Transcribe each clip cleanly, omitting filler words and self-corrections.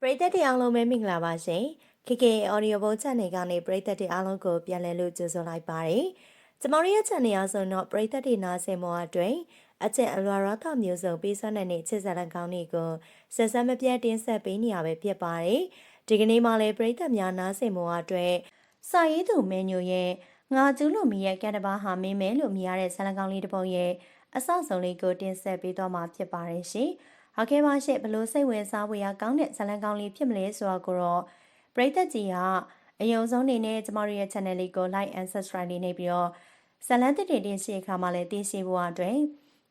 ပရိသတ်တွေအားလုံးပဲမင်္ဂလာပါရှင်။ KK Audio Book Channel ကနေပရိသတ်တွေအားလုံးကိုပြန်လည်လို့ကြိုဆိုလိုက်ပါတယ်။ကျမတို့ရဲ့ channel အဆိုတော့ပရိသတ်တွေနားဆင်မောအတွင်းအကျင့်အလွာရကမျိုးစုံပေးစွမ်းတဲ့ချစ်စံကောင်းတွေကိုဆက်စပ်မပြတ်တင်ဆက်ပေးနေရပဲဖြစ်ပါတယ်။ဒီကနေ့မှလည်းပရိသတ်များနားဆင်မောအတွက်စာရေးသူမင်းညိုရဲ့ငါကျူးလို့မီရဲ့ကံတပါဟာမင်းမဲလို့မြည်ရတဲ့ဇာတ်ကောင်းလေးတစ်ပုဒ်ရဲ့အဆောက်ဆုံးလေးကိုတင်ဆက်ပေးသွားမှာဖြစ်ပါတယ်ရှင်။ဟုတ်ကဲ့ပါရှင့်ဘလို့စိတ်ဝင်စားဖို့ရကောင်းတဲ့ဇာတ်လမ်းကောင်းလေးဖြစ်မလဲဆိုတော့ကိုတော့ပရိသတ်ကြီးကအယုံဆုံးနေနဲ့ကျမတို့ရဲ့ channel လေးကို like and subscribe လေးနေပြီးတော့ဇာတ်လမ်းတင်ရှိအခါမှာလည်းသိရှိဖို့အတွက်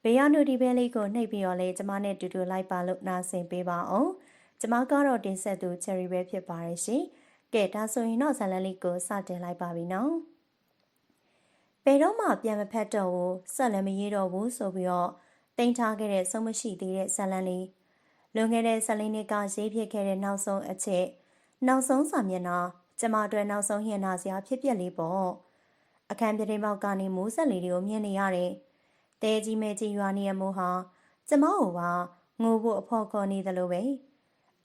ဘေးရ notification လေးကိုနှိပ်ပြီးတော့လေကျမနဲ့တူတူ like ပါလို့နားဆင်ပေးပါအောင်ကျမကတော့တင်ဆက်သူ Cherry ပဲဖြစ်ပါတယ်ရှင်ကဲဒါဆိုရင်တော့ဇာတ်လမ်းလေးကိုစတင်လိုက်ပါပြီနော်ဘယ်တော့မှပြန်မဖက်တော့ဘူးဆက်လည်းမရေးတော့ဘူးဆိုပြီးတော့တင်ထားခဲ့တဲ့ဆုံးမရှိသေးတဲ့ဇာတ်လမ်းလေးလွန်ခဲ့တဲ့14နှစ်ကရေးဖြစ်ခဲ့တဲ့နောက်ဆုံးအချက်နောက်ဆုံးစာမျက်နှာကျမအတွက်နောက်ဆုံးဟင်နာစရာဖြစ်ပျက်လေးပေါ့အခန်းပြတင်းပေါက်ကနေမိုးဆက်လေးတွေကိုမြင်နေရတယ်တဲကြီးမဲကြီးရွာနေရမိုးဟာကျမကိုပါငိုဖို့အဖို့ခေါ်နေသလိုပဲ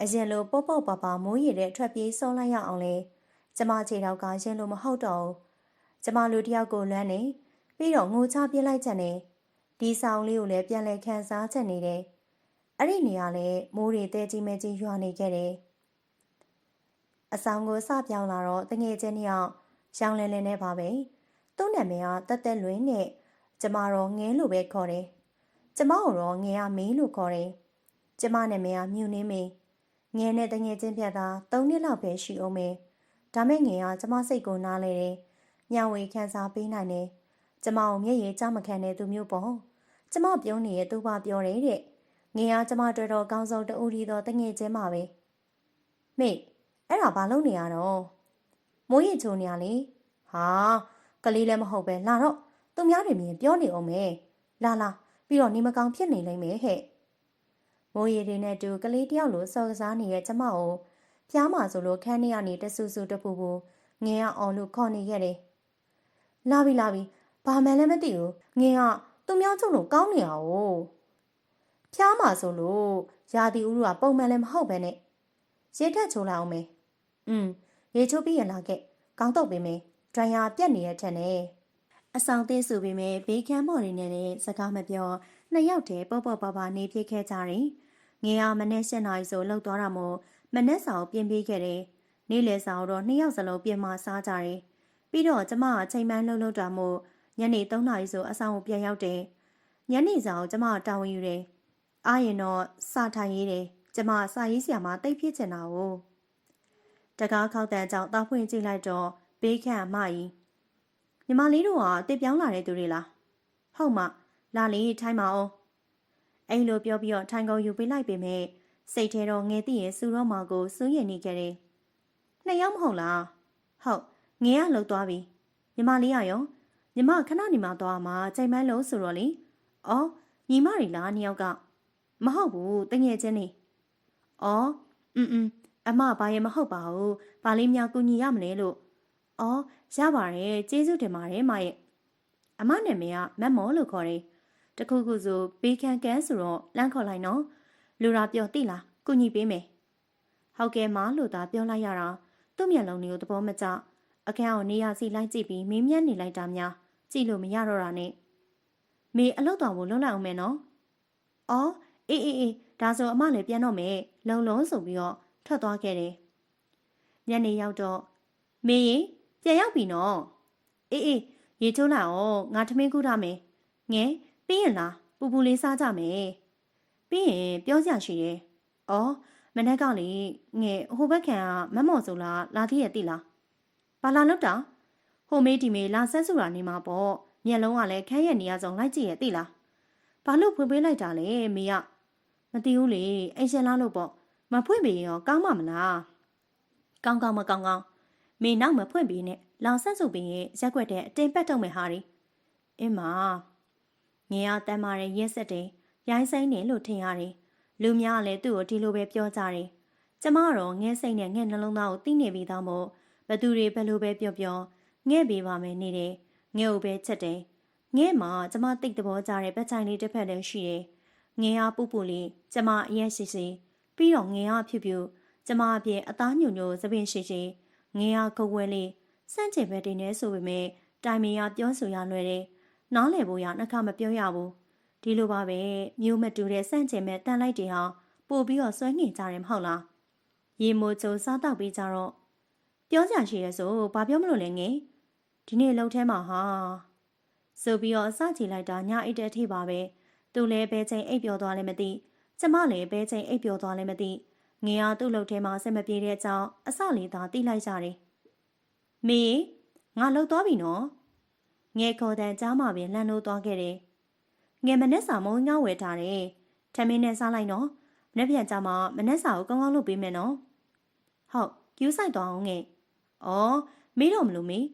အရင်လိုပေါ့ပေါ့ပါပါမိုးရည်တဲ့ထွက်ပြေးဆုံးလိုက်ရအောင်လေကျမခြေထောက်ကရင်လိုမဟုတ်တော့ကျမလူတယောက်ကိုလွမ်းနေပြီးတော့ငိုချပြစ်လိုက်ချက်နေဒီဆောင်လေးကိုလည်းပြန်လဲခန်းစားချက်နေတယ်အဲ့ဒီနေရာလဲမိုးတွေတဲကြီးမဲကြီးရွာနေခဲ့တယ်အဆောင်ကိုစပြောင်းလာတော့တငယ်ချင်းတယောက်ရောင်လင်းလင်းနဲ့ပါပဲသူ့နာမည်ကတက်တက်လွင်နဲ့ကျမတော့ငဲလို့ပဲခေါ်တယ်ကျမကိုတော့ငဲကမင်းလို့ခေါ်တယ်ကျမနာမည်ကမြူနေမင်းငဲနဲ့တငယ်ချင်းပြတ်သား3နှစ်လောက်ပဲရှိအောင်မယ်ဒါမဲ့ငဲကကျမစိတ်ကိုနားလဲတယ်ညဝေခန်းစားပေးနိုင်တယ်ကျမကိုမျက်ရည်ကြမခံတဲ့သူမျိုးပေါ့ကျမပြုံးနေရဲ့သူပါပြောတယ်တဲ့ငင်အားကျမတွေ့တော့ကောင်းဆုံးတူရီတော့တငယ်ချင်းပါပဲမေအဲ့ဒါဘာလုပ်နေရတော့မိုးရီချိုနေရလေဟာကလေးလည်းမဟုတ်ပဲလာတော့သူများတွေမြင်ပြောနေအောင်မယ်လာပြီးတော့နေမကောင်းဖြစ်နေလိမ့်မယ်ဟဲ့မိုးရီတွေနဲ့တူကလေးတယောက်လိုစော်ကစားနေတဲ့ကျမကိုဖျားမှာဆိုလို့ခန်းထဲကနေတဆူဆူတပူပူငင်ကအောင်လို့ခေါ်နေခဲ့တယ်လာပြီဘာမှလည်းမသိဘူးငင်ကသူများချုပ်လို့ကောင်းနေရအောင်ဖျားမှာဆိုလို့ရာသီဥတုကပုံမှန်လည်းမဟုတ်ပဲနဲ့ရေထက်ချိုးလိုက်အောင်မေရေချိုးပြီးရလာခဲ့ကောင်းတော့ပြီမေဒရိုင်ယာပြက်နေတဲ့ထက်နဲ့အဆောင်သေးဆိုပေမဲ့ဘေးခန်းပေါ်နေနဲ့စကားမပြောနှစ်ယောက်တည်းပေါ့ပေါ့ပါပါနေပြစ်ခဲ့ကြတယ်ငယ်ကမနေ့7နာရီဆိုလှုပ်သွားတာမို့မနေ့ဆောင်ပြင်ပေးခဲ့တယ်နေ့လယ်ဆောင်တော့နှစ်ယောက်စလုံးပြင်မစားကြတယ်ပြီးတော့ကျမအချိန်မှန်းလှုပ်တာမို့ညနေ3နာရီဆိုအဆောင်ကိုပြန်ရောက်တယ်ညနေဆောင်ကျမတာဝန်ယူတယ်အားရင်တော့စာထိုင်ရေးတယ်ကျမစာရေးဆရာမတိတ်ဖြစ်ချင်တာ哦တကားခောက်တန်းကြောင့်တောက်ဖွင့်ကြည့်လိုက်တော့ဘေးခန့်အမကြီးညီမလေးတို့ကတစ်ပြောင်းလာတဲ့သူတွေလားဟုတ်မှလာလေထိုင်ပါအောင်အဲ့လိုပြောပြီးတော့ထိုင်ကုန်ယူပေးလိုက်ပေမဲ့စိတ်ထဲတော့ငယ်သိရင်စူတော့မှာကိုစူးရင်နေခဲ့တယ်နှစ်ယောက်မဟုတ်လားဟုတ်ငယ်ကလှုပ်သွားပြီညီမလေးရရောညီမခဏနေမှသွားမှာချိန်မန်းလုံးဆိုတော့လေအော်ညီမတွေလားနှစ်ယောက်ကမဟုတ်ဘူးတငယ်ချင်းနေအော်အမဘာရင်မဟုတ်ပါဘူးဘာလေးများကူညီရမလဲလို့အော်ရပါတယ်ကျေးဇူးတင်ပါတယ်မရဲ့အမနာမည်ကမတ်မော်လို့ခေါ်တယ်တခုခုဆိုဘေးကန်ကန်ဆိုတော့လန့်ခေါ်လိုက်နော်လူရာပြောသိလားကူညီပေးမယ်ဟုတ်ကဲ့မလို့သာပြောလိုက်ရတာသူ့မျက်လုံးတွေကိုသဘောမကျအခန်းကိုနေရာစီလိုက်ကြည့်ပြီးမင်းမြန်းနေလိုက်တာများကြည့်လို့မရတော့တာနဲ့မေအလောက်တော်ကိုလွတ်လိုက်အောင်မယ်နော်အော်အေးဒါဆိုအမလည်းပြန်တော့မယ်လုံလုံးဆိုပြီးတော့ထွက်သွားခဲ့တယ်ညနေရောက်တော့မေရင်ပြန်ရောက်ပြီနော်အေးရေချိုးလိုက်အောင်ငါထမင်းကူးထားမယ်ငယ်ပြီးရင်လားပူပူလေးစားကြမယ်ပြီးရင်ပြောကြရှိတယ်အော်မနေ့ကလေငယ်ဟိုဘက်ခံကမမော်ဆိုလားလာသေးရဲ့တိလားဘာလာလောက်တာဟိုမေးဒီမေးလာဆက်စုတာနေမှာပေါ့မျက်လုံးကလည်းခန်းရဲ့နေရာဆောင်လိုက်ကြည့်ရဲ့တိလားဘာလို့ဖွင့်ပေးလိုက်တာလဲမေကမသိဘူးလေအိမ်ရှင်လားလို့ပေါ့မဖွင့်ပေးရင်ရောကောင်းမှာမလားကောင်းမကောင်းမေနောက်မဖွင့်ပေးနဲ့လောင်ဆက်စုပေးရင်ရက်ွက်တဲ့အတင်ပတ်တော့မယ်ဟာရီအင်းမငယ်ရတမ်းမာတဲ့ရက်ဆက်တယ်ရိုင်းဆိုင်နေလို့ထင်ရတယ်လူများလည်းသူ့ကိုဒီလိုပဲပြောကြတယ်ကျမတော့ငဲစိတ်နဲ့ငဲနှလုံးသားကိုသိနေပြီးသားမို့ဘသူတွေဘယ်လိုပဲပြောငဲ့ပေးပါမယ်နေတယ်ငဲ့ကိုပဲချက်တယ်ငဲ့မှာကျမတိတ်သဘောကြတဲ့ပတ်ချိုင်လေးတစ်ဖက်တည်းရှိတယ်ငဲအားပူလေးကျမအရက်ရှိပြီးတော့ငဲအားဖြူ ကျမအပြင်အသားညိုညိုသပင်ရှိရှိငေးရခုတ်ဝဲလေးစန့်ကျင်ဘက်တင်နေဆိုပေမဲ့တိုင်မင်ရပြောဆိုရလွယ်တယ်။နားလည်ဖို့ရနှခမပြောရဘူး။ဒီလိုပါပဲမျိုးမတူတဲ့စန့်ကျင်မဲ့တန်လိုက်တွေဟာပို့ပြီးတော့ဆွဲငင်ကြတယ်မဟုတ်လား။ရေမိုးချိုစားတော့ပြီးကြတော့ပြောကြရှိရဲဆိုဘာပြောမလို့လဲငယ်။ဒီနေ့လှုပ်ထဲမှာဟာဆိုပြီးတော့အစချီလိုက်တာညအိတ်တဲ့အထိပါပဲ။သူလည်းဘဲချိန်အိတ်ပြောသွားလည်းမသိ။ကျမလည်းဘဲချိန်အိတ်ပြောသွားလည်းမသိ။ငယ်ရသူ့လှုပ်ထဲမှာဆက်မပြေတဲ့အကြောင်းအစလေးသာတိလိုက်ကြတယ်။မေငါလှုပ်သွားပြီနော်။ငယ်ခေါ်တဲ့ကြားမှာပင်လှမ်းလို့သွားခဲ့တယ်။ငယ်မနဲ့စာမုံငေါဝယ်ထားတယ်။ထမင်းနဲ့စားလိုက်နော်။မနေ့ပြန်ကြမှာမနဲ့စာကိုကောင်းကောင်းလုပ်ပေးမယ်နော်။ဟုတ်ယူဆိုင်သွားအောင်ငယ်။အော်မေးတော့မလို့မေး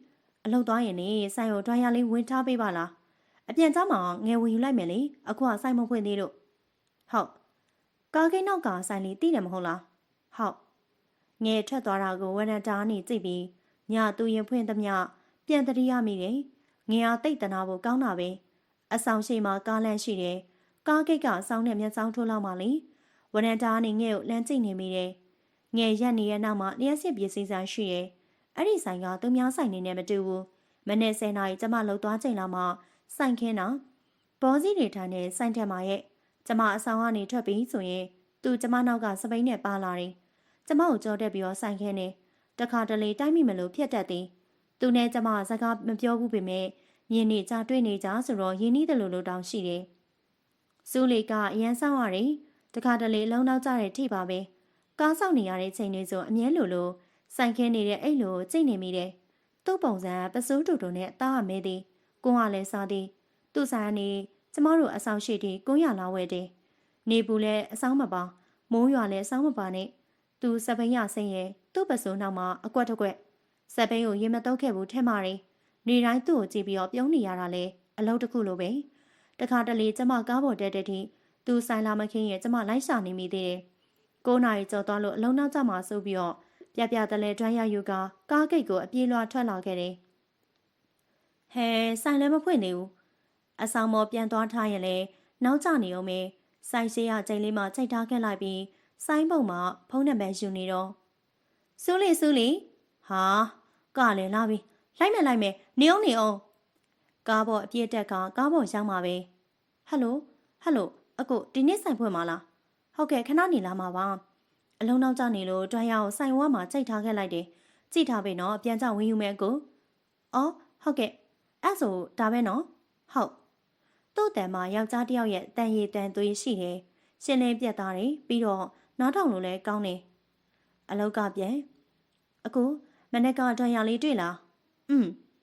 အလုပ်သွားရင်နေဆိုင်ကိုဒွိုင်ယာလေးဝင်ထားပေးပါလား။အပြန်ကြမှာငယ်ဝင်ယူလိုက်မယ်လေ။အခုကဆိုင်မဖွင့်သေးလို့။ဟုတ်ကားကိန်းနောက်ကဆိုင်လေးတည်တယ်မဟုတ်လား။ဟုတ်ငယ်ထွက်သွားတာကိုဝရဏတားနေကြည့်ပြီးညသူရင်ဖွင့်သမျှပြန်တရိရမိတယ်ငယ်အားတိတ်တနာဖို့ကောင်းတာပဲအဆောင်ရှိမှာကားလန့်ရှိတယ်ကားကိတ်ကအဆောင်နဲ့မျက်စောင်းထိုးလောက်မှလေဝရဏတားနေငယ်ကိုလမ်းကြည့်နေမိတယ်ငယ်ရက်နေရဲ့နောက်မှာလျှက်စစ်ပစ္စည်းဆိုင်ရှိတယ်အဲ့ဒီဆိုင်ကသူများဆိုင်နေနဲ့မတူဘူးမနေ့10နာရီကျမလှုပ်သွားချိန်လောက်မှဆိုင်ခင်းတာဘောစီတွေထိုင်နေဆိုင်ထက်မှာရဲ့ကျမအဆောင်ကနေထွက်ပြီးဆိုရင်သူကျမနောက်ကစပိန်နဲ့ပါလာတယ်ကျမကိုကြောတက်ပြီးတော့ဆိုင်ခင်းနေတခါတလေတိုက်မိမလို့ဖြတ်တတ်သည်သူနဲ့ကျမစကားမပြောဘူးပေမဲ့မြင်နေကြတွေ့နေကြဆိုတော့ရင်းနှီးတယ်လို့တောင်ရှိတယ်စူးလေးကအရန်ဆောင်ရတယ်တခါတလေလုံးနောက်ကြတဲ့ထိပါပဲကားဆောင်နေရတဲ့ချိန်တွေဆိုအမြဲလိုဆိုင်ခင်းနေတဲ့အဲ့လိုကြိတ်နေမိတယ်သူ့ပုံစံပစိုးတူတူနဲ့အသားအမဲသည်ကိုကလည်းစားသည်သူ့ဆိုင်ကနေကျမတို့အဆောင်ရှိသည်900လောက်ဝယ်တယ်နေပူလည်းအဆောင်မပါမိုးရွာလည်းအဆောင်မပါနဲ့သူစပိန်ရဆင်းရဲ့သူ့ပစိုးနောက်မှာအကွက်တစ်ကွက်စပိန်ကိုရင်မတုတ်ခဲ့ဘူးထဲမှာနေတိုင်းသူ့ကိုကြည့်ပြီးတော့ပြုံးနေရတာလေအလုပ်တစ်ခုလိုပဲတခါတလေကျမကားပေါ်တက်တဲ့ထိသူဆိုင်လာမခင်းရဲ့ကျမလိုက်ရှာနေမိသေးတယ်9နာရီကျော်သွားလို့အလုံးနောက်ကျမှဆိုပြီးတော့ပြတလဲဒွိုင်းရယူကားဂိတ်ကိုအပြေးလွှာထွက်လာခဲ့တယ်ဟဲဆိုင်လည်းမဖွင့်သေးဘူးအဆောင်မော်ပြန်သွားထားရင်လည်းနောက်ကျနေအောင်မေဆိုင်ရှိရချိန်လေးမှချိန်ထားခဲ့လိုက်ပြီးဆိုင်းပုံမှာဖုန်းနံပါတ်ယူနေတော့စူးလီဟာကလည်းလာပြီလိုက်မယ်နေအောင်ကားပေါ်အပြည့်တက်ကကားပေါ်ရောက်မှာပဲဟယ်လိုအကိုဒီနေ့ဆိုင်ဖွင့်မှာလားဟုတ်ကဲ့ခဏနေလာမှာပါအလုံးနောက်ကျနေလို့တွားရအောင်ဆိုင်ဝါမှာချိန်ထားခဲ့လိုက်တယ်ကြည့်ထားပြီနော်ပြန်ကြဝင်ယူမယ်အကိုအော်ဟုတ်ကဲ့အဲ့ဆိုဒါပဲနော်ဟုတ်သူ့တန်မှာယောက်ျားတစ်ယောက်ရဲ့တန်ရည်တန်သွေးရှိတယ်ရှင်းလင်းပြတ်သားတယ်ပြီးတော့နားထောင်လို့လည်းကောင်းတယ်အလောက်ကပြန်အခုမနေ့ကတွားရလေးတွေ့လား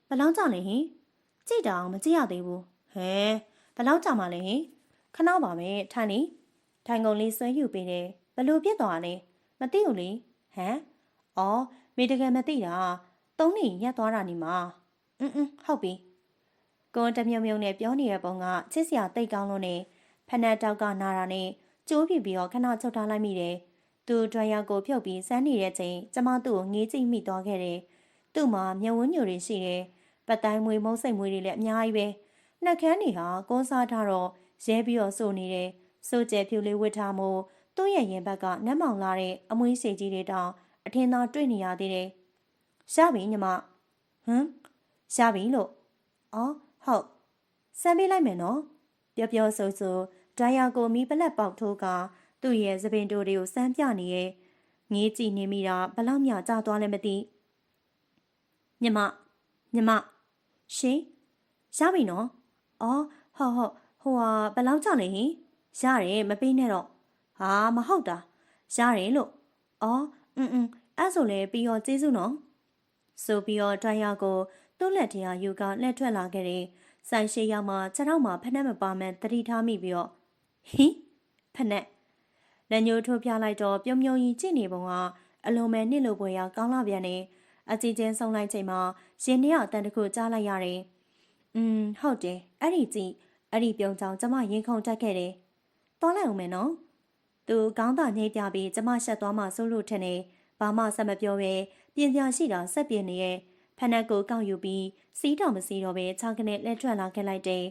ဘယ်လောက်ကြလဲဟင်ကြည့်တာအောင်မကြည့်ရသေးဘူးဟဲဘယ်လောက်ကြာမှလဲဟင်ခဏပါမယ်ထိုင်နေထိုင်ကုန်လေးဆွဲယူပေးတယ်ဘလို့ပြစ်သွားလဲမသိဘူးလေဟမ်အော်မိတကယ်မသိတာ3နှစ်ရက်သွားတာနေမှာဟုတ်ပြီကွန်တမြုံမြုံနဲ့ပြောနေတဲ့ပုံကချစ်စရာတိတ်ကောင်းလို့နဲ့ဖက်နှက်တောက်ကနာတာနဲ့ကျိုးပြပြီးတော့ခဏချုပ်ထားလိုက်မိတယ်သူဒွိုင်ယာကိုဖြုတ်ပြီးစမ်းနေတဲ့ချိန်ကျမသူ့ကိုငေးကြည့်မိသွားခဲ့တယ်သူ့မှာမျက်ဝန်းညိုတွေရှိတယ်ပတ်တိုင်းမွေမုံစိတ်မွေတွေလည်းအများကြီးပဲနှက်ခမ်းတွေဟာကုန်းစားထားတော့ရဲပြီးတော့စိုးနေတယ်စိုးကျဲဖြူလေးဝစ်ထားမှုသူ့ရဲ့ရင်ဘက်ကနက်မောင်လာတဲ့အမွှေးရှည်ကြီးတွေတောင်အထင်သာတွေ့နေရသေးတယ်ရပြီညီမရပြီလို့အော်ဟုတ်စမ်းပေးလိုက်မယ်နော်ပြောဆိုဒိုင်ယာကိုမီးပလက်ပေါက်ထိုးကသူ့ရဲ့သပင်တိုတွေကိုစမ်းပြနေရဲ့ငေးကြည့်နေမိတာဘလောက်မြကြာသွားလဲမသိညီမရှင်ရပြီနော်အော်ဟုတ်ဟိုဟာဘလောက်ကြာလဲဟင်ရတယ်မပေးနဲ့တော့ဟာမဟုတ်တာရတယ်လို့အော်အဲ့ဆိုလေပြီးတော့ကျေးဇူးနော်ဆိုပြီးတော့ဒိုင်ယာကိုသူ့လက်ထဲကယူကလက်ထွက်လာခဲ့တယ်ဆိုင်ရှိရောက်မှခြေထောက်မှာဖက်နှက်မပါမှန်တတိထားမိပြီးတော့ဟင်ဖက်နှက်လက်ညှိုးထိုးပြလိုက်တော့ပြုံကြီးကြည့်နေပုံကအလုံးမဲ့နှစ်လိုပွဲရကောင်းလာပြန်တယ်အကြည့်ချင်းဆုံးလိုက်ချိန်မှာရင်ထဲအတန်တခုကြားလိုက်ရတယ်ဟုတ်တယ်အဲ့ဒီကြည့်အဲ့ဒီပြုံချောင်းကျမရင်ခုန်တက်ခဲ့တယ်သွားလိုက်အောင်မယ်နော်သူကောင်းတာညှိပြပြီးကျမရှက်သွားမှစိုးလို့ထင်နေဘာမှဆက်မပြောပဲပြင်ပြရှိတာဆက်ပြင်းနေရဲ့ဖက်နှက်ကိုကောက်ယူပြီးစီးတော်မစီးတော့ပဲခြောက်ကနေလက်ထွက်လာခဲ့လိုက်တယ်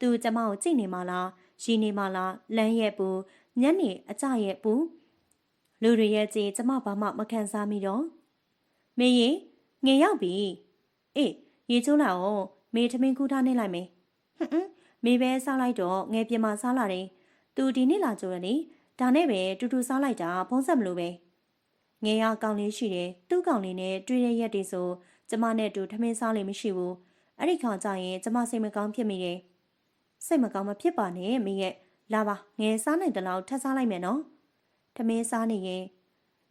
သူကျမကိုကြည့်နေမှလားရီနေမှလားလမ်းရဲ့ပူညက်နေအကြရဲ့ပူ လူတွေရဲ့ကြည်ကျမဘာမှမခံစားမိတော့မေးရင်ငယ်ရောက်ပြီအေးရေချိုးလာအောင်မေးထမင်းကူးထားနေလိုက်မယ်မေးပဲစားလိုက်တော့ငယ်ပြင်မှာစားလာတယ်သူဒီနေ့လာကြိုရလေဒါနဲ့ပဲတူတူစားလိုက်တာဖုံးဆက်မလို့ပဲငယ်ရကောင်လေးရှိတယ်သူ့ကောင်လေးနဲ့တွေ့ရရက်တွေဆိုကျမနဲ့တူထမင်းစားလို့မရှိဘူးအဲ့ဒီခါကျရင်ကျမစိတ်မကောင်းဖြစ်မိတယ်စိတ်မကောင်းမဖြစ်ပါနဲ့မေရဲ့လာပါငယ်စားနိုင်တဲ့လောက်ထပ်စားလိုက်မယ်နော်ထမင်းစားနေရင်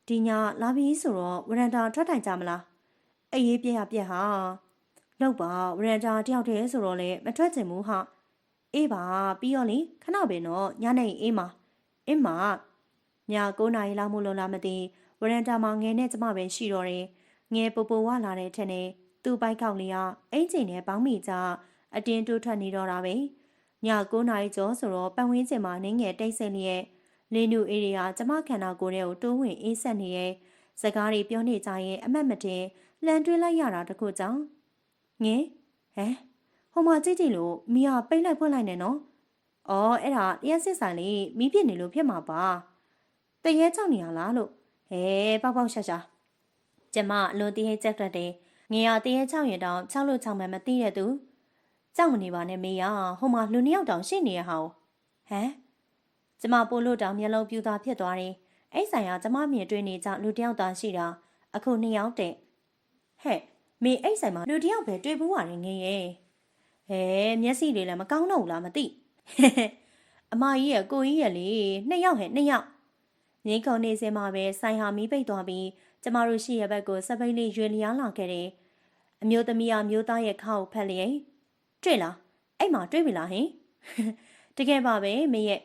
ဒီညလာပြီးဆိုတော့ဝရန်တာထွက်ထိုင်ကြမလားအေးရေးပြက်ဟာလောက်ပါဝရန်တာတယောက်တည်းဆိုတော့လေမထွက်ချင်ဘူးဟာအေးပါပြီးတော့လေခဏပဲနော်ညနေအေးမည9 နာရီလောက်မို့လို့လားမသိဝရန်တာမှာငယ်နဲ့ကျမပဲရှိတော့တယ်ငယ်ပိုဝလာတဲ့ထက်နဲ့သူ့ဘိုက်ခေါက်လေးကအင်ဂျင်နဲ့ပေါင်းမိကြအတင်းတိုးထွက်နေတော့တာပဲည9 နာရီကျော်ဆိုတော့ပတ်ဝန်းကျင်မှာနင်းငယ်တိတ်ဆိတ်လျက်လင်းနူအေးတွေကကျမခန္ဓာကိုယ်ထဲကိုတိုးဝင်အေးဆက်နေရဲ့စကားတွေပြောနေကြရင်အမတ်မတင်လှန်တွေးလိုက်ရတာတခုကြောင့်ငယ်ဟိုမှာကြည့်လို့မီးကပိတ်လိုက်ဖွင့်လိုက်နေနော်အော်အဲ့ဒါတရားစစ်ဆိုင်လေးမီးပြစ်နေလို့ဖြစ်မှာပါတရေချောက်နေရလားလို့ပေါက်ရှာကျမအလွန်တရေချက်တတ်တယ်ငယ်ရတရေချောက်ရင်တောင်ချောက်လို့ချောက်မှမသိတဲ့သူကြောက်မနေပါနဲ့မေးရဟိုမှာလူနှစ်ယောက်တောင်ရှိနေရဟောကျမပို့လို့တောင်မျက်လုံးပြူသားဖြစ်သွားတယ်အဲ့ဆိုင်ကကျမမြင်တွေ့နေကြလူတစ်ယောက်သာရှိတာအခု2 ယောက်တဲ့မေအဲ့ဆိုင်မှာလူတစ်ယောက်ပဲတွေ့ဘူးရတယ်ငယ်ရဲ့မျက်စိတွေလည်းမကောင်းတော့ဘူးလားမသိအမကြီးရဲ့ကိုကြီးရဲ့လေ2 ယောက်ငိမ့်ခုံနေစင်မှာပဲဆိုင်ဟာမီးပိတ်သွားပြီးကျမတို့ရှိရဘက်ကိုစပိန်လေးရွေလျားလာခဲ့တယ်အမျိုးသမီးအမျိုးသားရဲ့ခါကိုဖက်လျက်တွေ့လားအဲ့မှာတွေ့ပြီလားဟင်တကယ်ပါပဲမေရဲ့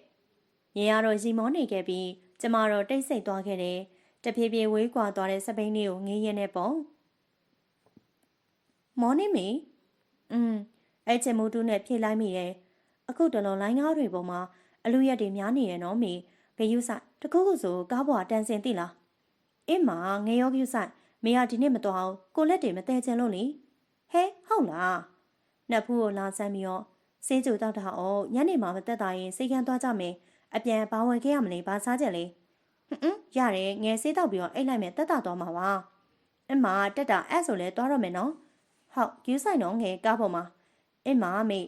ရေရတော့ရီမောနေခဲ့ပြီးကျမတော့တိတ်ဆိတ်သွားခဲ့တယ်တဖြည်းဖြည်းဝေးကွာသွားတဲ့စပိန်လေးကိုငေးရင်းနဲ့ပေါ့မောနေမေအဲ့ချင်မူတူးနဲ့ဖြေလိုက်မိတယ်အခုတလုံးလိုင်းကားတွေပေါ်မှာအလူရက်တွေများနေရဲ့နော်မေဂယုဆိုင်တခုခုဆိုကားပေါ်တန်စင်သိလားအင်းမငရောဂယုဆိုင်မေကဒီနေ့မတော်အောင်ကိုလက်တွေမတဲချင်လို့လေဟုတ်လားနှစ်ဖူးကိုလာဆမ်းပြီးတော့စေးကြိုတောက်တာအောင်ညနေမှမတက်တာရင်စိတ်ကန်းသွားကြမယ်အပြန်ဘာဝင်ခဲ့ရမလဲဘာစားကြလဲရတယ်ငယ်စေးတောက်ပြီးတော့အိတ်လိုက်မယ်တက်တာသွားမှာပါအမတက်တာအဲ့ဆိုလဲသွားတော့မယ်နော်ဟုတ်ဂယုဆိုင်တော့ငယ်ကားပေါ်မှာအမမေ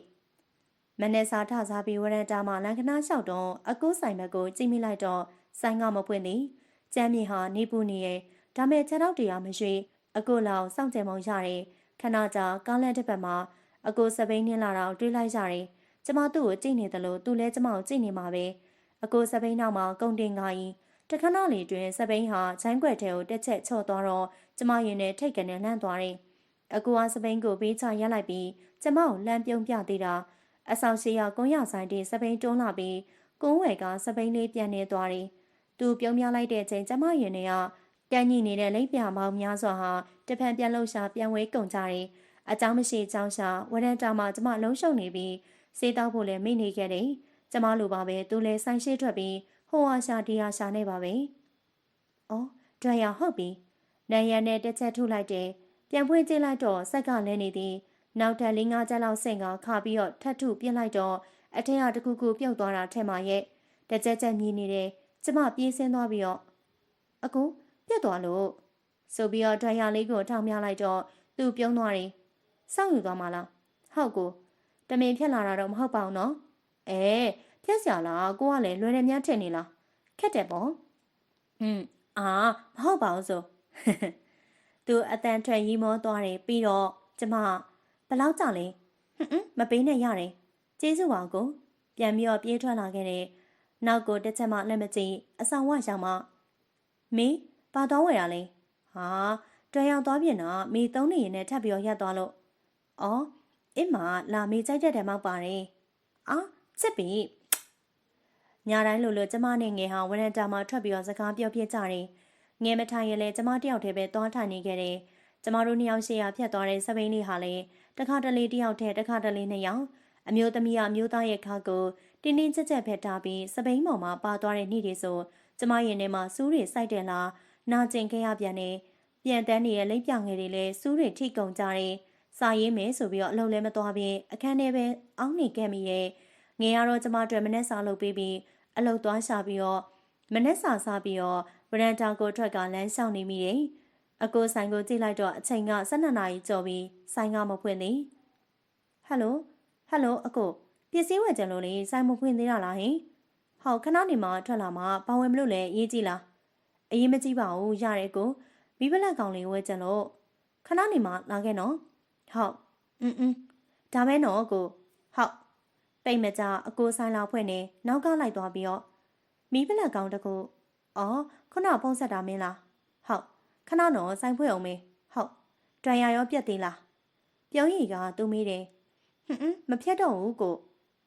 မနေ့စာထစားပြီးဝရန်တာမှာလန်ခနာလျှောက်တော့အကူဆိုင်ဘက်ကိုကြည့်မိလိုက်တော့ဆိုင်ကမပွင့်သည်ကျမ်းမြေဟာနေပူနေရဲ့ဒါမဲ့ခြေထောက်တရားမရှိအကူလောင်စောင့်ကြံမောင်ရတယ်ခဏကြာကားလန့်တစ်ပတ်မှာအကူစပိန်နှင်းလာတော့တွေးလိုက်ရတယ်ကျမသူ့ကိုကြည့်နေတယ်လို့သူလဲကျမကိုကြည့်နေမှာပဲအကူစပိန်နောက်မှာကုံတင်ကားကြီးတခဏလေးတွင်စပိန်ဟာချိုင်းကွက်ထဲကိုတက်ချက်ချော့သွားတော့ကျမရင်နဲ့ထိတ်ကနေလှမ်းသွားတယ်အကူကစပိန်ကိုပေးချရလိုက်ပြီးကျမကိုလှမ်းပြုံးပြသေးတာအဆောင်ရှိရကုန်းရဆိုင်တဲ့စပိန်တွန်းလာပြီးကုန်းဝယ်ကစပိန်လေးပြန်နေသွားတယ်သူပြုံးပြလိုက်တဲ့ချိန်ကျမရင်နဲ့ကတန်းညိနေတဲ့လိပ်ပြမောင်များစွာဟာတဖန်ပြန်လှုပ်ရှားပြန်ဝဲကုန်ကြတယ်အကြောင်းမရှိအကြောင်းရှာဝရန်တာမှာကျမလုံးရှုံနေပြီးစေးတောက်ဖို့လည်းမိနေခဲ့တယ်ကျမလိုပါပဲသူလည်းဆိုင်ရှိထွက်ပြီးဟိုအားရှာဒီအားရှာနေပါပဲဒရရဟုတ်ပြီနန်ရံနဲ့တစ်ချက်ထုလိုက်တယ်ပြန်ဖွင့်ကြည့်လိုက်တော့ဆက်ကလဲနေသည်နောက်ထပ်၄ 5 ချက်လောက်ဆင့်ကခါပြီးတော့ထပ်ထုပြစ်လိုက်တော့အထက်ကတခုခုပြုတ်သွားတာထဲမှာရဲ့တကြက်ကြက်မြည်နေတယ်ကျမပြေးဆင်းသွားပြီးတော့အကူပြတ်သွားလို့ဆိုပြီးတော့ဒရရလေးကိုထောင်ပြလိုက်တော့သူပြုံးသွားတယ်စောင့်ယူသွားမှလားဟုတ်ကိုတမင်ဖြတ်လာတာတော့မဟုတ်ပါဘူးနော်ဖြတ်စရာလားကိုကလည်းလွယ်တယ်များထင်နေလားခက်တယ်ပေါ့မဟုတ်ပါဘူးဆိုသူအတန်ထွက်ရီမောသွားတယ်ပြီးတော့ကျမဘလောက်ကြလဲမပေးနဲ့ရတယ်ကျေးဇူးပါကိုပြန်ပြီးတော့ပြေးထွက်လာခဲ့တယ်နောက်ကိုတစ်ချက်မှလက်မကြည့်အဆောင်ဝရောက်မှမင်းဘာတော်ဝယ်ရလဲတွဲရောက်သွားပြင်တော့မိသုံးနေရင်နဲ့ထပ်ပြီးတော့ရက်သွားလို့အင်းမလာမိကြိုက်တဲ့တဲမောက်ပါတယ်စစ်ပြီညတိုင်းလိုကျမနဲ့ငယ်ဟာဝရန်တာမှာထွက်ပြီးတော့စကားပြောပြကြတယ်ငယ်မထိုင်ရင်လည်းကျမတယောက်တည်းပဲသွားထိုင်နေခဲ့တယ်ကျမတို့2 ယောက်ရှေ့ရဖြတ်သွားတဲ့စပိန်လေးဟာလည်းတခါတလေ1 ယောက်တည်းတခါတလေ2 ယောက်အမျိုးသမီးအမျိုးသားရဲ့ခါကိုတင်းတင်းကြပ်ကြပ်ဖက်ထားပြီးစပိန်ပေါ်မှာပါသွားတဲ့နေ့တွေဆိုကျမရင်ထဲမှာစူးတွေစိုက်တယ်လားနာကျင်ခဲ့ရပြန်တယ်ပြန်တန်းနေတဲ့လိပ်ပြငယ်တွေလည်းစူးတွေထိကုန်ကြတယ်စာရေးမယ်ဆိုပြီးတော့အလုံးလည်းမသွားပြီးအခန်းထဲပဲအောင်းနေခဲ့မိရဲ့ငယ်ရတော့ကျမတို့မနဲ့စာလုပ်ပြီးအလုပ်သွားရှာပြီးတော့မနဲ့စာစားပြီးတော့ ဝရန်တာကိုထွက်ကလမ်းလျှောက်နေမိတယ်အကိုဆိုင်ကိုကြည့်လိုက်တော့အချိန်က12နာရီကျော်ပြီးဆိုင်ကမဖွင့်သေးဟယ်လိုအကိုပစ္စည်းဝယ်ကြလို့လေဆိုင်မဖွင့်သေးတာလားဟင်ဟောခဏနေမှထွက်လာမှဘာဝယ်မလို့လဲရေးကြည့်လားအရေးမကြီးပါဘူးရတယ်ကိုမိဘလက်ကောင်လေးဝယ်ကြလို့ခဏနေမှလာခဲ့နော်ဟုတ်ဒါမဲနော်ကိုဟုတ်တိတ်မကြအကိုဆိုင်လာဖွင့်နေနောက်ကလိုက်သွားပြီးတော့မိဘလက်ကောင်တကူအော်ခုနဖုန်းဆက်တာမင်းလားဟုတ်ခဏတော့ဆိုင်ဖွင့်အောင်မေဟုတ်ဒရန်ယာရောပြက်သေးလားပြုံးရီကသူ့မိတယ်မဖြတ်တော့ဘူးကို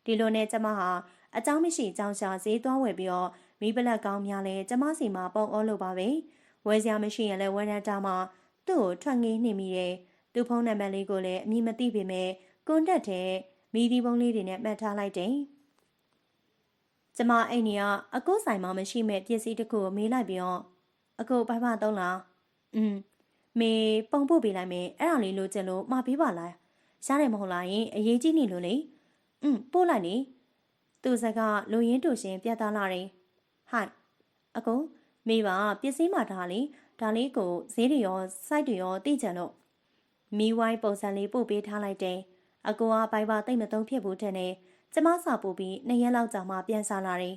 ဒီလိုနဲ့ကျမဟာအเจ้าမရှိအကြောင်းရှာဈေးသွားဝယ်ပြီးတော့မိဘလက်ကောင်းများလဲကျမစီမှာပုံအောလို့ပါပဲဝယ်စရာမရှိရင်လည်းဝယ်ရတာမှသူ့ကိုထွက်ငေးနေမိတယ်သူ့ဖုန်းနံပါတ်လေးကိုလည်းအမည်မသိပေမဲ့ကွန်တက်တဲ့မီဒီပုံလေးတွေနဲ့မှတ်ထားလိုက်တယ်ကျမအိမ်ကြီးကအကိုဆိုင်မှာမရှိမဲ့ပစ္စည်းတစ်ခုကိုမေးလိုက်ပြီးတော့အကိုဘာမှသုံးလားမေပုံပို့ပေးလိုက်မယ်အဲ့ဒါလေးလိုချင်လို့မှာပေးပါလားရတယ်မဟုတ်လားယင်အရေးကြီးနေလို့လေပို့လိုက်နေသူစကလူရင်းတူရှင်ပြတ်သားလာတယ်ဟိုက်အကိုမေပါပစ္စည်းမှာဒါလေးကိုဈေးတွေရောစိုက်တွေရောသိကြလို့မီဝိုင်းပုံစံလေးပို့ပေးထားလိုက်တယ်အကိုကဘိုင်ဘာတိတ်မသုံးဖြစ်ဘူးတဲ့နဲ့ကျမစာပို့ပြီး2ရက်လောက်ကြာမှပြန်စားလာတယ်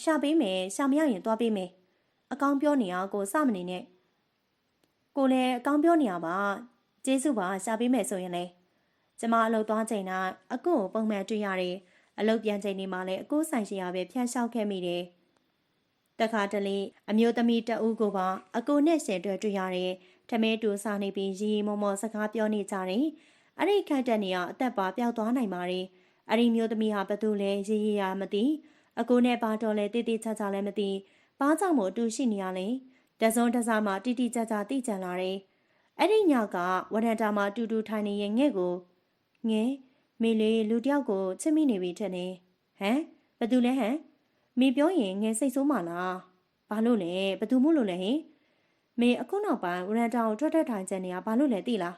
ရှာပေးမယ်ရှာမရရင်သွားပေးမယ်အကောင်းပြောနေအောင်ကိုစမနေနဲ့ကိုလည်းအကောင်းပြောနေရပါကျေးဇူးပါရှာပေးမယ်ဆိုရင်လေကျမအလုပ်သွားချိန်တိုင်းအကိုကိုပုံမှန်တွေ့ရတယ်အလုပ်ပြန်ချိန်နေမှလည်းအကိုဆိုင်ရှိရပဲဖြန့်လျှောက်ခဲ့မိတယ်တခါတလေအမျိုးသမီးတအူးကိုပါအကိုနဲ့ရှင်တွေ့ရတယ်ထမဲတူစားနေပြီးရီမောမောစကားပြောနေကြတယ်အဲ့ဒီခိုက်တဲ့နေရအသက်ပါပျောက်သွားနိုင်ပါတယ်အဲ့ဒီမျိုးသမီးဟာဘသူလဲရီရမသိအကိုနဲ့ဘာတော်လဲတိတိကျကျလည်းမသိဘာကြောင့်မို့အတူရှိနေရလဲတစုံတစားမှတိတိကျကျသိကြလာတယ်အဲ့ဒီညကဝရန်တာမှာတူထိုင်နေရင်ငဲ့ကိုငဲမေလေးလူတယောက်ကိုချစ်မိနေပြီထင်နေဟမ်ဘသူလဲဟမ်မေပြောရင်ငဲစိတ်ဆိုးမှလားဘာလို့လဲဘသူမို့လို့လဲဟင်မေအခုနောက်ပိုင်းဝရန်တာကိုထွက်ထိုင်ချက်နေရဘာလို့လဲသိလား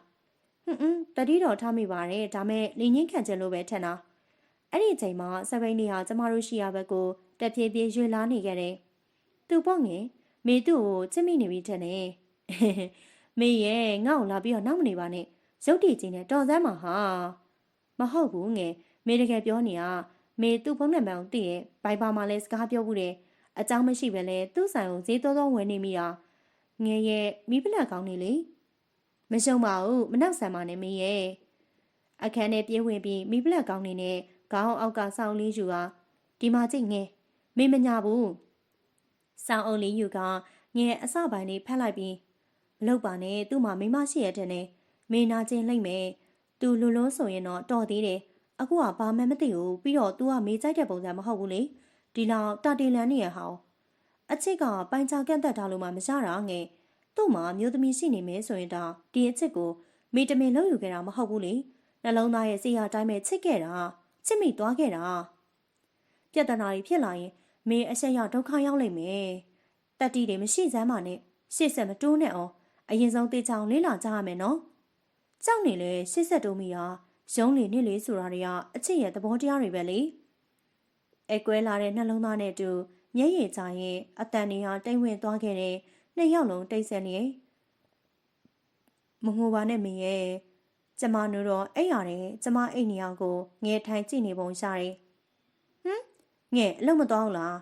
တတိတော်ထားမိပါတယ်ဒါမဲ့လင်းငင်းခံချက်လို့ပဲထင်တာအဲ့ဒီအချိန်မှာစပိန်နေဟာကျမတို့ရှိရဘက်ကိုတက်ပြေးပြေးရွေလာနေခဲ့တယ်သူပေါ့ငယ်မေသူ့ကိုချစ်မိနေပြီထင်နေမေရဲ့ငါ့ကိုလာပြီးတော့နောက်မနေပါနဲ့ရုပ်တည်ချင်းနဲ့တော်စမ်းမှာဟာမဟုတ်ဘူးငယ်မေတကယ်ပြောနေတာမေသူ့ဖုန်းနံပါတ်ကိုသိရဲ့ဘိုင်ဘာမှာလဲစကားပြောဘူးတယ်အကြောင်းမရှိပဲလဲသူ့ဆိုင်ကိုဈေးသောဝယ်နေမိတာငယ်ရဲ့မိပလက်ကောင်းနေလေမရှုံပါဘူးမနှောက်ဆန်ပါနဲ့မေရဲ့အခန်းထဲပြေးဝင်ပြီးမိပလက်ကောင်းနေနဲ့ခေါင်းအောက်ကစောင်းလေးယူကဒီမှာကြည့်ငယ်မေမညာဘူးစောင်းအုပ်လေးယူကငယ်အစပိုင်းလေးဖက်လိုက်ပြီးမလုပ်ပါနဲ့သူ့မှာမိမရှိရတဲ့နဲ့မေနာချင်းလိုက်မယ်သူလူလုံးဆိုရင်တော့တော်သေးတယ်အခုကဘာမှမသိဘူးပြီးတော့ तू ကမေးကြိုက်တဲ့ပုံစံမဟုတ်ဘူးလေဒီလောက်တာတီလန်နေရဟောင်းအချစ်ကပိုင်ချကန့်သက်ထားလို့မှမရတာငယ်သူ့မှာမျိုးသမီးရှိနေမယ်ဆိုရင်တော့ဒီအချစ်ကိုမေတမင်လုပ်ယူခဲ့တာမဟုတ်ဘူးလေနှလုံးသားရဲ့စိတ်ဟာတိုင်းပဲချစ်ခဲ့တာချစ်မိသွားခဲ့တာပြဿနာတွေဖြစ်လာရင်မေအဆက်ရောက်ဒုက္ခရောက်လိမ့်မယ်တတိတွေမရှိစမ်းပါနဲ့ရှေ့ဆက်မတိုးနဲ့အောင်အရင်ဆုံးတေချောင်လေးလာကြရမယ်နော်ကြောက်နေလေရှေ့ဆက်တိုးမိတာရုံးလေနစ်လေဆိုတာတွေကအချစ်ရဲ့သဘောတရားတွေပဲလေအဲကွဲလာတဲ့နှလုံးသားနဲ့တူမျက်ရည်ချရင်အတန်တွေဟာတိမ်ဝင်သွားခဲ့တဲ့နှစ်ယောက်လုံးတိတ်ဆက်နေမငိုပါနဲ့မင်းရဲ့ကျမတို့တော့အဲ့ရတယ်ကျမအိတ်နေအောင်ကိုငဲထိုင်ကြည့်နေပုံရတယ်ငဲအလုံးမသွားဘူးလား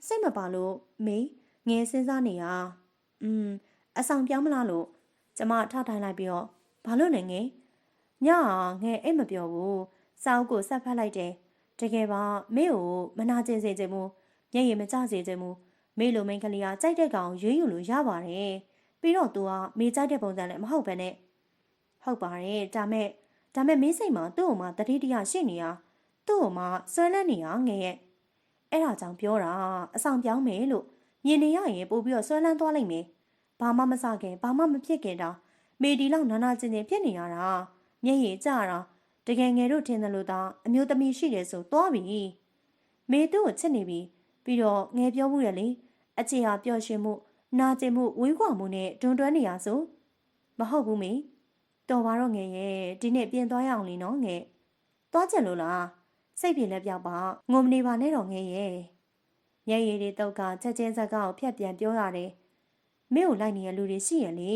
စိတ်မပါလို့မေးငဲစဉ်းစားနေရအဆောင်ပြောင်းမလားလို့ကျမထထိုင်လိုက်ပြီးတော့ဘာလို့လဲငဲညငဲအိတ်မပြောဘူးစာအုပ်ကိုဆက်ဖတ်လိုက်တယ်တကယ်ပါမေကိုမနာကျင်စေချင်ဘူးမျက်ရည်မကျစေချင်ဘူးမေလိုမိန်ကလေးကကြိုက်တဲ့ကောင်ရွေးယူလို့ရပါတယ်ပြီးတော့ तू ကမေကြိုက်တဲ့ပုံစံလည်းမဟုတ်ဘဲနဲ့ဟုတ်ပါတယ်ဒါမဲ့မင်းစိတ်မှာသူ့အမတတိတရရှိနေရသူ့အမဆွဲလန်းနေရငယ်ရဲ့အဲ့ဒါကြောင့်ပြောတာအဆောင်ပြောင်းမယ်လို့မြင်နေရရင်ပို့ပြီးတော့ဆွဲလန်းသွားလိမ့်မယ်ဘာမှမစခင်ဘာမှမဖြစ်ခင်တာမေဒီလောက်နာနာကျင်ကျင်ဖြစ်နေရတာမျက်ရည်ကျတာတကယ်ငယ်တို့ထင်တယ်လို့သာအမျိုးသမီးရှိတယ်ဆိုသွားပြီမေသူ့ကိုချစ်နေပြီပြီးတော့ငယ်ပြောမှုရလေအချစ်ဟာပျော်ရွှင်မှုနာကျင်မှုဝေးကွာမှုနဲ့တွန်းတွဲနေရဆိုမဟုတ်ဘူးမေတော်ပါတော့ငယ်ရဲ့ဒီနေ့ပြင်သွားရအောင်လीနော်ငယ်သွားကြလို့လားစိတ်ပြေလက်ပြောက်ပါငုံမနေပါနဲ့တော့ငယ်ရဲ့ မျက်ရည်တွေတုပ်ကချက်ချင်းစကားကိုဖြတ်ပြန်ပြောရတယ်မင်းကိုလိုက်နေတဲ့လူတွေရှိရလေ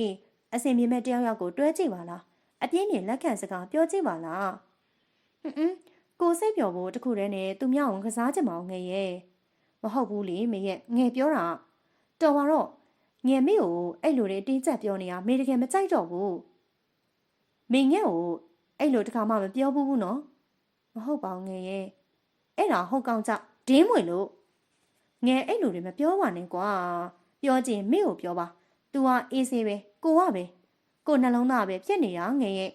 အစင်မြင်မဲ့တယောက်ယောက်ကိုတွဲကြည့်ပါလားအပြင်းနဲ့လက်ခံစကားပြောကြည့်ပါလားကိုစိတ်ပျော်ဖို့တခုတည်းနဲ့သူမြောက်အောင်ကစားကြမအောင်ငယ်ရဲ့မဟုတ်ဘူးလေမေရဲ့ငယ်ပြောတာတော်ပါတော့ငယ်မေကိုအဲ့လိုတွေတင်းကျပ်ပြောနေတာမေတကယ်မကြိုက်တော့ဘူးမေငယ်ကိုအဲ့လိုတခါမှမပြောဘူးနော်မဟုတ်ပါဘူးငယ်ရဲ့အဲ့ဒါဟုတ်ကောင်းကြဒင်းဝင်လို့ငယ်အဲ့လိုတွေမပြောပါနဲ့ကွာပြောချင်မေကိုပြောပါ तू ကအေးဆေးပဲကိုကပဲကိုနှလုံးသားပဲဖြစ်နေတာငယ်ရဲ့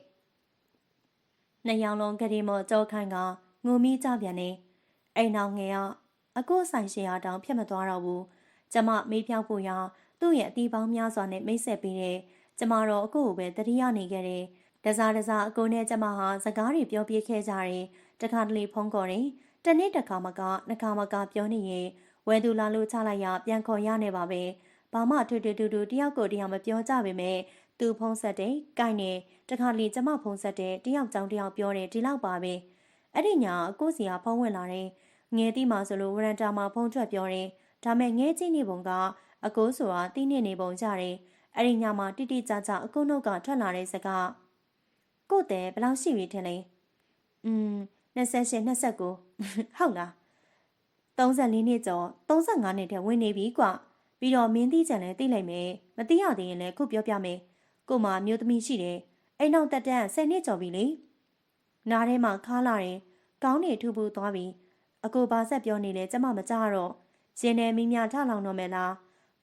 နှစ်ယောက်လုံးကလေးမော်ကြောခိုင်းကငိုမိကြပြန်နေအိမ်နောက်ငယ်ကအကိုဆိုင်ရှေ့တောင်ဖြတ်မသွားတော့ဘူးကျမမေးဖြောက်ဖို့ရသူ့ရဲ့အတီးပေါင်းများစွာနဲ့မိတ်ဆက်ပြီးတဲ့ကျမတော့အကိုကိုပဲတတိယနေခဲ့တယ်တစားတစားအကိုနဲ့ကျမဟာစကားတွေပြောပြခဲ့ကြတယ်တခါတလေဖုန်းခေါ်တယ်တနေ့တစ်ခါမကနှစ်ခါမကပြောနေရင်ဝယ်သူလာလို့ချလိုက်ရပြန်ခေါ်ရနေပါပဲဘာမှထွေထွေတူတူတယောက်ကိုတယောက်မပြောကြပေမဲ့သူဖုန်းဆက်တယ်ကိုင်းနေတခါလေကျမဖုန်းဆက်တယ်တယောက်ကြောင်တယောက်ပြောတယ်ဒီလောက်ပါပဲအဲ့ဒီညအကိုစီကဖုန်းဝင်လာတယ်ငယ်တိမှဆိုလို့ဝရန်တာမှာဖုန်းထွက်ပြောတယ်ဒါမဲ့ငဲကြီးနေပုံကအကိုဆိုတာတီးနေပုံကြတယ်အဲ့ဒီညမှာတိတိကျကျအကိုနှုတ်ကထွက်လာတဲ့စကားကိုတဲ့ဘယ်လောက်ရှိပြီထင်လဲ28 29ဟုတ်လား34နှစ်ကျော်35နှစ်ထဲဝင်နေပြီကွပြီးတော့မင်းသိကြတယ်သိလိုက်မယ်မသိရသေးရင်လည်းခုပြောပြမယ်ကိုမမျိုးသမီးရှိတယ်အိမ်နောက်တက်တန်း10နှစ်ကျော်ပြီလေနားထဲမှာခါလာတယ်ကောင်းနေထူပူသွားပြီအကိုဘာဆက်ပြောနေလဲကျမမကြားတော့ရှင်နေမိမြထလောင်တော့မယ်လား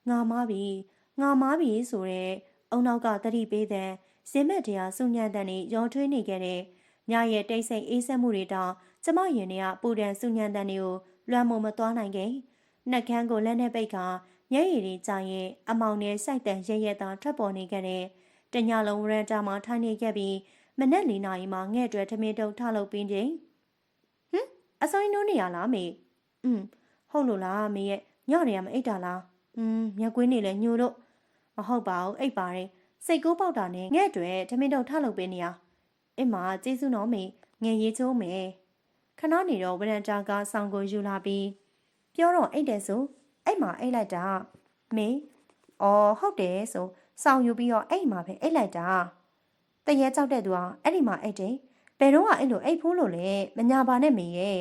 ငါမားပြီဆိုရဲအုံနောက်ကတတိပေးတဲ့ဇင်းမက်တရားစုညံတန်နေရောထွေးနေခဲ့တဲ့ညရဲ့တိတ်ဆိတ်အေးဆက်မှုတွေတောင်ကျမရင်ထဲကပူဒန်စုညံတန်တွေကိုလွှမ်းမိုးမသွားနိုင်ခဲ့နှက်ခမ်းကိုလက်နဲ့ပိတ်ကမျက်ရည်တွေကျရင်အမောင်နဲ့စိုက်တန်ရဲရဲသာထွက်ပေါ်နေခဲ့တဲ့တညလုံးရန်တာမှာထိုင်နေခဲ့ပြီးမနက်၄နာရီမှာငဲ့တွေထမင်းတုံထလုပ်ပြီးချိန်အစိုးရနိုးနေရလားမေဟုတ်လို့လားမေရဲ့ညနေရမအိတ်တာလားမျက်ကွင်းနေလဲညိုလို့မဟုတ်ပါဘူးအိတ်ပါတယ်စိတ်ကူးပေါက်တာနဲ့ငဲ့တွေထမင်းတုံထလုပ်ပေးနေရအင်းမကျေးဇူးတော်မေငယ်ရေးချိုးမယ်ခဏနေတော့ဝရန်တာကဆောင်းကိုယူလာပြီးပြောတော့အိတ်တယ်ဆိုအဲ့မှာအိတ်လိုက်တာမေဟုတ်တယ်ဆိုဆောင်းယူပြီးတော့အဲ့မှာပဲအိတ်လိုက်တာတရေကြောက်တဲ့သူကအဲ့ဒီမှာအိတ်တယ်ဘယ်တော့ကအဲ့လိုအိတ်ဖိုးလို့လဲမညာပါနဲ့မေရဲ့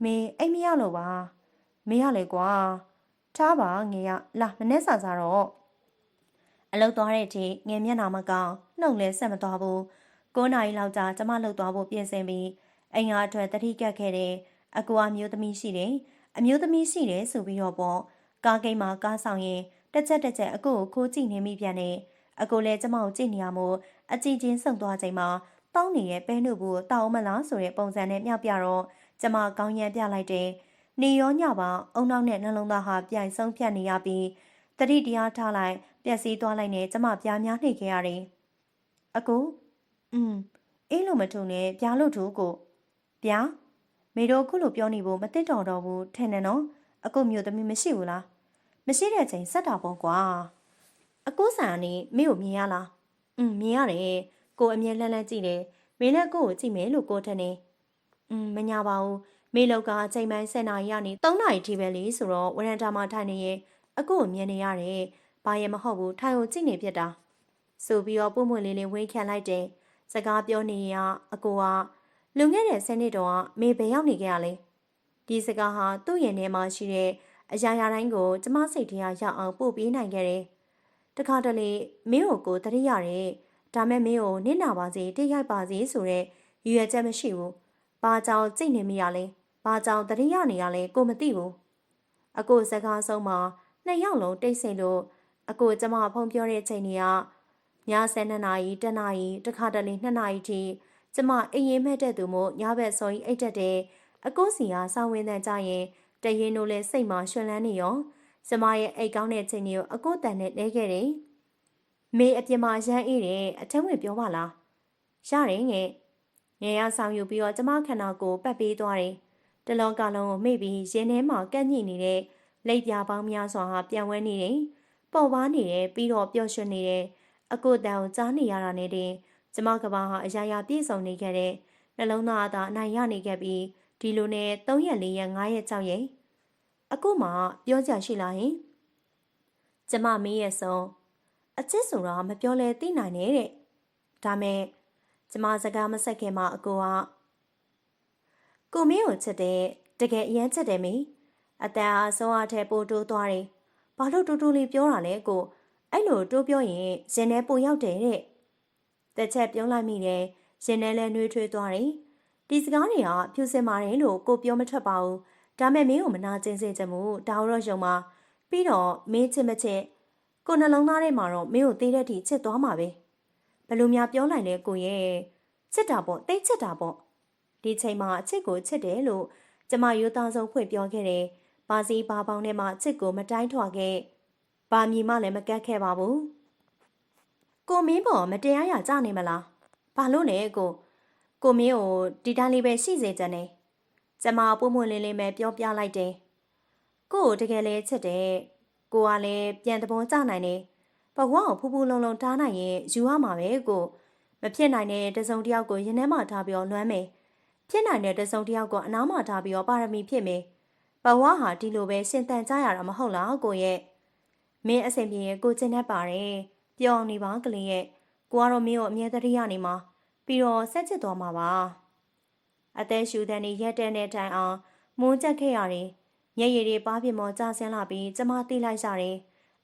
မေအိတ်မရလို့ပါမေရလေကွာထားပါငယ်ရလာမနေ့စာစားတော့အလုပ်သွားတဲ့အထိငယ်မျက်နှာမကောင်းနှုတ်လဲဆက်မသွားဘူး9 နာရီလောက်ကြာကျမလှုပ်သွားဖို့ပြင်ဆင်ပြီးအိမ်ကအထွတ်တတိကတ်ခဲ့တယ်အကူအမျိုးသမီးရှိတယ်အမျိုးသမီးရှိတယ်ဆိုပြီးတော့ပေါ့ကားကိန်းမှာကားဆောင်ရင်တစ်ချက်အကိုကိုခိုးကြည့်နေမိပြန်တယ်အကိုလည်းကျမကိုကြည့်နေရမို့အကြည့်ချင်းဆုံသွားချိန်မှာတောင်းနေရဲ့ပဲနုဘူးတောင်းမလားဆိုတဲ့ပုံစံနဲ့မြောက်ပြတော့ကျမကောင်းရန်ပြလိုက်တယ်နေရောညပါအုံနောက်နဲ့နှလုံးသားဟာပြိုင်ဆုံးဖြတ်နေရပြီးတတိတရားထားလိုက်ပျက်စီးသွားလိုက်နဲ့ကျမပြားများနှိပ်ခဲ့ရတယ်အကိုအေးလို့မထုံနဲ့ပြားလို့ထူကိုပြားမေတို့ခုလိုပြောနေဖို့မသိတော်တော့ဘူးထင်တယ်နော်အကိုမျိုးသမီးမရှိဘူးလားမရှိတဲ့ချိန်ဆက်တာပေါ့ကွာအကိုဆန်ကနေမင်းကိုမြင်ရလားမြင်ရတယ်ကိုအမြဲလှမ်းကြည့်တယ်မင်းလည်းကိုကိုကြည့်မယ်လို့ကိုထင်နေမညာပါဘူးမေလောက်ကချိန်ပိုင်း10 နာရီကနေ3 နာရီထိပဲလေဆိုတော့ဝရန်တာမှာထိုင်နေရင်အကိုကိုမြင်နေရတယ်ဘာရင်မဟုတ်ဘူးထိုင်ကိုကြည့်နေဖြစ်တာဆိုပြီးတော့ပုံမွေလေးလေးဝင်းခံလိုက်တယ်စကားပြောနေရအကိုကလွန်ခဲ့တဲ့10 နှစ်တော့မေဘယ်ရောက်နေခဲ့ရလဲဒီစကားဟာသူ့ရင်ထဲမှာရှိတဲ့အရာရာတိုင်းကိုကျမစိတ်ထဲကရောက်အောင်ပို့ပေးနိုင်ခဲ့တယ်တခါတလေမင်းကိုတတိရတယ်ဒါမဲ့မင်းကိုနင့်နာပါစေတိတ်ရိုက်ပါစေဆိုတဲ့ရည်ရွယ်ချက်မရှိဘူးဘာကြောင့်ကြိတ်နေမိရလဲဘာကြောင့်တတိယနေရလဲကိုမသိဘူးအကိုစကားဆုံးမှာ2 ယောက်လုံးတိတ်ဆိတ်လို့အကိုကျမဖုန်းပြောတဲ့ချိန်တွေကည12 နာရီ1 နာရီတခါတလေ2 နာရီထိကျမအိမ်ရင်မဲ့တဲ့သူမို့ညဘက်စောကြီးအိတ်တက်တယ်အကိုစီကစောင်းဝင်းတန်ကြရင်တရင်တို့လည်းစိတ်မှာရွှင်လန်းနေရောကျမရဲ့အိတ်ကောင်းတဲ့ချိန်တွေကိုအကိုတန်နဲ့လဲခဲ့တယ်မေအပြင်မှာရမ်းအေးတယ်အထက်ဝင်ပြောပါလားရတယ်ငယ်ရဆောင်ယူပြီးတော့ကျမခန္ဓာကိုယ်ပတ်ပေးသွားတယ်တလောကလုံးကိုမိပြီးရင်ထဲမှာကန့်ညှိနေတဲ့လက်ပြပေါင်းများစွာဟာပြန်ဝဲနေတယ်ပေါ်ပါနေတယ်ပြီးတော့ပျော်ရွှင်နေတယ်အကိုတန်ကိုကြားနေရတာနဲ့တင်ကျမကဘာဟာအရာရာပြည့်စုံနေခဲ့တဲ့နှလုံးသားအသာအနိုင်ရနေခဲ့ပြီးဒီလိုနဲ့3 ရက်4 ရက်5 ရက်6 ရက် အခုမှပြောကြရှိလားဟင်ကျမမင်းရဲ့ဆုံးအချစ်ဆိုတာမပြောလဲသိနိုင်နေတဲ့ဒါမဲ့ကျမစကားမဆက်ခင်မှာအကိုကကိုမင်းကိုချစ်တယ်တကယ်အရင်ချစ်တယ်မင်းအတန်အားဆုံးအားထဲပိုတိုးသွားတယ်ဘာလို့တူတူလေးပြောတာလဲကိုအဲ့လိုတိုးပြောရင်ရင်ထဲပိုရောက်တယ်တဲ့တစ်ချက်ပြောလိုက်မိတယ်ရင်ထဲလဲနှွေးထွေးသွားတယ်ဒီစကားတွေကဖြူစင်ပါတယ်လို့ကိုပြောမထွက်ပါဘူးဒါမဲ့မင်းကိုမနာကျင်စေချင်ဘူးဒါတော့ယုံပါပြီးတော့မင်းချစ်မချစ်ကိုနှလုံးသားထဲမှာတော့မင်းကိုသေးတဲ့ထိချစ်သွားမှာပဲဘယ်လိုများပြောလိုက်လဲကိုရဲ့ချစ်တာပေါ့တိတ်ချစ်တာပေါ့ဒီချိန်မှာအချစ်ကိုချစ်တယ်လို့ကျမရိုးသားဆုံးဖွင့်ပြောခဲ့တယ်ဘာစီဘာပေါင်းထဲမှာချစ်ကိုမတိုင်းထွာခဲ့ဘာမြည်မှလည်းမကတ်ခဲ့ပါဘူးကိုမင်းပေါ်မတရားရကြနေမလားဘာလို့လဲကိုမင်းကိုဒီတိုင်းလေးပဲရှိစေချင်တယ်ကျမပုံမွင့်လေးလေးပဲပြောပြလိုက်တယ်ကိုတကယ်လဲချစ်တယ်ကိုကလည်းပြန်တဘောကြနိုင်တယ်ဘဝကိုဖူးဖူးလုံးလုံးထားနိုင်ရင်ယူရမှာပဲကိုမဖြစ်နိုင်တဲ့တစုံတစ်ယောက်ကိုရင်ထဲမှာထားပြီးလွမ်းမယ်ဖြစ်နိုင်တဲ့တစုံတစ်ယောက်ကိုအနားမှာထားပြီးပါရမီဖြစ်မယ်ဘဝဟာဒီလိုပဲရှင်သန်ကြရတာမဟုတ်လားကိုရဲ့မင်းအဆင်ပြေရင်ကိုကျင်တတ်ပါတယ်ပြောအောင်နေပါကလေးရဲ့ကိုကတော့မင်းကိုအမြဲတမ်းရနေမှာပြီးတော့ဆက်ချစ်သွားမှာပါအသက်ရှူတဲ့နေရက်တဲ့နဲ့တိုင်အောင်မွန်းချက်ခဲ့ရတယ်မျက်ရည်တွေပါပြမောကျဆင်းလာပြီးကျမသိလိုက်ရတယ်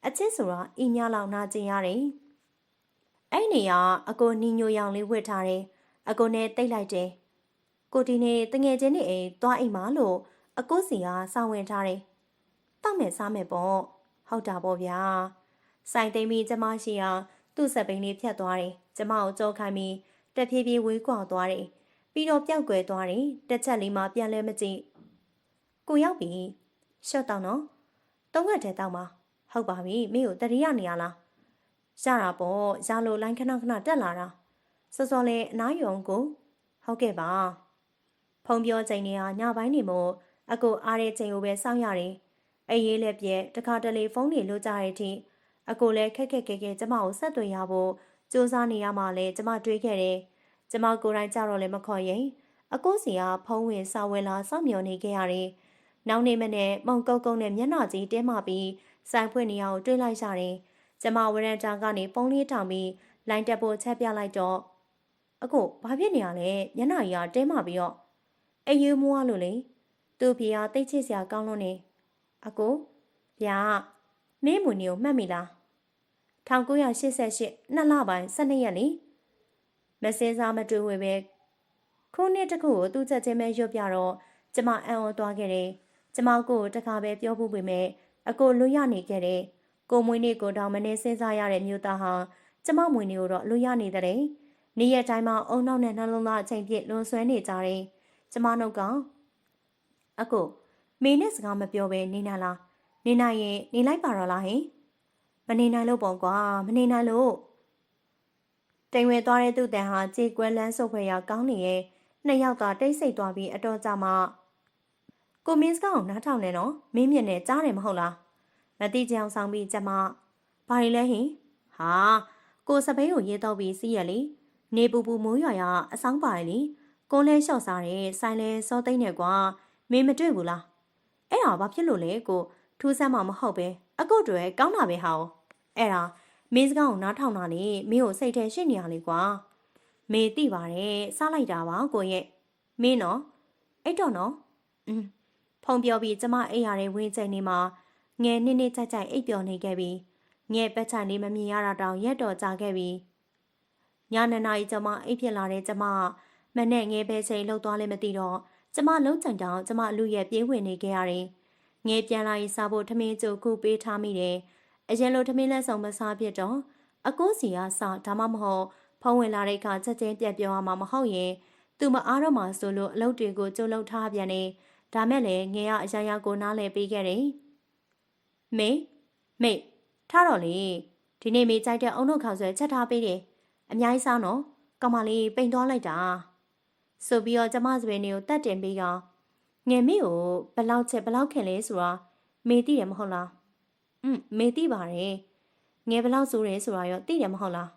အချစ်ဆိုတာအီညာလောက်နာကျင်ရတယ်အဲ့နေကအကိုနီညိုရောင်လေးဝတ်ထားတယ်အကိုနဲ့တိတ်လိုက်တယ်ကိုဒီနေ့တငယ်ချင်းနေအိမ်သွားအိမ်မှာလို့အကိုစီကစောင့်ဝင်ထားတယ်တောက်မဲ့စားမဲ့ပေါ့ဟုတ်တာပေါ့ဗျာဆိုင်သိမ်းပြီးကျမရှိအောင်သူ့စက်ပိန်လေးဖြတ်သွားတယ်ကျမကိုကြောခိုင်းပြီးတဖြည်းဖြည်းဝေးကွာသွားတယ်ပြီးတော့ပျောက်ကွယ်သွားတယ်တစ်ချက်လေးမှပြန်လဲမကြည့်ကိုရောက်ပြီရှော့တောင်းနော်သုံးခက်တဲ့တောင်းပါဟုတ်ပါပြီမင်းကိုတတိယနေရလားရတာပေါ့ရလို့လိုင်းခဏခဏတက်လာတာစောစောလေးအနားယုံကိုဟုတ်ကဲ့ပါဖုံပြောချိန်နေဟာညပိုင်းနေမို့အကိုအားတဲ့ချိန်ကိုပဲစောင့်ရတယ်အေးရေးလည်းပြက်တခါတလေဖုန်းတွေလိုကြတဲ့အထိအကိုလည်းခက်ခက်ခဲခဲကျမကိုဆက်သွယ်ရဖို့စူးစမ်းနေရမှလည်းကျမတွေးခဲ့တယ်ကျမကိုယ်တိုင်ကြတော့လည်းမခေါ်ရင်အကိုစီကဖုံးဝင်စာဝဲလာစောင့်မျှော်နေခဲ့ရတယ်နောက်နေမနဲ့မုံကုတ်ကုန်းနဲ့မျက်နှာကြီးတင်းမှပြီးဆိုင်ဖွင့်နေအောင်တွေးလိုက်ရတယ်ကျမဝရန်တာကနေပုံးလေးထောင်ပြီးလိုင်းတက်ဖို့ချက်ပြလိုက်တော့အကိုဘာဖြစ်နေရလဲမျက်နှာကြီးကတင်းမှပြီးတော့အယူမွားလို့လေသူ့ဖေကတိတ်ချစ်စရာကောင်းလို့နေအကိုဗျာမင်းမူနေကိုမှတ်မိလား1988နှစ်လပိုင်း12ရက်လေမစင်းစားမတွေ့ဝေပဲခုနှစ်တစ်ခုကိုသူ့ချက်ချင်းပဲရွတ်ပြတော့ကျမအံ့ဩသွားခဲ့တယ်ကျမကိုတခါပဲပြောဖို့ပေမဲ့အကိုလွတ်ရနေခဲ့တယ်ကိုမွေးနေ့ကိုတောင်မနေစဉ်းစားရတဲ့မြို့သားဟာကျမမွေးနေ့ကိုတော့လွတ်ရနေတဲ့နေ့ရက်တိုင်းမှာအုံနောက်နဲ့နှလုံးသားအချိန်ပြည့်လွန်ဆွဲနေကြတယ်ကျမနှုတ်ကအကိုမေနဲ့စကားမပြောဘဲနေနိုင်လားနေနိုင်ရင်နေလိုက်ပါတော့လားဟင်မနေနိုင်လို့ပေါ့ကွာမနေနိုင်လို့တိမ်ဝဲသွားတဲ့သူ့တန်ဟာကြေကွဲလန်းဆုပ်ဖွယ်ရာကောင်းနေရဲ့နှစ်ယောက်သာတိတ်ဆိတ်သွားပြီးအတော်ကြာမှကိုမင်းစကားကိုနားထောင်နေတော့မင်းမြင်နဲ့ကြားတယ်မဟုတ်လားမတိကြအောင်ဆောင်ပြီးကျမဘာတွေလဲဟင်ဟာကိုစပိန်ကိုရေးတော့ပြီးစီးရလေနေပူပူမိုးရွာရအဆောင်ပါလေကိုလဲလျှော့စားတယ်ဆိုင်လဲစောသိမ့်နေကွာမင်းမတွေ့ဘူးလားအဲ့ဒါဘာဖြစ်လို့လဲကိုထူးဆန်းမှမဟုတ်ပဲအကုတ်တွေကောင်းတာပဲဟာအဲ့ဒါမင်းစကားကိုနားထောင်တာလေမင်းကိုစိတ်ထဲရှိနေရလေကွာမေသိပါတယ်စားလိုက်တာပါကိုရဲ့မင်းနော်အဲ့တော့နော်ဖုံပြောပြီးကျမအိပ်ရတဲ့ဝင်းချိန်နေမှာငယ်နှစ်နှစ်ကြိုက်ကြိုက်အိပ်ပျော်နေခဲ့ပြီးငယ်ပတ်ချန်လေးမမြင်ရတာတောင်ရက်တော်ကြာခဲ့ပြီးညနေနာရီကျမအိပ်ဖြစ်လာတဲ့ကျမမနဲ့ငယ်ပဲချိန်လှုပ်သွားလဲမသိတော့ကျမလုံးချင်တောင်ကျမလူရဲ့ပြေးဝင်နေခဲ့ရတယ်ငယ်ပြန်လာရင်စားဖို့ထမင်းကြိုခုပေးထားမိတယ်အရင်လိုထမင်းလက်ဆောင်မစားဖြစ်တော့အကိုစီကစားဒါမှမဟုတ်ဖုံးဝင်လာတဲ့အခါချက်ချင်းပြက်ပြောရမှာမဟုတ်ရင်သူမအားတော့မှဆိုလို့အလုပ်တွေကိုကြိုးလုပ်ထားပြန်နေဒါမဲ့လည်းငယ်ရအရာရာကိုနားလည်ပေးခဲ့တယ်မေထားတော့လေဒီနေ့မေကြိုက်တဲ့အုံနှုတ်ခေါက်ဆွဲချက်ထားပေးတယ်အများကြီးစားနော်ကောင်မလေးပိန်သွားလိုက်တာဆိုပြီးတော့ကျမစပယ်နေကိုတတ်တင်ပေးကငယ်မေကိုဘလောက်ချက်ဘလောက်ခင်လဲဆိုတာမေသိတယ်မဟုတ်လားမေသိပါတယ်ငယ်ဘလောက်ဆိုရဲဆိုတာရောသိတယ်မဟုတ်လား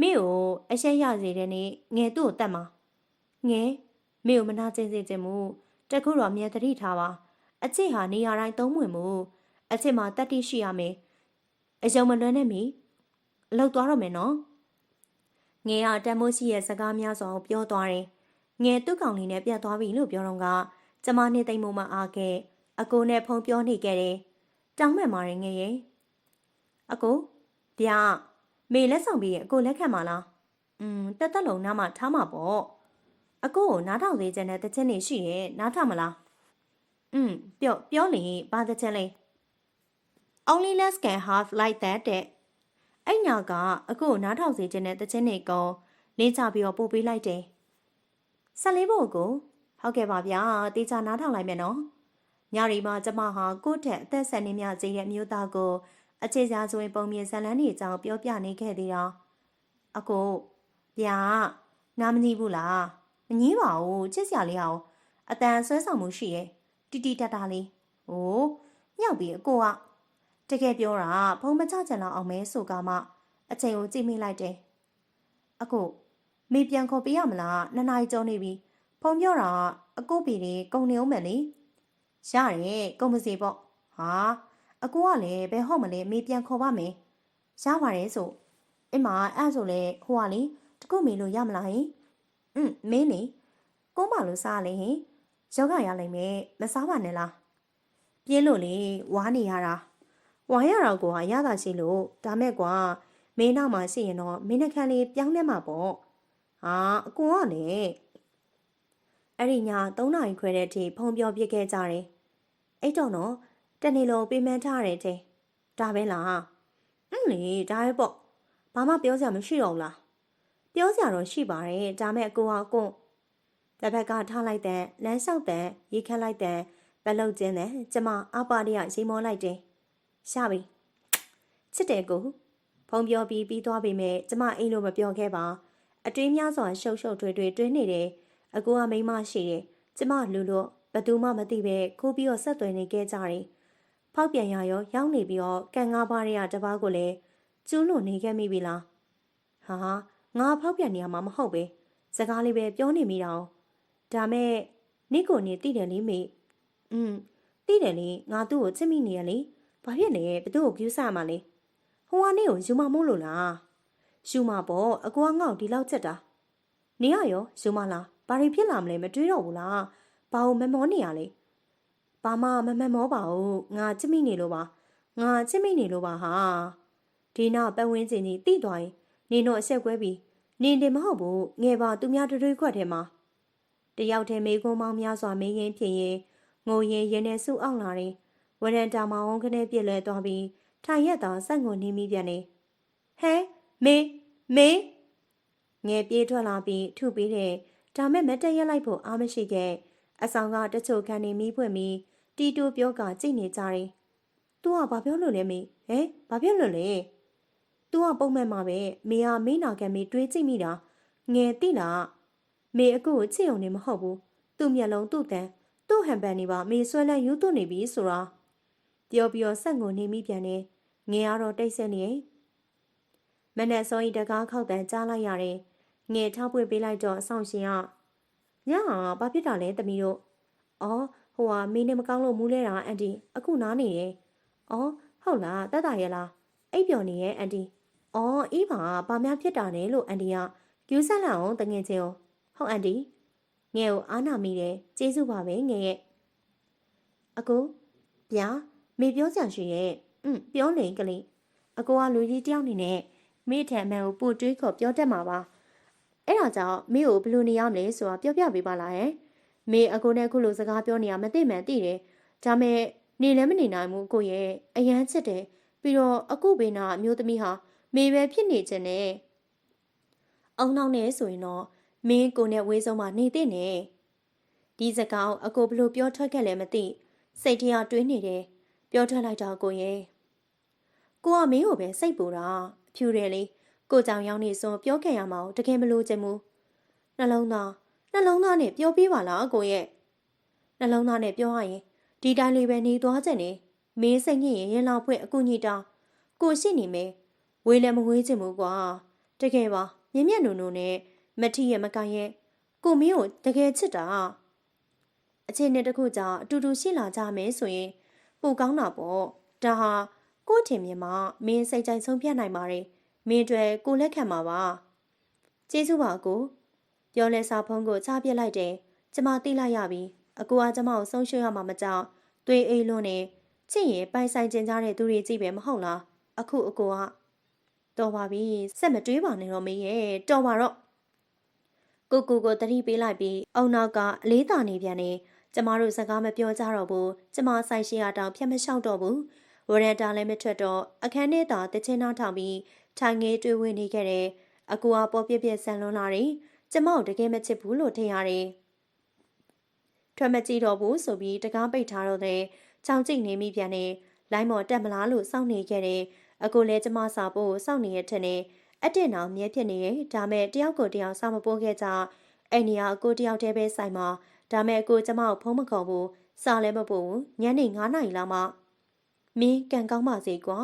မေကိုအရှက်ရစေတဲ့နေ့ငယ်သူ့ကိုတတ်မှာငယ်မေကိုမနာကျင်စေချင်ဘူးတခုတော့မြဲတတိထားပါ အချစ်ဟာနေရာတိုင်းသုံးဝင်မှုအချစ်မှာတတ်တိရှိရမယ်အယုံမလွန်းနဲ့မီအလောက်သွားတော့မယ်နော်ငယ်ကတန်မိုးရှိရဲ့စကားများစွာကိုပြောသွားတယ်ငယ်သူ့ကောင်လေးနဲ့ပြတ်သွားပြီလို့ပြောတော့ကကျမနဲ့တိမ်မိုးမအားခဲ့အကိုနဲ့ဖုန်းပြောနေခဲ့တယ်တောင်းမှန်ပါတယ်ငယ်ရဲ့အကိုဗျာမေလက်ဆောင်ပြီးရင်အကိုလက်ခံပါလားတက်တက်လုံးနားမှာထားမှာပေါ့အကိုကိုနားထောင်သေးချင်တဲ့တခြင်းနေရှိရဲ့နားထောင်မလားပြောလေဘာတခြင်းလဲ Only less can have like that တဲ့အဲ့ညာကအကိုကိုနားထောင်စေချင်တဲ့တခြင်းနေကောလင်းချပြီးတော့ပို့ပေးလိုက်တယ်ဆက်လေးဖို့ကိုဟုတ်ကဲ့ပါဗျာတေချာနားထောင်လိုက်မယ်နော်ညရီမှာကျမဟာကိုယ့်ထက်အသက်ဆက်နေမြကြီးရဲ့မျိုးသားကိုအခြေချာဆိုရင်ပုံမြင်ဇလန်းနေကြောင်းပြောပြနေခဲ့သေးတာအကိုဗျာနားမငြီးဘူးလားမငြီးပါဘူးချစ်စရာလေးအောင်အတန်ဆွဲဆောင်မှုရှိရဲ့တီတီတတာလေးဟိုးမြောက်ပြီးအကိုကတကယ်ပြောတာဖုံးမချချင်တော့အောင်မဲဆိုကမှအချိန်ကိုကြည့်မိလိုက်တယ်အကိုမေပြန်ခေါ်ပေးရမလား2 နာရီကျော်နေပြီဖုံးပြောတာအကိုပေတွေကုန်နေအောင်မယ်လေရတယ်ကုန်မစီပေါ့ဟာအကိုကလည်းဘယ်ဟုတ်မလဲမေပြန်ခေါ်ပါမယ်ရပါတယ်ဆိုအမအဲ့ဆိုလေဟိုကလေတကုမေလို့ရမလားဟင်မင်းလေကိုမလို့စားလေဟင်ယောဂရလိုက်မယ်မစားပါနဲ့လားပြင်းလို့လေဝါနေရတာဝါရတော့ကိုကအရသာရှိလို့ဒါမဲ့ကွာမင်းနောက်မှာရှိရင်တော့မင်းနှခမ်းလေးပြောင်းနေမှာပေါ့ဟာအကူကလည်းအဲ့ဒီည3 နာရီခွဲတဲ့အထိဖုံပြောပြခဲ့ကြတယ်အဲ့တော့နော်တနေ့လုံးပေးမန်းထားရတယ်တဲ့ဒါပဲလားလေဒါပဲပေါ့ဘာမှပြောစရာမရှိတော့ဘူးလားပြောစရာတော့ရှိပါတယ်ဒါမဲ့အကူကကိုတစ်ဖက်ကထားလိုက်တဲ့လမ်းလျှောက်တဲ့ရေခတ်လိုက်တဲ့ဘက်လုံးကျင်းတဲ့ကျမအပါတရရေမောလိုက်တယ်ရှာပြီချစ်တယ်ကိုဖုံပြောပြီးသွားပြီမဲ့ကျမအိမ်လို့မပြောခဲ့ပါအတွင်းများစွာရှုပ်ထွေးတွင်းနေတယ်အကူကမိန်းမရှိတယ်ကျမလူလို့ဘသူမှမသိပဲခိုးပြီးတော့ဆက်သွယ်နေခဲ့ကြတယ်ဖောက်ပြန်ရရောရောက်နေပြီးတော့ကန်ငါးပါးရတပားကိုလည်းကျူးလွန်နေခဲ့မိပြီလားဟာငါဖောက်ပြန်နေရမှာမဟုတ်ပဲစကားလေးပဲပြောနေမိတာဒါမဲ့နိကိုနေတိတယ်လေမေတိတယ်လေငါသူ့ကိုချစ်မိနေရလေဘာဖြစ်လဲဘသူ့ကိုကျူးဆမှာလဲဟိုကနေကိုယူမမို့လို့လားယူမပေါ့အကူကငေါ့ဒီလောက်ချက်တာနေရရောယူမလားဘာတွေဖြစ်လာမလဲမတွေးတော့ဘူးလားဘာလို့မမောနေရလဲဘာမှမမောပါဘူးငါချစ်မိနေလို့ပါငါချစ်မိနေလို့ပါဟာဒီနောက်ပတ်ဝန်းကျင်ကြီးတိသွားရင်နင်တို့အဆက်ကွဲပြီးနင်တင်မဟုတ်ဘူးငယ်ပါသူများတွေခွက်ထဲမှာတယောက်တည်းမေကုန်းမောင်းများစွာမင်းရင်ဖြစ်ရင်ငိုရင်ရင်နဲ့စုအောင်လာတယ်ဝရန်တာမောင်းကနေပြစ်လဲသွားပြီးထိုင်ရက်သာစက်ငုံနေမိပြန်နေဟဲမေငယ်ပြေးထွက်လာပြီးထုပြီးတဲ့ဒါမဲ့မတည့်ရက်လိုက်ဖို့အားမရှိခဲ့အဆောင်ကတချို့ခံနေမိဖွင့်ပြီးတီတိုပြောကကြိတ်နေကြတယ်။ "तू ကဘာပြောလို့လဲမေ။ဘာပြောလို့လဲ။ तू ကပုံမှန်မှာပဲမေကမင်းနာခံမေတွေးကြည့်မိတာငယ်တိလားမေအခုကိုချစ်ုံနေမဟုတ်ဘူး။သူ့မျက်လုံးသူ့တန်သူ့ဟန်ပန်နေပါမေဆွဲလန်းယူသွနေပြီဆိုတာပြောပြီးတော့ဆက်ငုံနေမိပြန်နေငယ်ကတော့တိတ်ဆိတ်နေမနဲ့စောကြီးတကားခောက်တန်ကြားလိုက်ရတယ်ငယ်ထောက်ပွေပေးလိုက်တော့အဆောင်ရှင်ကညဟာဘာဖြစ်တာလဲတမီးတို့အော်ဟိုဟာမင်းနဲ့မကောင်းလို့မူးလဲတာအန်တီအခုနားနေတယ်အော်ဟုတ်လားတတ်တာရဲ့လားအိပ်ပျော်နေရဲ့အန်တီအော်အေးပါဘာများဖြစ်တာလဲလို့အန်တီကယူဆက်လာအောင်တငယ်ချင်းဟုတ်အန်တီငယ်ကိုအားနာမိတယ်ကျေးဇူးပါပဲငယ်ရဲ့အကိုဗျာမေပြောကြရှိရဲ့ပြောလေကလေးအကိုကလူကြီးတယောက်နေနဲ့မိထံအမှန်ကိုပို့တွေးခေါ်ပြောတတ်မှာပါအဲ့ဒါကြောင့်မိကိုဘယ်လိုနေရမလဲဆိုတာပြောပြပေးပါလားဟဲ့မေအကိုနဲ့ခုလိုစကားပြောနေရမသိမှန်သိတယ်ဒါမဲ့နေလည်းမနေနိုင်ဘူးကိုရဲ့အရန်ချစ်တယ်ပြီးတော့အခုဘေးနာအမျိုးသမီးဟာမေပဲဖြစ်နေခြင်းနဲ့အောင်နှောင်းနေဆိုရင်တော့မင်းကိုနဲ့ဝေးဆုံးမှနေတဲ့နဲ့ဒီစကားအကိုဘယ်လိုပြောထွက်ခဲ့လဲမသိစိတ်ထဲကတွေးနေတယ်ပြောထွက်လိုက်တော့ကိုရဲ့ကိုကမင်းကိုပဲစိတ်ပူတာဖြူတယ်လေကိုကြောင်ရောက်နေဆိုပြောခဲ့ရမှာတကယ်မလို့ချင်ဘူးနှလုံးသားနဲ့ပြောပြပါလားကိုရဲ့နှလုံးသားနဲ့ပြောရရင်ဒီတိုင်းလေးပဲနေသွားကြတယ်မင်းစိတ်ညစ်ရင်လောက်ဖွင့်အကူညီတောင်းကိုရှိနေမယ်ဝေးလည်းမဝေးချင်ဘူးကွာတကယ်ပါမြင့်မြတ်နုံနုံနဲ့မထီရဲ့မကန်ရဲ့ကိုမင်းကိုတကယ်ချစ်တာ အခြေအနေတစ်ခုကြောင့်အတူတူရှိလာကြမယ်ဆိုရင်ပိုကောင်းတာပေါ့ဒါဟာကို့ထင်မြင်မှာမင်းစိတ်ကြိုက်ဆုံးဖြတ်နိုင်ပါတယ်မင်းအတွက်ကိုလက်ခံပါပါကျေးဇူးပါကိုပြောလဲစာဖုံးကိုချပြစ်လိုက်တယ်ကျမသိလိုက်ရပြီအကူကကျမကိုဆုံးရှုံးရမှာမကြောက်သွေးအေးလွန်းနေချစ်ရင်ပိုင်ဆိုင်ကျင်ကြတဲ့သူတွေကြည့်ပဲမဟုတ်လားအခုအကူကတော်ပါပြီစက်မတွေးပါနဲ့တော့မင်းရဲ့တော်ပါတော့ကိုတတိပေးလိုက်ပြီးအုံနောက်ကအလေးသာနေပြန်နေကျမတို့စကားမပြောကြတော့ဘူးကျမဆိုင်ရှိရတောင်ဖြတ်မလျှောက်တော့ဘူးဝရန်တာလည်းမထွက်တော့အခန်းထဲသာတချင်းနှောင်းထောင်ပြီးထိုင်ငယ်တွေ့ဝင်နေခဲ့တယ်အကူကပေါ်ပြပြဆန်လွန်းလာတယ်ကျမတို့တကယ်မချစ်ဘူးလို့ထင်ရတယ်ထွက်မကြည့်တော့ဘူးဆိုပြီးတကားပိတ်ထားတော့တဲ့ချောင်းကျိတ်နေမိပြန်နေလိုင်းမော်တက်မလားလို့စောင့်နေခဲ့တယ်အခုလည်းကျမစာဖို့စောင့်နေရတဲ့နဲ့အတက်နောင်မြဲဖြစ်နေရဲ့ဒါမဲ့တယောက်ကိုတယောက်စာမပိုးခဲ့ကြအဲ့နေရာအကိုတယောက်တည်းပဲဆိုင်မှာဒါမဲ့အကိုကျမကိုဖုံးမခေါ်ဘူးစာလည်းမပို့ဘူးညနေ9 နာရီလောက်မှမင်းကန်ကောင်းပါစေကွာ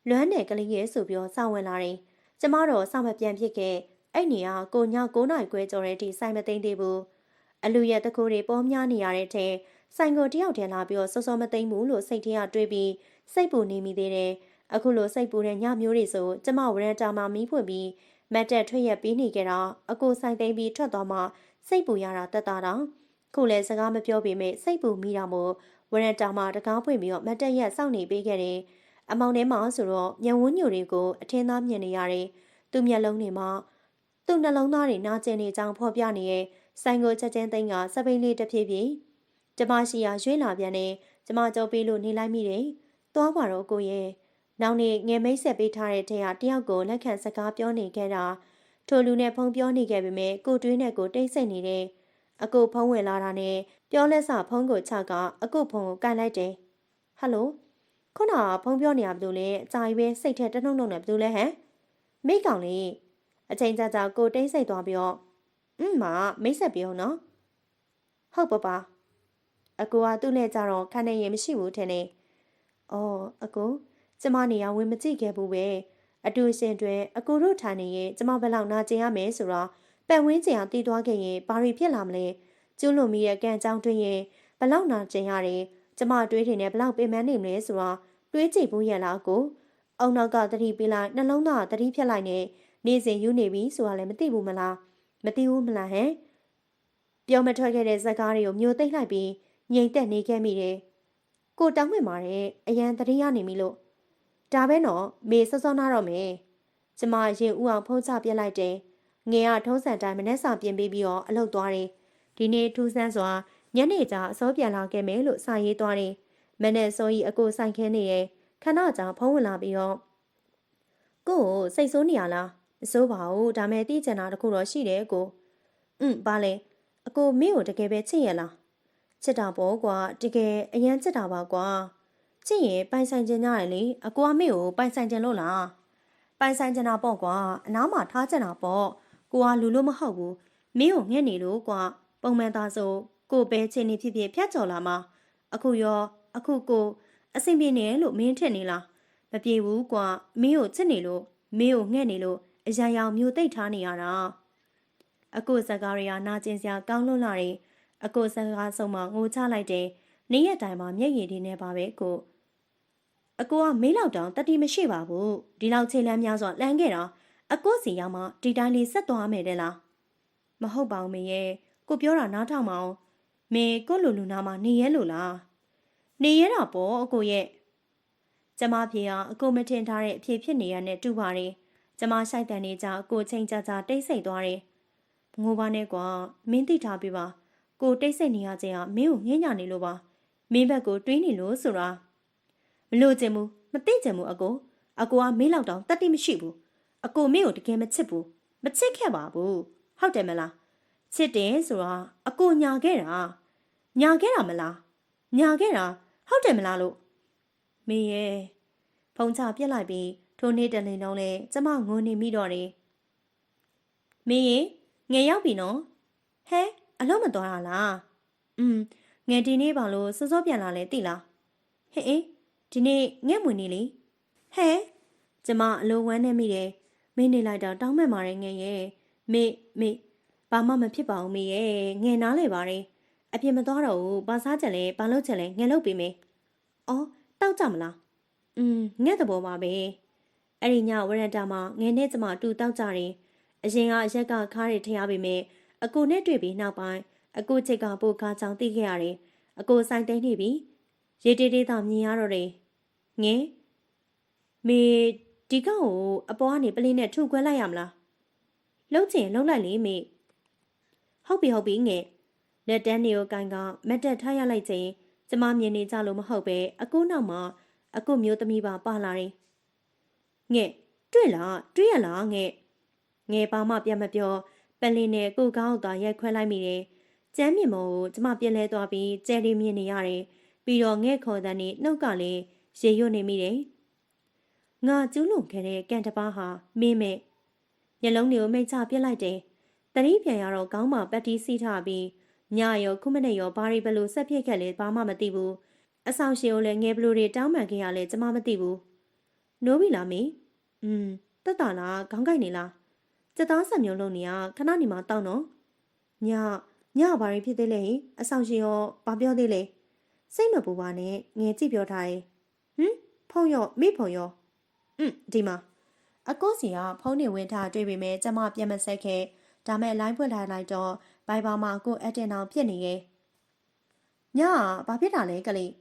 လွမ်းနယ်ကလေးရဲ့ဆိုပြီးစောင့်ဝင်လာတယ်ကျမတော့စောင့်မပြန်ဖြစ်ခဲ့အဲ့နေရာကိုည9 နာရီခွဲကျော်တဲ့ဒီဆိုင်မသိမ့်သေးဘူးအလူရဲ့တကူတွေပေါ်များနေရတဲ့ထဲဆိုင်ကိုတယောက်တည်းလာပြီးစောစောမသိမ့်ဘူးလို့စိတ်ထဲကတွေးပြီးစိတ်ပူနေမိသေးတယ်အခုလိုစိတ်ပူတဲ့ညမျိုးတွေဆိုကျမဝရန်တာမှာမီးဖွင့်ပြီးမတ်တက်ထွက်ရက်ပြီးနေကြတာအကိုဆိုင်သိမ်းပြီးထွက်သွားမှစိတ်ပူရတာတက်တာတောင်ခုလည်းစကားမပြောပေမဲ့စိတ်ပူမိတာမို့ဝရန်တာမှာတကားဖွင့်ပြီးမတ်တက်ရက်စောင့်နေပေးခဲ့တယ်အမောင်ထဲမှာဆိုတော့မျက်ဝန်းညိုတွေကိုအထင်းသားမြင်နေရတယ်သူ့မျက်လုံးတွေမှာသူ့နှလုံးသားတွေနာကျင်နေကြောင်းဖော်ပြနေရဲ့ဆိုင်ကိုချက်ချင်းသိမ်းကစပိန်လေးတစ်ဖြည်းဖြည်းကျမရှိရာရွေးလာပြန်နေကျမကြောပေးလို့နေလိုက်မိတယ်သွားပါတော့ကိုရဲ့နောက်နေ့ငယ်မိတ်ဆက်ပေးထားတဲ့ထဲကတယောက်ကိုလက်ခံစကားပြောနေခဲ့တာထိုလူနဲ့ဖုန်းပြောနေခဲ့ပေမဲ့ကိုတွင်းနဲ့ကိုတိတ်ဆိတ်နေတယ်အကိုဖုန်းဝင်လာတာနဲ့ပြောလက်စဖုန်းကိုချကအကိုဖုန်းကိုကန်လိုက်တယ်ဟယ်လိုခုနကဖုန်းပြောနေရဘသူလဲအကြာကြီးပဲစိတ်ထဲတနှုံနှုံနဲ့ဘသူလဲဟမ်မိတ်ကောင်လေးအချိန်ကြာကြာကိုတိတ်ဆိတ်သွားပြီးတော့မမိတ်ဆက်ပြောနော်ဟုတ်ပါအကိုကသူ့နဲ့ကြတော့ခန်းနေရင်မရှိဘူးထင်နေအော်အကိုကျမနေရဝင်မကြည့်ခဲ့ဘူးပဲအတူရှင်တွေအကူတို့ထိုင်နေရင်ကျမဘယ်လောက်နာကျင်ရမယ်ဆိုတော့ပတ်ဝန်းကျင်အောင်တီးသွားခဲ့ရင်ဘာတွေဖြစ်လာမလဲကျူးလွန်မိတဲ့ကံကြောင်းတွင်းရင်ဘယ်လောက်နာကျင်ရတယ်ကျမတွေးထင်နေဘယ်လောက်ပင်ပန်းနေမလဲဆိုတော့တွေးကြည့်ဘူးရဲ့လားကိုအုံနောက်ကသတိပေးလိုက်နှလုံးသားသတိဖြတ်လိုက်နဲ့နေစဉ်ယူနေပြီဆိုတာလည်းမသိဘူးမလားမသိဘူးမလားဟဲ့ပြောမထွက်ခဲ့တဲ့ဇက်ကားတွေကိုမျိုးသိမ့်လိုက်ပြီးငြိမ်သက်နေခဲ့မိတယ်ကိုတောင်းဝင်ပါတယ်အရန်သတိရနေပြီလို့ဒါပဲနော်မေစောစောနာတော့မယ်ကျမရင်ဦးအောင်ဖုံးချပြလိုက်တယ်ငယ်ကထုံးစံတိုင်းမနေ့စာပြင်ပြီးတော့အလုပ်သွားတယ်ဒီနေ့ထူးဆန်းစွာညနေကျအစောပြန်လာခဲ့မယ်လို့စာရေးသွားတယ်မနေ့စောကြီးအကိုဆိုင်ခင်းနေရဲ့ခဏကြာဖုံးဝင်လာပြီးတော့ကို့စိတ်ဆိုးနေရလားမဆိုးပါဘူးဒါမဲ့တိကျန်တာတခုတော့ရှိတယ်ကိုဘာလဲအကိုမင်းကိုတကယ်ပဲချစ်ရလားချစ်တာပေါ့ကွာတကယ်အရန်ချစ်တာပါကွာချစ်ရင်ပိုင်ဆိုင်ခြင်းကြတယ်လေအကိုကမင်းကိုပိုင်ဆိုင်ခြင်းလို့လားပိုင်ဆိုင်ခြင်းတာပေါ့ကွာအနားမှာထားခြင်းတာပေါ့ကိုကလူလို့မဟုတ်ဘူးမင်းကိုငှက်နေလို့ကွာပုံမှန်သားဆိုကိုပဲချင်းနေဖြစ်ဖြစ်ဖြတ်ကျော်လာမှာအခုကိုအဆင်ပြေနေလို့မင်းထင်နေလားမပြေဘူးကွာမင်းကိုချစ်နေလို့မင်းကိုငှက်နေလို့အရာရာမျိုးသိပ်ထားနေရတာအကိုစကားတွေကနာကျင်စရာကောင်းလွန်းလာတယ်အကိုစကားဆုံးမှငိုချလိုက်တယ်နေ့ရက်တိုင်းမှာမျက်ရည်တွေနဲ့ပါပဲကိုအကိုကမေးလောက်တောင်တတိမရှိပါဘူးဒီလောက်ခြေလမ်းများစွာလှမ်းခဲ့တာအကိုစီရောက်မှဒီတိုင်းလေးဆက်သွားမယ်တဲ့လားမဟုတ်ပါဘူးမေရဲ့ကိုပြောတာနားထောင်မအောင်မေကိုလူနာမှာနေရဲလို့လားနေရတာပေါ့အကိုရဲ့ကျမဖေကအကိုမထင်ထားတဲ့အဖြစ်ဖြစ်နေရတဲ့တူပါတယ်ကျမဆိုင်တန်နေကြအကိုချိန်ကြာကြာတိတ်ဆိတ်သွားတယ်ငိုပါနဲ့ကွာမင်းသိထားပြီပါကိုတိတ်ဆိတ်နေရခြင်းကမင်းကိုငှင်းညနေလို့ပါမင်းဘက်ကိုတွေးနေလို့ဆိုတာမလို့ချင်ဘူးမသိချင်ဘူးအကိုကမင်းလောက်တောင်တတ်တိမရှိဘူးအကိုမင်းကိုတကယ်မချစ်ဘူးမချစ်ခဲ့ပါဘူးဟုတ်တယ်မလားချစ်တယ်ဆိုတာအကိုညာခဲ့တာမလားညာခဲ့တာဟုတ်တယ်မလားလို့မင်းရဲ့ဖုံချပြက်လိုက်ပြီးထိုနေ့တလင်းလုံးလဲကျမငိုနေမိတော့တယ်မင်းရဲ့ငယ်ရောက်ပြီနော်ဟဲအလုံးမသွားတာလားငယ်ဒီနေ့ပါလို့စောစောပြန်လာလဲသိလားဟဲ့ဒီနေ့ငဲ့မွေနေလေဟဲကျမအလိုဝမ်းနေမိတယ်မင်းနေလိုက်တော့တောင်းမှန်ပါတယ်ငယ်ရဲ့မေဘာမှမဖြစ်ပါဘူးမေရဲ့ငယ်နားလေပါတယ်အ အပြင်မသွားတော့ဘူးဘာစားချက်လဲဘာလုပ်ချက်လဲငယ်လုပ်ပေးမယ်အော်တောက်ကြမလားငဲ့သဘောပါပဲအဲ့ဒီညဝရန်တာမှာငယ်နဲ့ကျမတူတောက်ကြတယ်အရင်ကအရက်ကခါးတွေထရပေမဲ့အကိုနဲ့တွေ့ပြီးနောက်ပိုင်းအကိုချစ်ကပို့ကားချောင်းသိခဲ့ရတယ်အကိုဆိုင်တိန်နေပြီရေတေးတေးသာမြင်ရတော့တယ်ငယ်မေဒီကောင်ကိုအပေါ်ကနေပလင်းနဲ့ထုခွဲလိုက်ရမလားလှုပ်ချင်လှုပ်လိုက်လေမေဟုတ်ပြီငယ်လက်တန်းနေကိုကန်ကမတ်တက်ထားရလိုက်ချင်းကျမမြင်နေကြလို့မဟုတ်ပဲအကိုနောက်မှာအကိုမျိုးသမီးပါပါလာတယ်ငဲ့တွေ့ရလားငဲ့ပါမပြန်မပြောပလင်းနဲ့ကိုကောင်းသာရိုက်ခွဲလိုက်မိတယ်ကျမ်းမြင်မောကိုကျမပြန်လဲသွားပြီးကျဲလေးမြင်နေရတယ်ပြီးတော့ငဲ့ခေါ်တဲ့နေ့နှုတ်ကလည်းရေရွတ်နေမိတယ်ငါကျူးလွန်ခဲ့တဲ့ကန်တပါးဟာမင်းမဲ့မျက်လုံးတွေကိုမိတ်ချပြစ်လိုက်တယ်တတိပြန်ရတော့ကောင်းမှပတ်တီးစီးထားပြီးညရောခုမနဲ့ရောဘာရီဘလို့ဆက်ဖြစ်ခဲ့လဲဘာမှမသိဘူးအဆောင်ရှင်ကိုလည်းငယ်ဘလို့တွေတောင်းပန်ခဲ့ရလဲကျမမသိဘူးနိုးပြီလားမေတက်တာလားခေါင်းကိုက်နေလားစက်သားဆက်မျိုးလုံးနေရခဏနေမှတောက်နော်ညဘာရီဖြစ်သေးလဲအဆောင်ရှင်ရောဘာပြောသေးလဲစိတ်မပူပါနဲ့ငယ်ကြည့်ပြောထားတယ်ဖုံရောမိဖုံရောဒီမှာအကိုစီကဖုံးနေဝင်ထားတွေ့ပေမဲ့ကျမပြန်မဆက်ခဲ့ဒါမဲ့လိုင်းဖွင့်ထားလိုက်တော့ဘိုင်ဘာမှာကိုအတင်အောင်ပြစ်နေရဲ့ညဘာဖြစ်တာလဲကလေး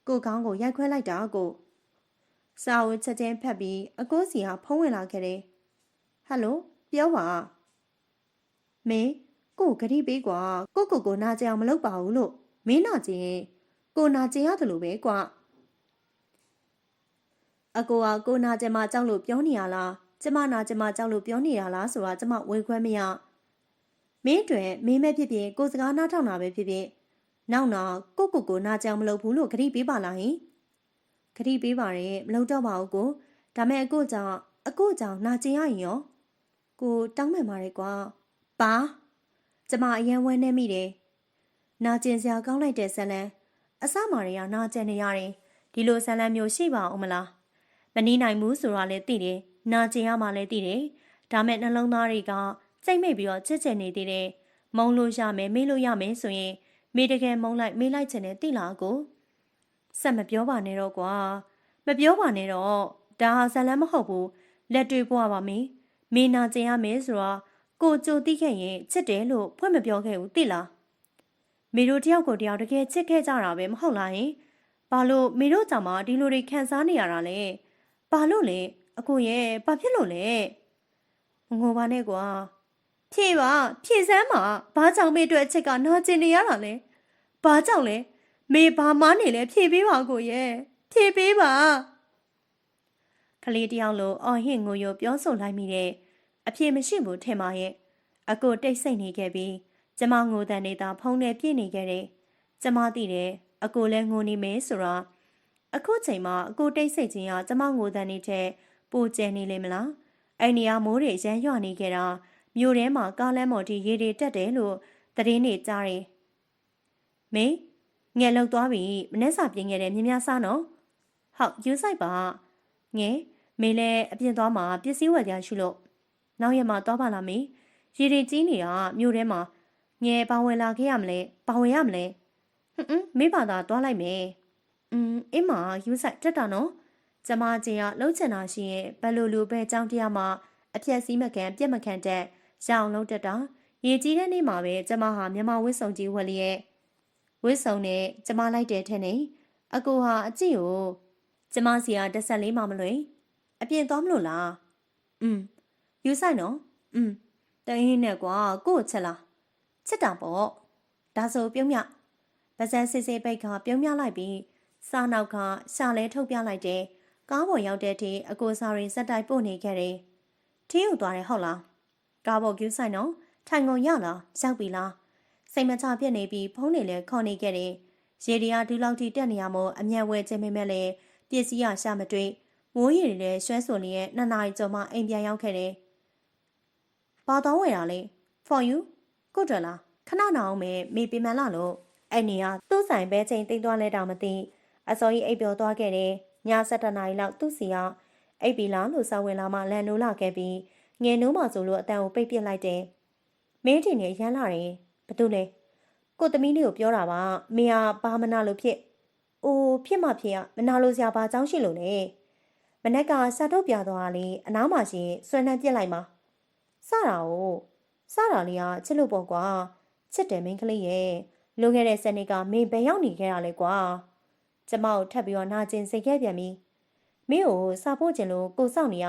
ကိုကောင်းကိုရိုက်ခွဲလိုက်တာကိုစာအုပ်ချက်ချင်းဖတ်ပြီးအကိုစီကဖုံးဝင်လာခဲ့တယ်ဟယ်လိုပြောပါမင်းကိုဂတိပေးကွာကိုနာကျင်အောင်မလုပ်ပါဘူးလို့မင်းနာကျင်ကိုနာကျင်ရတယ်လို့ပဲကွာအကိုကကိုနာကျင်မကြောက်လို့ပြောနေရလားကျမနာကျင်မကြောက်လို့ပြောနေရလားဆိုတာကျမဝေခွဲမရမင်းအတွက်မင်းမဲ့ဖြစ်ဖြစ်ကိုစကားနားထောင်တာပဲဖြစ်ဖြစ်နောက်ကိုနာကျင်အောင်မလုပ်ဘူးလို့ဂတိပေးပါလားဟင်ဂတိပေးပါတယ်မလုပ်တော့ပါဘူးကိုဒါမဲ့အကိုကြောင့်နာကျင်ရရင်ရောကိုတောင်းပန်ပါတယ်ကွာပါကျမအရင်ဝဲနေမိတယ်နာကျင်စရာကောင်းလိုက်တဲ့ဇလန်အစမာတွေကနာကျင်နေရတယ်ဒီလိုဇလန်မျိုးရှိပါအောင်မလားမနီးနိုင်ဘူးဆိုတာလည်းသိတယ်နာကျင်ရမှလည်းသိတယ်ဒါမဲ့နှလုံးသားတွေကစိတ်မိတ်ပြီးတော့ချစ်ချင်နေသေးတယ်မုံလို့ရမယ်မေးလို့ရမယ်ဆိုရင်မေးတကယ်မုံလိုက်မေးလိုက်ချင်တယ်သိလားကိုဆက်မပြောပါနဲ့တော့ကွာမပြောပါနဲ့တော့ဒါဟာဇလန်မဟုတ်ဘူးလက်တွေ့ပွားပါမင်းမေးနာကျင်ရမယ်ဆိုတော့ကိုကြိုသိခဲ့ရင်ချစ်တယ်လို့ဖွင့်မပြောခဲ့ဘူးသိလားမေတို့တယောက်ကိုတယောက်တကယ်ချစ်ခဲ့ကြတာပဲမဟုတ်လားဟင်ဘာလို့မေတို့ကြောင့်မှဒီလိုတွေခံစားနေရတာလဲဘာလို့လဲအကိုရဲ့ဘာဖြစ်လို့လဲငိုပါနဲ့ကွာဖြည့်စမ်းပါဘာကြောင့်မေတို့အချစ်ကနာကျင်နေရတာလဲဘာကြောင့်လဲမေဘာမားနေလဲဖြည့်ပေးပါကိုရဲ့ဖြည့်ပေးပါကလေးတယောက်လိုအော်ဟစ်ငိုယိုပြောဆိုလိုက်မိတဲ့အဖြေမရှိဘူးထင်ပါရဲ့အကိုတိတ်ဆိတ်နေခဲ့ပြီးကျမငိုတန်နေတာဖုံးနဲ့ပြည့်နေခဲ့တယ်ကျမသိတယ်အကိုလည်းငိုနေမယ်ဆိုတော့အခုချိန်မှာအကိုတိတ်ဆိတ်ခြင်းကကျမငိုတန်နေတဲ့ပိုကျဲနေလိမ့်မလားအဲ့နေရာမိုးတွေရမ်းရွနေခဲ့တာမြို့ထဲမှာကားလမ်းပေါ်ထိရေတွေတက်တယ်လို့သတင်းတွေကြားတယ်မင်းငယ်လောက်သွားပြီမနေ့စာပြင်ခဲ့တယ်မြင်များစားနော်ဟုတ်ယူဆိုင်ပါငယ်မေလည်းအပြင်သွားမှာပစ္စည်းဝယ်ကြရှိလို့နောက်ရက်မှသွားပါလားမေရေတွေကြီးနေတာမြို့ထဲမှာငယ်ပါဝင်လာခဲ့ရမလဲပါဝင်ရမလဲမေဘာသာသွားလိုက်မယ်အင်းမယူဆိုင်တက်တာနော်ကျမကြီးကလှုပ်ချင်တာရှိရင်ဘယ်လိုလိုပဲကြောင်းတရားမှအပြက်စီးမခံပြက်မခံတဲ့ရအောင်လုံးတက်တာရေကြီးတဲ့နေ့မှာပဲကျမဟာမြန်မာဝစ်စုံကြီးဝက်လျက်ဝစ်စုံနဲ့ကျမလိုက်တယ်ထဲနေအကိုဟာအကြည့်ကိုကျမစီကတစ်ဆက်လေးမှမလွင်အပြင်သွားမလို့လားယူဆိုင်နော်တင်းနဲ့ကွာကို့ချက်လားချစ်တာပေါ့ဒါဆိုပြုံးမြပါဇက်စစ်စစ်ပိတ်ကပြုံးမြလိုက်ပြီးစားနောက်ကရှာလဲထုတ်ပြလိုက်တယ်ကားပေါ်ရောက်တဲ့အထိအကိုစားရင်စက်တိုက်ပို့နေခဲ့တယ်ထင်းယူသွားတယ်ဟုတ်လားကားပေါ်ကျူးဆိုင်နော်ထိုင်ကုန်ရလားရောက်ပြီလားစိတ်မချပြက်နေပြီးဖုန်းတွေလည်းခေါ်နေခဲ့တယ်ရေဒီယာဒူးလောက်ထိတက်နေရမို့အမြန်ဝဲခြင်းမိမဲ့လေပစ္စည်းရရှာမတွေ့မိုးရေတွေလည်းရွှဲဆိုလျက်2 နာရီကျော်မှအိမ်ပြန်ရောက်ခဲ့တယ်ဘာတော်ဝယ်တာလဲ for you ကိုတော်လားခဏနာအောင်မေပြမလာလို့အဲ့နေရသူ့ဆိုင်ပဲချိန်တိတ်သွားလဲတောင်မသိအစောကြီးအိပ်ပျော်သွားခဲ့တယ်ည7 နာရီလောက်သူ့စီကအိပ်ပြီလားလို့စောဝင်လာမှလန်နိုးလာခဲ့ပြီးငယ်နိုးမှဆိုလို့အတန်ကိုပိတ်ပစ်လိုက်တယ်မင်းထင်နေရမ်းလာတယ်ဘာတူလဲ ကိုသမီးလေးကိုပြောတာပါမင်းကဘာမနာလို့ဖြစ်အိုးဖြစ်မှဖြစ်ရမနာလို့စရာဘာကြောင်းရှိလို့လဲမနက်ကစာထုတ်ပြသွားလေအနားမှာရှင်ဆွဲနှမ်းပြစ်လိုက်မှာစတာကိုစတာလေးကချစ်လို့ပေါ့ကွာချစ်တယ်မင်းကလေးရဲ့လွန်ခဲ့တဲ့စနေကမင်းဘယ်ရောက်နေခဲ့တာလဲကွာကျမကိုထပ်ပြီးတော့နာကျင်စိတ်ခဲ့ပြန်ပြီမင်းကိုစာဖို့ကျင်လို့ကိုစောင့်နေရ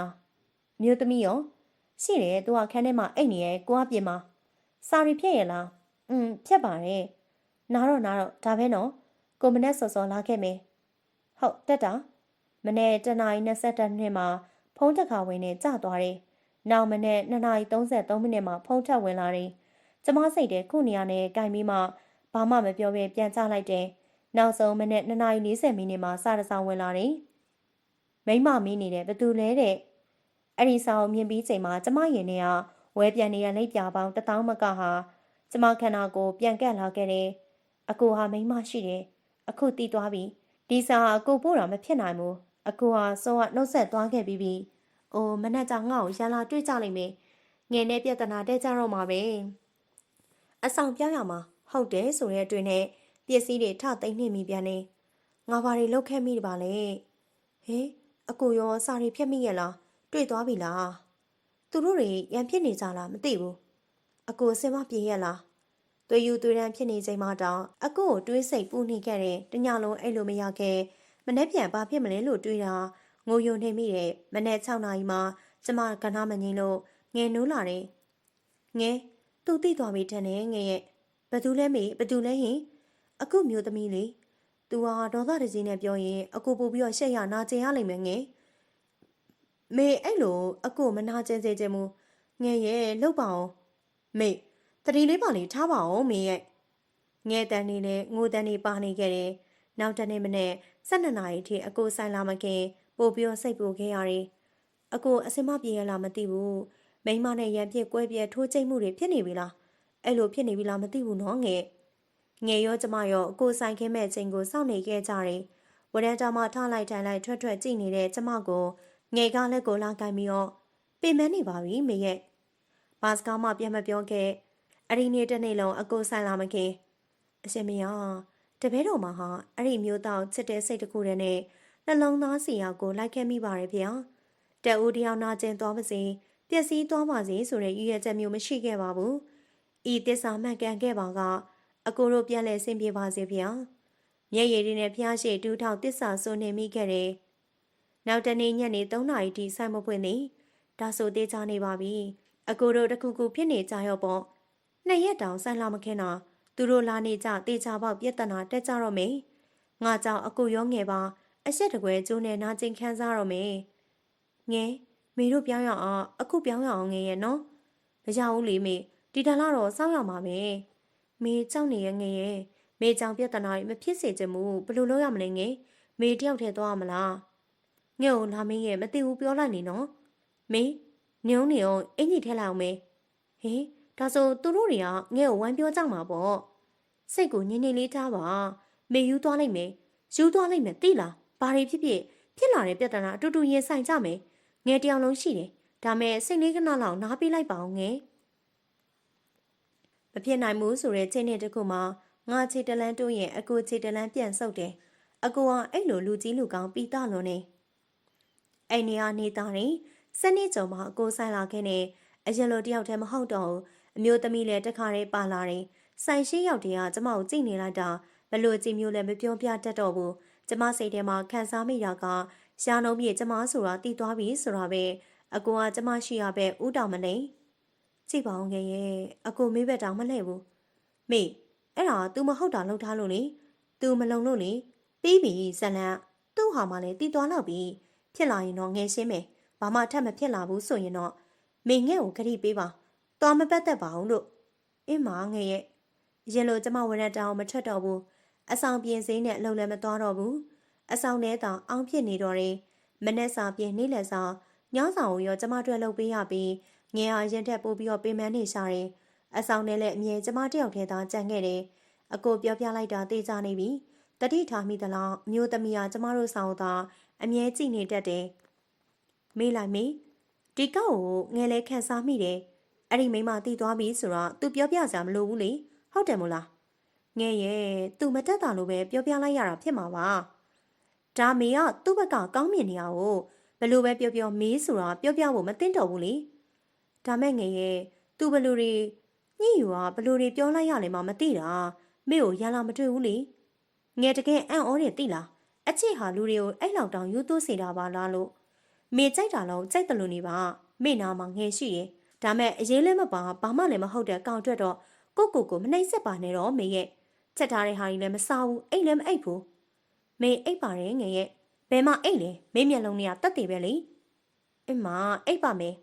မျိုးသမီးရောရှိတယ်သူကခန်းထဲမှာအိတ်နေရဲ့ကိုကပြင်မှာစာရီဖြည့်ရလားဖြတ်ပါတယ်နားတော့ဒါပဲနော်ကိုမနဲ့စောစောလာခဲ့မယ်ဟုတ်တက်တာမနေ့တနာရီ22မိနစ်မှာဖုန်းတစ်ခါဝင်နေကြသွားတယ်နောက်မနေ့2နာရီ33မိနစ်မှာဖုန်းထပ်ဝင်လာတယ်ကျမစိတ်တဲ့ခုနေရနဲ့ကြိုင်ပြီးမှဘာမှမပြောဘဲပြန်ချလိုက်တယ်နောက်ဆုံးမနေ့2နာရီ40မိနစ်မှာစတဆောင်ဝင်လာတယ်မိမမီးနေတယ်ဘသူလဲတဲ့အဲ့ဒီစာအုပ်မြင်ပြီးချိန်မှာကျမရင်ထဲကဝဲပြန်နေတဲ့လက်ပြပေါင်း1000မကဟာကျမခန္ဓာကိုပြန်ကက်လာခဲ့တယ်အကိုဟာမိမရှိတယ်အခုတီးသွားပြီဒီစာအကိုပို့တာမဖြစ်နိုင်ဘူးအကိုဟာစောကနှုတ်ဆက်သွားခဲ့ပြီးပြီအိုးမနဲ့ကြောင့်ငါ့ကိုရန်လာတွေ့ကြလိမ့်မယ်ငယ်နဲ့ပြဿနာတဲကြတော့မှာပဲအဆောင်ပြောင်းရမှာဟုတ်တယ်ဆိုတဲ့အတွင်းနဲ့ပစ္စည်းတွေထသိမ့်နှိမ့်မိပြန်နေငါဘာတွေလုပ်ခဲ့မိပါလဲဟေးအကိုရောစာတွေဖြတ်မိရဲ့လားတွေ့သွားပြီလားသူတို့တွေရန်ဖြစ်နေကြလားမသိဘူးအကိုအစင်မပြေရဲ့လားသွေးယူသွေးရန်ဖြစ်နေချိန်မှတောင်အကိုကိုတွေးစိတ်ပူနေခဲ့တဲ့တညလုံးအဲ့လိုမရခဲ့မနေ့ပြန်ဘာဖြစ်မလဲလို့တွေးတာငိုယုံနေမိတဲ့မနေ့6နာရီမှာကျမကနားမငိမ့်လို့ငယ်နိုးလာတယ်ငယ်သူတိသွားပြီတန်းနဲ့ငယ်ရဲ့ဘသူလဲမေဘသူလဲဟင်အခုမျိုးသမီးလေးသူဟာဒေါသတကြီးနဲ့ပြောရင်အကိုပို့ပြီးတော့ရှက်ရနာကျင်ရလိမ့်မယ်ငယ်မေအဲ့လိုအကိုမနာကျင်စေချင်ဘူးငယ်ရဲ့လှုပ်ပါအောင်မေတတိလေးပါလေးထားပါအောင်မေရဲ့ငယ်တန်းနေနဲ့ငိုတန်းနေပါနေခဲ့တယ်နောက်တနေ့မနေ့12နာရီထိအကိုဆိုင်လာမခင်ပို့ပြီးတော့စိတ်ပူခဲ့ရတယ်အကိုအစင်မပြေရလားမသိဘူးမိမနဲ့ရန်ပြစ်ကွဲပြဲထိုးကျိတ်မှုတွေဖြစ်နေပြီလားအဲ့လိုဖြစ်နေပြီလားမသိဘူးနော်ငယ်ရောကျမရောအကိုဆိုင်ခင်းမဲ့ချိန်ကိုစောင့်နေခဲ့ကြတယ်ဝရန်တာမှာထားလိုက်ထိုင်လိုက်ထွက်ကြည့်နေတဲ့ကျမကိုငယ်ကလက်ကိုလာကိုင်းပြီးတော့ပေမန်းနေပါပြီမေရဲ့ဘာစကားမှပြန်မပြောခဲ့အဲ့ဒီနေ့တစ်နေ့လုံးအကိုဆိုင်လာမခင်အရှင်မယားတပည့်တော်မှာဟာအဲ့ဒီမျိုးတောင်ချစ်တဲ့စိတ်တစ်ခုတည်းနဲ့နှလုံးသားစီယာကိုလိုက်ခဲ့မိပါရဲ့ဗျာတက်ဦးတယောက်နာကျင်သွားပါစေပျက်စီးသွားပါစေဆိုတဲ့ရည်ရွယ်ချက်မျိုးမရှိခဲ့ပါဘူးဤတစ္ဆာမှန်ကန်ခဲ့ပါကအကိုတို့ပြန်လဲဆင်ပြေပါစေဗျာမျက်ရည်တွေနဲ့ဖျားရှိတူးထောင်တစ္ဆာဆိုနေမိခဲ့တယ်နောက်တနေ့ညနေ3နာရီထိဆိုင်မပွင့်နေဒါဆိုသေးချနေပါပြီအကိုတို့တခုခုဖြစ်နေကြရောပေါ့2ရက်တောင်ဆိုင်လာမခင်တော့သူတို့လာနေကြတေချာပေါက်ပြဿနာတက်ကြတော့မေငါကြောင့်အကိုရောငယ်ပါအဆက်တကွယ်ကျိုးနဲ့နာကျင်ခန်းစားတော့မေငယ်မေတို့ပြောင်းရအောင်အခုပြောင်းရအောင်ငယ်ရဲ့နော်မရဘူးလေမေဒီတလားတော့စောင့်ရမှာပဲမေကြောက်နေရဲ့ငယ်ရဲ့မေကြောင့်ပြဿနာတွေမဖြစ်စေချင်ဘူးဘယ်လိုလုပ်ရမလဲငယ်မေတယောက်ထဲသွားရမလားငဲ့ကိုလာမင်းရဲ့မသိဘူးပြောလိုက်နေနော်မေညုံနေအောင်အင်ကြီးထဲလိုက်အောင်မေဟေးဒါဆိုသူတို့တွေကငဲ့ကိုဝိုင်းပြောကြမှာပေါ့စိတ်ကိုငြင်းငြင်းလေးထားပါမေယူသွားလိုက်မယ်ယူသွားလိုက်မယ်သိလားဘာတွေဖြစ်လာတဲ့ပြဿနာအတူတူရင်ဆိုင်ကြမယ်ငယ်တယောက်လုံးရှိတယ်ဒါမဲ့စိတ်လေးခဏလောက်နားပေးလိုက်ပါအောင်ငယ်မဖြစ်နိုင်ဘူးဆိုတဲ့ချိန်နဲ့တခုမှငါခြေတလန်းတိုးရင်အကိုခြေတလန်းပြန်ဆုပ်တယ်အကိုကအဲ့လိုလူကြီးလူကောင်းပြီးသားလုံးနေအဲ့နေရာနေသားနေစနစ်ကျော်မှာအကိုဆိုင်လာခဲ့နေအရင်လိုတယောက်တည်းမဟုတ်တော့ဘူးအမျိုးသမီးလည်းတခါတည်းပါလာတယ်ဆိုင်ရှိရောက်တည်းကကျမကိုကြည့်နေလိုက်တာဘလို့ကြည့်မျိုးလည်းမပြောပြတတ်တော့ဘူးကျမစိတ်ထဲမှာခံစားမိတာကရှားနှုံးပြေကျမဆိုတာတီးသွားပြီဆိုတာပဲအကိုကကျမရှိရပဲဥတောင်မလဲကြည့်ပါဦးငယ်ရဲ့အကိုမေးဘက်တောင်မလှည့်ဘူးမေအဲ့ဒါ तू မဟုတ်တာလှုပ်ထားလို့လေ तू မလုံလို့လေပြီးပြီဇလန်သူ့ဟာမှလည်းတီးသွားတော့ပြီဖြစ်လာရင်တော့ငယ်ရှင်းမယ်ဘာမှထပ်မဖြစ်လာဘူးဆိုရင်တော့မေငဲ့ကိုခရီးပေးပါသွားမပတ်သက်ပါဘူးလို့အင်းမငယ်ရဲ့ရင်လိုကျမဝရတောင်မထွက်တော့ဘူးအဆောင်ပြင်စင်းနဲ့အလုံးလည်းမသွားတော့ဘူးအဆောင်ထဲတောင်အောင်ဖြစ်နေတော့တယ်မနေ့စာပြင်နေ့လယ်စာညောင်းဆောင်ကိုရောကျမတို့လှုပ်ပေးရပြီးငယ်ဟာရင်ထက်ပို့ပြီးတော့ပေးမန်းနေရှာတယ်အဆောင်ထဲလည်းအမြဲကျမတယောက်ထဲသာကြံခဲ့တယ်အကိုပြောပြလိုက်တာသိကြနေပြီတတိထားမိသလားမျိုးသမီးကကျမတို့ဆောင်သာအမြဲကြည့်နေတတ်တယ်မေးလိုက်မေးဒီကောက်ကိုငယ်လဲခန်းစားမိတယ်အဲ့ဒီမိမတီးသွားပြီဆိုတော့ तू ပြောပြစရာမလိုဘူးလေဟုတ်တယ်မို့လား ငဲ့ရဲ့သူမတက်တာလို့ပဲပြောပြလိုက်ရတာဖြစ်မှာပါဒါမေကသူ့ဘက်ကကောင်းမြင်နေရကိုဘလို့ပဲပြောပြောမေးဆိုတာပြောပြဖို့မသိတော့ဘူးလေဒါမဲ့ငယ်ရဲ့သူဘလို့တွေညှိယူကဘလို့တွေပြောလိုက်ရလဲမှမသိတာမေကိုရန်လာမတွေ့ဘူးလေငယ်တကယ်အံ့ဩတယ်သိလားအချစ်ဟာလူတွေကိုအဲ့လောက်တောင်ယူသွစေတာပါလားလို့မေကြိုက်တာလုံးကြိုက်တယ်လို့နေပါမေနာမှာငယ်ရှိတယ်ဒါမဲ့အရေးလည်းမပါဘာမှလည်းမဟုတ်တဲ့ကောင်အတွက်တော့ကိုမနှိမ့်ဆက်ပါနဲ့တော့မေရဲ့ချက်ထားတဲ့ဟာကြီးလည်းမစားဘူးအိတ်လည်းမအိတ်ဘူးမေအိတ်ပါတယ်ငယ်ရဲ့ဘယ်မှအိတ်လဲမေမျက်လုံးတွေကတက်တည်ပဲလေအင်းမအိတ်ပါမယ်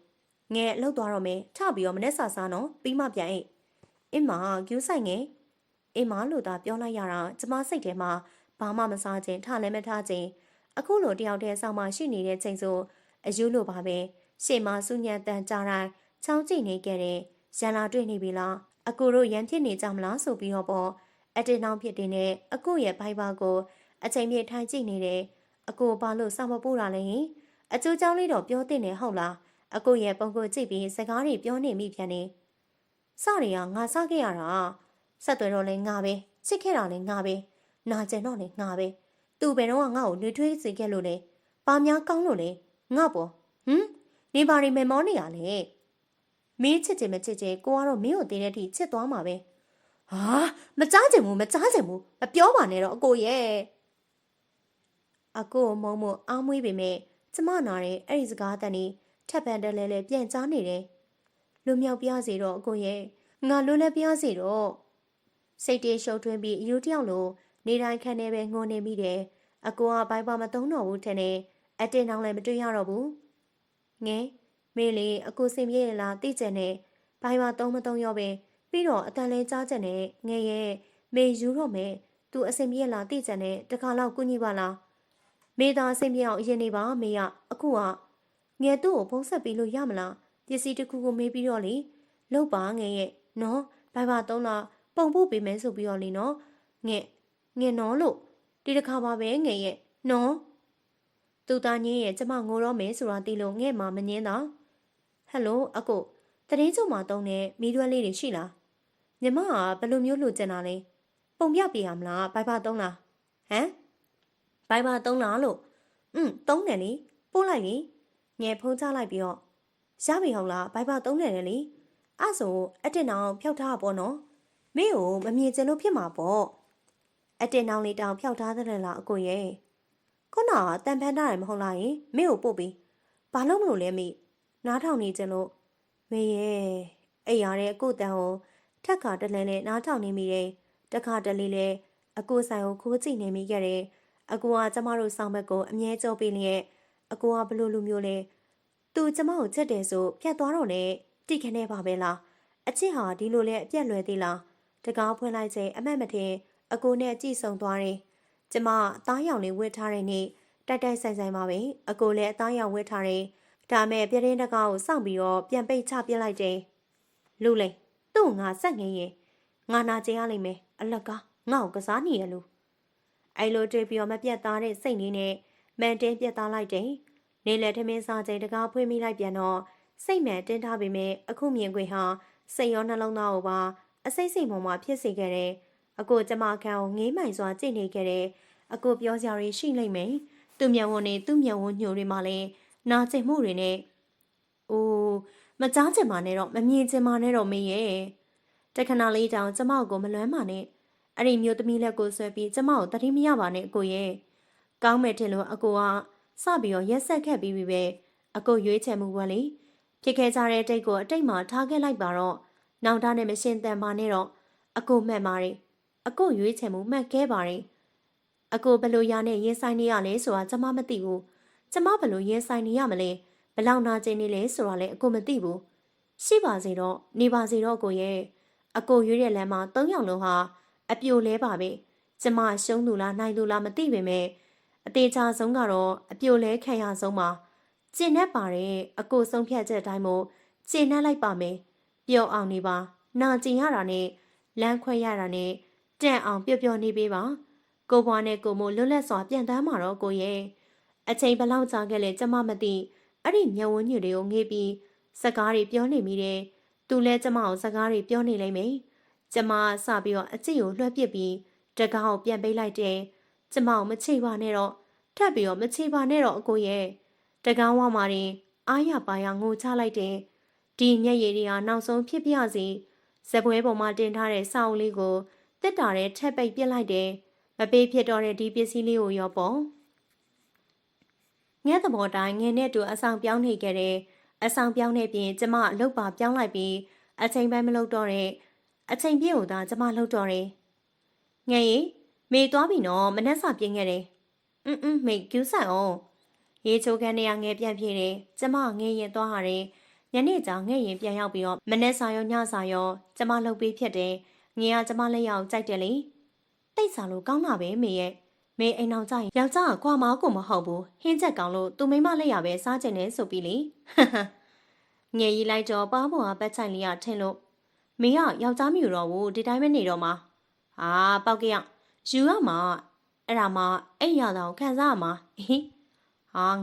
ငယ်လှုပ်သွားတော့မယ်ထပြီးတော့မနဲ့ဆာစားနော်ပြီးမှပြန်အိတ်အင်းမကျူးဆိုင်ငယ်အင်းမလို့သာပြောလိုက်ရတာကျမစိတ်ထဲမှာဘာမှမစားခြင်းထလည်းမထားခြင်းအခုလိုတယောက်တည်းဆောင်မှရှိနေတဲ့ချိန်ဆိုအယူလိုပါပဲရှေ့မှာစုညံတန်ကြတိုင်းချောင်းကြည့်နေခဲ့တဲ့ရန်လာတွေ့နေပြီလားအကူတို့ရန်ဖြစ်နေကြမလားဆိုပြီးတော့ပေါ့အတင်းနှောင်းဖြစ်နေတဲ့အကူရဲ့ဘိုင်ဘာကိုအချိန်ပြည့်ထိုင်ကြည့်နေတယ်အကူဘာလို့စောင့်မပို့တာလဲအကျိုးကြောင့်လေးတော့ပြောတင်နေဟုတ်လားအကူရဲ့ပုံကိုကြည့်ပြီးစကားတွေပြောနေမိပြန်နေစတွေကငါစခဲ့ရတာဆက်သွယ်တော့လဲငါပဲချစ်ခဲ့တာလဲငါပဲနာကျင်တော့လဲငါပဲသူ့ဘယ်တော့ငါ့ကိုနှွေးထွေးစေခဲ့လို့လဲဘာများကောင်းလို့လဲငါပေါ့နေပါရီမေမောနေရလေမင်းချစ်ချင်မချစ်ချင်ကိုကတော့မင်းကိုတည်တဲ့အထိချစ်သွားမှာပဲဟာမကြားချင်ဘူးမပြောပါနဲ့တော့အကိုရဲ့အကိုမုံမအားမွေးပေမဲ့ကျမနာတဲ့အဲ့ဒီစကားတန်ကြီးထပ်ပန်တယ်လဲပြန်ကြားနေတယ်လူမြောက်ပြစေတော့အကိုရဲ့ငါလွတ်လဲပြစေတော့စိတ်တေးရှုပ်ထွင်းပြီးအယူတယောက်လိုနေတိုင်းခံနေပဲငိုနေမိတယ်အကိုကဘိုင်ပါမသုံးတော့ဘူးထင်တယ်အတင်းအောင်လည်းမတွေ့ရတော့ဘူးငဲမေးလေအကိုစင်ပြေလားတိကျန်နဲ့ဘိုင်ပါသုံးမသုံးရောပဲပြီးတော့အတန်လဲကြားချက်နဲ့ငဲရဲ့မေယူတော့မယ်သူအစင်ပြေလားတိကျန်နဲ့တခါတော့ကုညီပါလားမေသာအစင်ပြေအောင်အရင်နေပါမေကအခုကငဲသူ့ကိုဖုံးဆက်ပြီးလို့ရမလားပစ္စည်းတစ်ခုကိုမေးပြီးတော့လေလောက်ပါငဲရဲ့နော်ဘိုင်ပါသုံးလားပုံဖို့ပေးမယ်ဆိုပြီးတော့လေနော်ငဲနော်လို့ဒီတစ်ခါပါပဲငဲရဲ့နော်သူသားညင်းရဲ့ကျမငိုတော့မယ်ဆိုတာသိလို့ငဲ့မှာမငင်းတော့ဟယ်လိုအကိုတရင်ချုံမှာတုံးတဲ့မီးရွက်လေးတွေရှိလားညီမကဘယ်လိုမျိုးလိုချင်တာလဲပုံပြပြရမလားဘိုင်ဘာသုံးလားဟမ်ဘိုင်ဘာသုံးလားလို့သုံးတယ်လေပို့လိုက်လေငယ်ဖုံးချလိုက်ပြီးတော့ရပြီဟုတ်လားဘိုင်ဘာသုံးတယ်လေအဲ့ဆိုအတင်အောင်ဖျောက်ထားပေါ့နော်မင်းကိုမမြင်ချင်လို့ဖြစ်မှာပေါ့အတင်အောင်လေးတောင်ဖျောက်ထားတယ်လားအကိုရဲ့ခုနကတန်ဖန်တာရမဟုတ်လားယင်မင်းကိုပို့ပြီးဘာလို့မလို့လဲမိနားထောင်နေကြလို့မေရဲ့အဲ့ရတဲ့အခုတန်ကိုထက်ခါတလဲလဲနားထောင်နေမိတယ်တခါတလေလဲအကိုဆိုင်ကိုခိုးကြည့်နေမိခဲ့တယ်အကိုကကျမတို့ဆောင်ဘက်ကိုအမြဲကြောပေးလျက်အကိုကဘလို့လူမျိုးလဲသူကျမကိုချက်တယ်ဆိုဖြတ်သွားတော့လေတိခနဲ့ပါပဲလားအချစ်ဟာဒီလိုလဲအပြက်လွယ်သေးလားတကားဖွင့်လိုက်ချိန်အမတ်မထင်အကိုနဲ့ကြည့်ဆုံသွားတယ်ကျမအသားရောင်လေးဝတ်ထားတဲ့နေ့တိုက်ဆိုင်ပါပဲအကိုလည်းအသားရောင်ဝတ်ထားတယ်ဒါမဲ့ပြတင်းတကားကိုစောင့်ပြီးတော့ပြန်ပိတ်ချပြလိုက်တယ်လူလေသူ့ငါဆက်ငင်းရင်ငါနာကျင်ရလိမ့်မယ်အလကားငါ့ကိုကစားနေရလို့အဲ့လိုတွေ့ပြီးတော့မပြတ်သားတဲ့စိတ်လေးနဲ့မန်တင်းပြတ်သားလိုက်တယ်နေလေထမင်းစားချိန်တကားဖွင့်မိလိုက်ပြန်တော့စိတ်မှန်တင်းထားပေမဲ့အခုမြင်ခွင့်ဟာစိတ်ရောနှလုံးသားကိုပါအစိမ့်စိမ့်ပေါ်မှာဖြစ်စေခဲ့တယ်အကိုကျမခံကိုငေးမိုင်စွာကြည့်နေခဲ့တယ်အကိုပြောစရာတွေရှိလိမ့်မယ်သူ့မျက်ဝန်းနဲ့သူ့မျက်ဝန်းညိုတွေမှာလည်းနာကျင်မှုတွေနဲ့အိုးမကြားချင်ပါနဲ့တော့မမြင်ချင်ပါနဲ့တော့မေရဲ့တခဏလေးတောင်ကျမကိုမလွမ်းပါနဲ့အဲ့ဒီမျိုးသမီးလက်ကိုဆွဲပြီးကျမကိုတတိမရပါနဲ့အကိုရဲ့ကောင်းမဲ့တယ်လို့အကိုကစပြီးတော့ရက်ဆက်ခဲ့ပြီးပြီပဲအကိုရွေးချယ်မှုပဲလေဖြစ်ခဲ့ကြတဲ့တိတ်ကိုအတိတ်မှာထားခဲ့လိုက်ပါတော့နောက်သားနဲ့မရှင်းတန်ပါနဲ့တော့အကိုမှတ်ပါတယ်အကိုရွေးချယ်မှုမှတ်ခဲ့ပါတယ်အကိုဘလို့ရနဲ့ရင်ဆိုင်နေရလဲဆိုတာကျမမသိဘူးကျမဘလို့ရင်ဆိုင်နေရမလဲဘလောက်နာကျင်နေလဲဆိုတာလည်းအကိုမသိဘူးရှိပါစေတော့နေပါစေတော့ကိုရဲ့အကိုရွေးတဲ့လမ်းမှာ၃ယောက်လုံးဟာအပြိုလဲပါပဲကျမရှုံးသူလားနိုင်သူလားမသိပေမဲ့အသေးချာဆုံးကတော့အပြိုလဲခံရဆုံးပါကျင်နဲ့ပါတဲ့အကိုဆုံးဖြတ်ချက်အတိုင်းမို့ကျင်နဲ့လိုက်ပါမယ်ပျော်အောင်နေပါနာကျင်ရတာနဲ့လမ်းခွဲရတာနဲ့တန့်အောင်ပျော်ပျော်နေပေးပါကိုဘွားနဲ့ကိုမို့လွတ်လပ်စွာပြန်တမ်းမှာတော့ကိုရဲ့အချိန်ဘလောက်ကြာခဲ့လဲကျမမသိအဲ့ဒီမျက်ဝန်းညူတွေကိုငေးပြီးစကားတွေပြောနေမိတယ်သူလဲကျမကိုစကားတွေပြောနေလိမ့်မယ် ကျမစပြီးတော့အချစ်ကိုလွှဲပစ်ပြီးတကားကိုပြန်ပေးလိုက်တယ်ကျမကိုမချိပါနဲ့တော့ထပ်ပြီးတော့မချိပါနဲ့တော့အကိုရဲ့တကားဝမှာရင်အားရပါရငိုချလိုက်တယ်ဒီမျက်ရည်တွေကနောက်ဆုံးဖြစ်ပြစီဇပွဲပေါ်မှာတင်ထားတဲ့စောင်းလေးကိုတက်တာတဲ့ထက်ပိတ်ပစ်လိုက်တယ်မပေးဖြစ်တော့တဲ့ဒီပစ္စည်းလေးကိုရောပေါ့ငဲ့သဘောတိုင်းငယ်နဲ့တူအဆောင်ပြောင်းနေခဲ့တဲ့အဆောင်ပြောင်းနေပြင်ကျမအလုပ်ပါပြောင်းလိုက်ပြီးအချိန်ပိုင်းမလုပ်တော့တဲ့အချိန်ပြည့်ကိုသာကျမလုပ်တော့တယ်ငယ်ရီမေသွားပြီနော်မနှက်စာပြင်းခဲ့တယ်မေကျူးဆိုင်အောင်ရေချိုးခန်းထဲကငယ်ပြန်ပြေးတယ်ကျမငယ်ရင်သွားဟာတယ်ညနေကျငယ်ရင်ပြန်ရောက်ပြီးတော့မနှက်စာရောညစာရောကျမလုပ်ပြီးဖြစ်တယ်ငယ်ကကျမလက်ရောက်ကြိုက်တယ်လေတိတ်စာလို့ကောင်းတာပဲမေရဲ့မေအိမ်အောင်ကြရင်ယောက်ျားကခွာမောက်ကိုမဟုတ်ဘူးဟင်းချက်ကောင်းလို့သူမိမလက်ရပဲစားကျင်နေဆိုပြီးလေငယ်ရီလိုက်တော့ပါးပေါ်ကပတ်ချိုင်လေးကထင်လို့မေကယောက်ျားမြူတော့ဘူးဒီတိုင်းပဲနေတော့မှာပေါက်ကရယူရမှာအဲ့ဒါမှအိတ်ရတာကိုခံစားရမှာ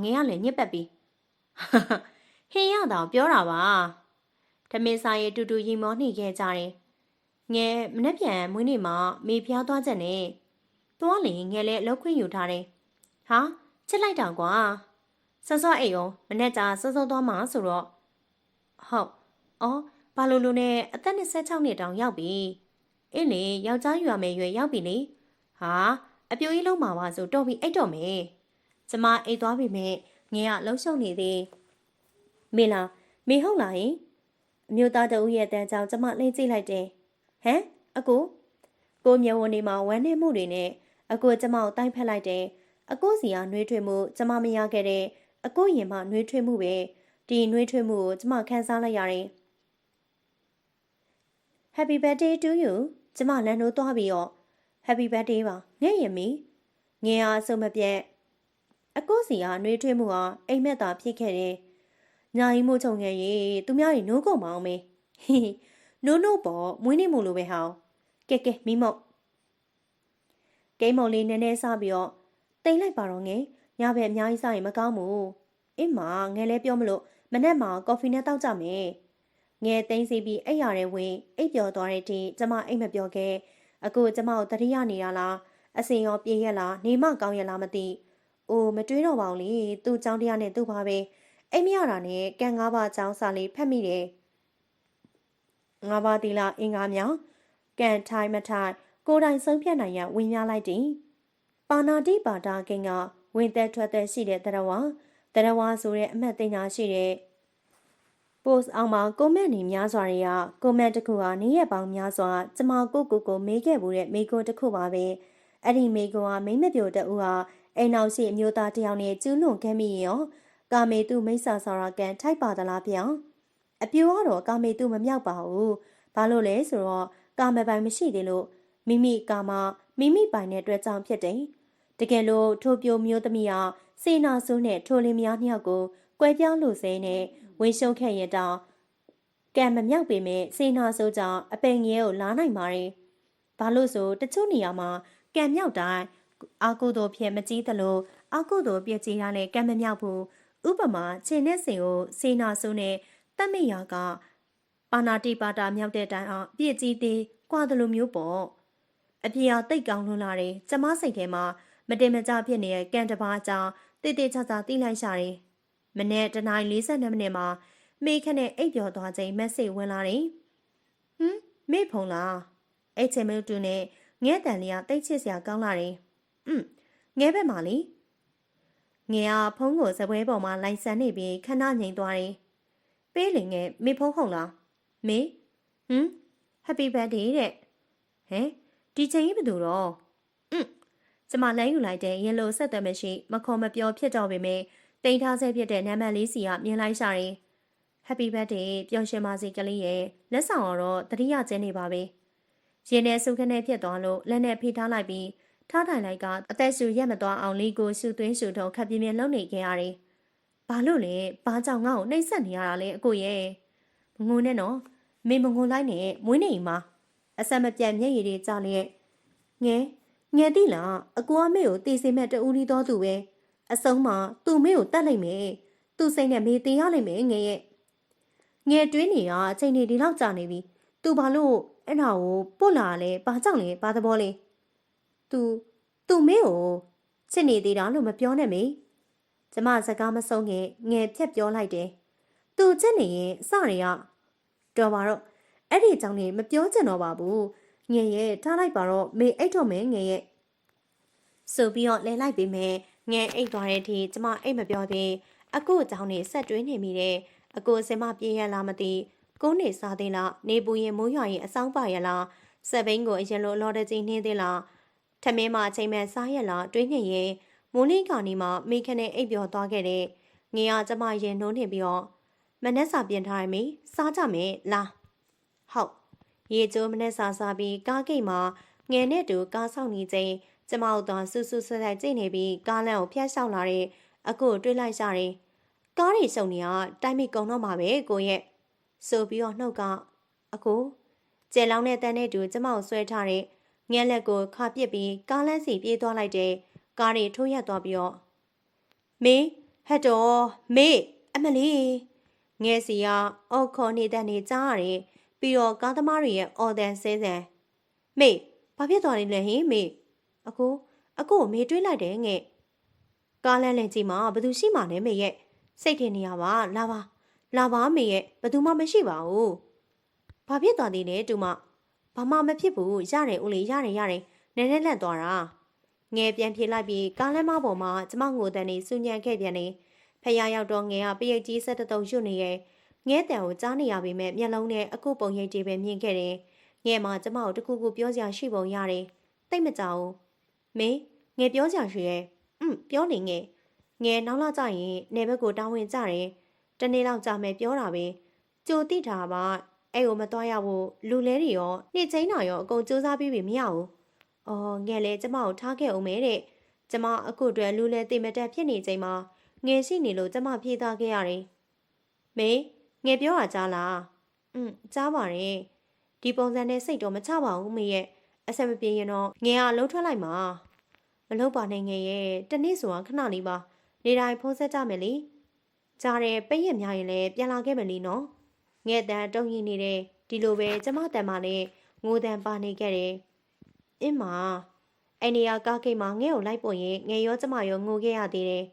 ငယ်ကလည်းညစ်ပတ်ပြီဟင်းရတာကိုပြောတာပါဓမင်းစာရဲ့တူတူရင်မောနှိခဲ့ကြတယ်ငယ်မနှက်ပြန်မွေးနေ့မှာမေဖျားသွားချက်နဲ့သွားလေငယ်လည်းအလုပ်ခွင့်ယူထားတယ်ချစ်လိုက်တာကွာစောစောအိမ်အောင်မနှက်ကြာစောစောသွားမှာဆိုတော့ဟုတ်ဘာလို့နဲ့အသက်26နှစ်တောင်ရောက်ပြီအေးလေယောက်ျားယူရမယ်ရွယ်ရောက်ပြီလေအပြိုကြီးလုံးမှာပါဆိုတော့ပြီးအိတ်တော့မယ်ကျမအိတ်သွားပြီမဲ့ငယ်ကလှုပ်ရှုပ်နေသေးမေလားမေဟုတ်လားယင်အမျိုးသားတဦးရဲ့တန်းကြောင်ကျမလှည့်ကြည့်လိုက်တယ်အကိုမျက်ဝန်းတွေမှာဝမ်းနည်းမှုတွေနဲ့အကိုကျမကိုတိုက်ဖက်လိုက်တယ်အကိုစီကနှွေးထွေးမှုကျမမရခဲ့တဲ့အကိုရင်မှနှွေးထွေးမှုပဲဒီနှွေးထွေးမှုကိုကျမခန်းစားလိုက်ရတယ်Happy birthday to you ကျမလန်တို့သွားပြီးတော့ Happy birthday ပါငဲ့ရင်မီငယ်အားဆုံးမပြတ်အကိုစီကနှွေးထွေးမှုဟာအိမ်မက်သာဖြစ်ခဲ့တယ်ညာကြီးမှုချုံငယ်ရေသူများကြီးနိုးကုန်မအောင်မေနိုးပေါ့မွေးနေမှုလိုပဲဟောင်းကဲမိမော့ကိန်းမုံလေးနည်းနည်းစားပြီးတော့တိမ်လိုက်ပါတော့ငယ်ညဘက်အများကြီးစားရင်မကောင်းဘူးအင်းမငယ်လဲပြောမလို့မနေ့မှကော်ဖီနဲ့တောက်ကြမယ်ငယ်သိမ်းစီပြီးအိပ်ရတဲ့ဝင်အိပ်ပျော်သွားတဲ့တီကျမအိပ်မပျော်ခဲ့အခုကျမကိုတတိယနေရလားအစင်ရောပြေးရလားနေမကောင်းရလားမသိအိုးမတွေးတော့ပါဘူးလေသူ့ចောင်းတရားနဲ့သူ့ဘာပဲအိမ်မရတာနဲ့ကန်၅ပါးចောင်းစာလေးဖတ်မိတယ်၅ပါးတီလာအင်္ဂါမြောင်ကန်ထိုင်မထိုင်ကိုယ်တိုင်ဆုံးဖြတ်နိုင်ရဝင်များလိုက်တယ်ပါဏာတိပါတာကင်ကဝင်သက်ထွက်သက်ရှိတဲ့တရဝဆိုတဲ့အမှတ်သိညာရှိတဲ့post အောင်မှာကွန်မန့်တွေများစွာတွေကကွန်မန့်တစ်ခုဟာနေ့ရက်ပေါင်းများစွာကျမကိုမေးခဲ့မှုတဲ့မိကွန်းတစ်ခုပါပဲအဲ့ဒီမိကွန်းဟာမိမပြိုတအူဟာအိမ်အောင်ရှိအမျိုးသားတယောက်နဲ့ကျူးလွန်ခဲ့မိရောကာမေတုမိစ္ဆာဆောရာကန်ထိုက်ပါသလားပြောင်းအပြိုကတော့ကာမေတုမမြောက်ပါဘူးဘာလို့လဲဆိုတော့ကာမပိုင်မရှိသေးလို့မိမိကာမမိမိပိုင်တဲ့အတွက်ကြောင့်ဖြစ်တယ်တကယ်လို့ထိုပြိုမျိုးသမီးဟာစေနာဆိုးနဲ့ထိုလင်းများနှစ်ယောက်ကိုကွဲပြောင်းလို့စဲနဲ့ဝင်းရှုံးခဲ့ရတောင်ကံမမြောက်ပေမဲ့စေနာဆိုးကြောင့်အပိန်ငယ်ကိုလာနိုင်ပါတယ်ဘာလို့ဆိုတချို့နေရာမှာကံမြောက်တိုင်းအာကုသို့ဖြစ်မကြီးသလိုအာကုသို့ပြည့်ကြီးရတဲ့ကံမမြောက်ဘူးဥပမာခြေနဲ့စင်ကိုစေနာဆိုးနဲ့တတ်မိရာကပါဏာတိပါတာမြောက်တဲ့တိုင်အောင်ပြည့်ကြီးသေးကွာသလိုမျိုးပေါ့အပြေအားတိတ်ကောင်းလွန်းလာတယ်ကျမစိတ်ထဲမှာမတင်မကြဖြစ်နေတဲ့ကံတစ်ပါးအကြောင်းတိတ်တိတ်ချာချာသိလိုက်ရှာတယ်မနေ့တနင်္လာ42မိနစ်မှာမေခနဲ့အိပ်ပျော်သွားချိန်မက်ဆေ့ဝင်လာတယ်မေဖုံလားအဲ့ချိန်မျိုးတူနဲ့ငဲ့တန်လေးကတိတ်ချစ်စရာကောင်းလာတယ်ငဲ့ဘက်မှာလေငဲ့ကဖုံးကိုစပွဲပေါ်မှာလိုက်ဆန်းနေပြီးခဏငြိမ်သွားတယ်ပေးလေငဲ့မေဖုံးဟုတ်လားမေHappy birthday တဲ့ဒီချိန်ကြီးဘယ်သူတော့ကျမလမ်းယူလိုက်တဲ့ရင်လိုဆက်သွယ်မရှိမခေါ်မပြောဖြစ်တော့ပေမဲ့တိမ်ထားဆဲဖြစ်တဲ့နံပါတ်လေးစီကမြင်လိုက်ရှာတယ် Happy birthday ပျော်ရွှင်ပါစေကလေးရဲ့လက်ဆောင်တော့တတိယကျင်းနေပါပဲရင်ထဲဆုခနဲ့ဖြစ်သွားလို့လက်နဲ့ဖိထားလိုက်ပြီးထားထိုင်လိုက်ကအသက်ရှူရက်မသွားအောင်လီကိုရှူသွင်းရှူထုံခပ်ပြင်းပြင်းလှုပ်နေခဲ့ရတယ်ဘာလို့လဲဘာကြောင့်ငါ့ကိုနှိပ်စက်နေရတာလဲအကိုရဲ့မငိုနဲ့နော်မေမငိုလိုက်နဲ့မွေးနေမှာအဆက်မပြတ်မျက်ရည်တွေကျလျက်ငယ်သိလားအကူအမေကိုတီစီမဲ့တူဦးလီတော်သူပဲအဆုံးမှာသူ့မေကိုတတ်လိုက်မယ်သူ့စိတ်နဲ့မေတေးရလိမ့်မယ်ငယ်တွေးနေရအချိန်တွေဒီလောက်ကြာနေပြီ သူဘာလို့အဲ့ဒါကိုပို့လာလဲဘာကြောင့်လဲဘာသဘောလဲသူသူမင်းကိုချစ်နေသေးတာလို့မပြောနဲ့မေကျမစကားမဆုံးခင်ငယ်ဖြတ်ပြောလိုက်တယ်သူချစ်နေရင်အစတွေကတော်ပါတော့အဲ့ဒီအကြောင်းလေးမပြောချင်တော့ပါဘူးငယ်ရဲ့ထားလိုက်ပါတော့မေအိတ်တော့မယ်ငယ်ရဲ့ဆိုပြီးတော့လဲလိုက်ပြီးမယ်ငယ်အိတ်သွားတဲ့အထိကျမအိတ်မပြောသေးအကိုအကြောင်းနေဆက်တွင်းနေမိတယ်အကိုစင်မပြေးရလားမသိကိုနေစားသေးလားနေပူရင်မိုးရွာရင်အဆောင်ပါရလားစက်ဘိန်းကိုအရင်လိုလော်တကြီးနှင်းသေးလားထမင်းမအချိန်မဲ့စားရလားတွေးနေရင်မိုးလင်းကောင်ဒီမှာမိခနဲ့အိပ်ပျော်သွားခဲ့တဲ့ငေကကျမရင်နှုံးနေပြီးတော့မနှက်စာပြင်ထားရမီစားကြမယ်လားဟုတ်ရေကျိုးမနှက်စာစားပြီးကားဂိတ်မှာငယ်နဲ့တူကားဆောင်နေချိန်ကျမတို့တော့ဆူဆူဆွဲဆွဲကြိတ်နေပြီးကားလမ်းကိုဖျက်လျှောက်လာတဲ့အကိုတွေးလိုက်ကြတယ်ကားတွေစုံနေတာတိုက်မိကုံတော့မှာပဲကိုရဲ့ဆိုပြီးတော့နှုတ်ကအကိုကျဲလောင်းတဲ့တန်းနဲ့တူကျမကိုဆွဲထားတဲ့ငဲလက်ကိုခါပစ်ပြီးကားလမ်းစီပြေးသွားလိုက်တဲ့ကားတွေထိုးရက်သွားပြီးတော့မေဟတ်တော်မေအမလီငဲစီကအော်ခေါ်နေတဲ့နေကြားရတယ်ပြီးတော့ကားသမားတွေရဲ့အော်တန်ဆဲဆန်မေဘာဖြစ်သွားလဲလဲဟင်မေအကိုမေတွေးလိုက်တယ်ငဲကားလမ်းလင်ကြီးမှာဘယ်သူရှိမှလဲမေရဲ့စိတ်ထင်နေရပါလာပါမေရဲ့ဘယ်သူမှမရှိပါဘူးဘာဖြစ်သွားသေးလဲတူမဘာမှမဖြစ်ဘူးရတယ်ဦးလေးရတယ်နည်းနည်းလန့်သွားတာငယ်ပြန်ပြေးလိုက်ပြီးကားလမ်းမပေါ်မှာကျမငိုတန်နေစူညံခဲ့ပြန်နေဖះရောက်တော့ငယ်ကပရိတ်ကြီးဆက်တုံရွတ်နေရဲ့ငဲတန်ကိုကြားနေရပေမဲ့မျက်လုံးနဲ့အခုပုံရိပ်တွေပဲမြင်ခဲ့တယ်ငယ်မှာကျမကိုတခုခုပြောစရာရှိပုံရတယ်တိတ်မကြောက်မင်းငယ်ပြောစရာရှိရဲ့ပြောနေငယ်နောက်လာကြရင်နေဘက်ကိုတောင်းဝင်ကြတယ်တနေ့လောက်ကြာမယ်ပြောတာပဲကြိုတိထားပါအဲ့ကိုမသွားရဘူးလူလဲတွေရောနှိချင်းတော်ရောအကုန်စူးစမ်းပြီးပြီမရဘူးအော်ငယ်လဲကျမကိုထားခဲ့အောင်မဲတဲ့ကျမအခုအတွက်လူလဲတိမ်မတက်ဖြစ်နေချိန်မှာငယ်ရှိနေလို့ကျမပြေးသားခဲ့ရတယ်မေငယ်ပြောတာကြားလားကြားပါတယ်ဒီပုံစံနဲ့စိတ်တော့မချပါဘူးမေရဲ့အဆက်မပြေရင်တော့ငယ်ကလှုပ်ထွက်လိုက်မှာမလုပ်ပါနဲ့ငယ်ရဲ့တနေ့ဆိုတာခဏလေးပါနေတိုင်းဖုံးဆက်ကြမယ်လေကြားတယ်ပိတ်ရများရင်လည်းပြန်လာခဲ့မယ်လीနော်ငဲ့တန်တုံရင်နေတဲ့ဒီလိုပဲကျမတန်မနဲ့ငိုတန်ပါနေခဲ့တယ်အင်းမအဲ့နေရာကားကိတ်မှာငဲ့ကိုလိုက်ပို့ရင်ငဲ့ရောကျမရောငိုခဲ့ရသေးတယ်